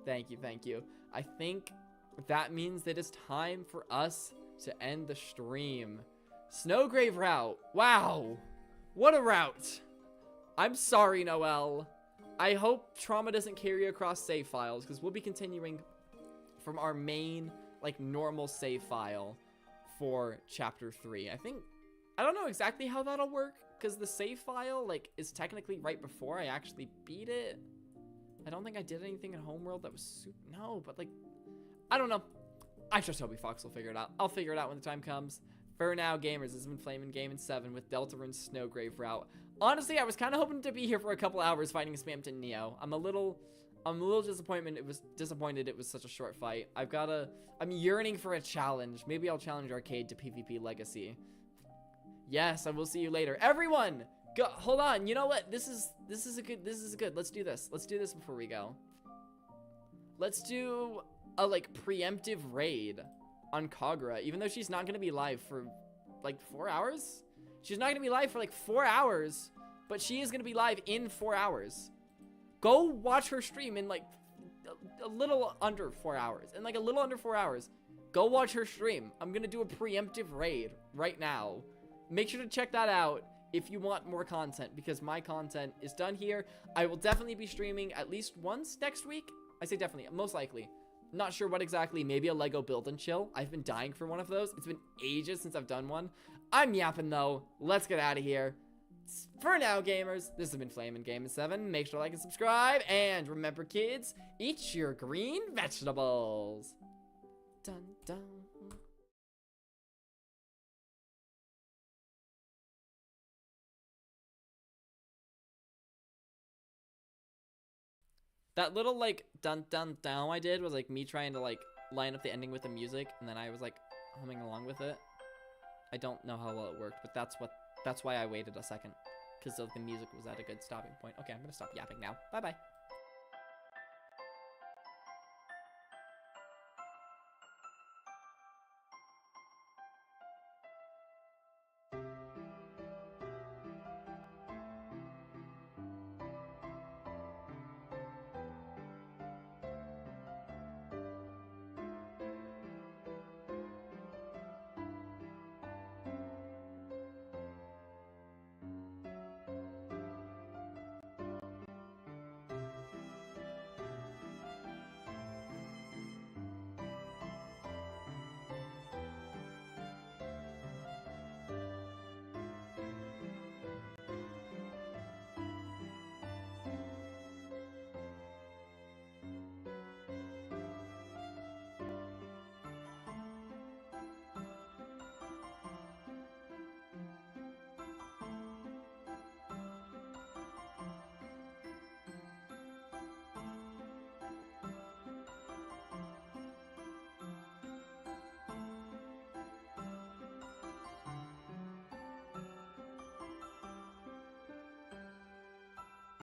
Thank you. I think that means that it's time for us to end the stream. Snowgrave route. Wow. What a route. I'm sorry, Noelle. I hope trauma doesn't carry across save files, because we'll be continuing from our main, like, normal save file for chapter 3. I don't know exactly how that'll work, because the save file, like, is technically right before I actually beat it. I don't think I did anything in Homeworld that was super... No, but, like, I don't know. I trust Toby Fox will figure it out. I'll figure it out when the time comes. For now, gamers, this has been Flamin' Game 7 with Deltarune's Snowgrave route. Honestly, I was kind of hoping to be here for a couple hours fighting Spamton Neo. I'm a little disappointed it was such a short fight. I'm yearning for a challenge. Maybe I'll challenge Arcade to PvP Legacy. Yes, I will see you later. Everyone, go, hold on. You know what? This is good. Let's do this. Let's do this before we go. Let's do a, like, preemptive raid on Kagura, even though she's not going to be live for, like, 4 hours. She's not going to be live for, like, 4 hours, but she is going to be live in 4 hours. Go watch her stream in, like, a little under 4 hours. In, like, a little under 4 hours. Go watch her stream. I'm going to do a preemptive raid right now. Make sure to check that out if you want more content, because my content is done here. I will definitely be streaming at least once next week. I say definitely, most likely. Not sure what exactly, maybe a Lego build and chill. I've been dying for one of those. It's been ages since I've done one. I'm yapping though. Let's get out of here. For now, gamers, this has been Flamin' Game 7. Make sure to like and subscribe. And remember, kids, eat your green vegetables. Dun dun. That little, like, dun dun dun I did was, like, me trying to, like, line up the ending with the music, and then I was, like, humming along with it. I don't know how well it worked, but that's why I waited a second, because the music was at a good stopping point. Okay, I'm gonna stop yapping now. Bye-bye.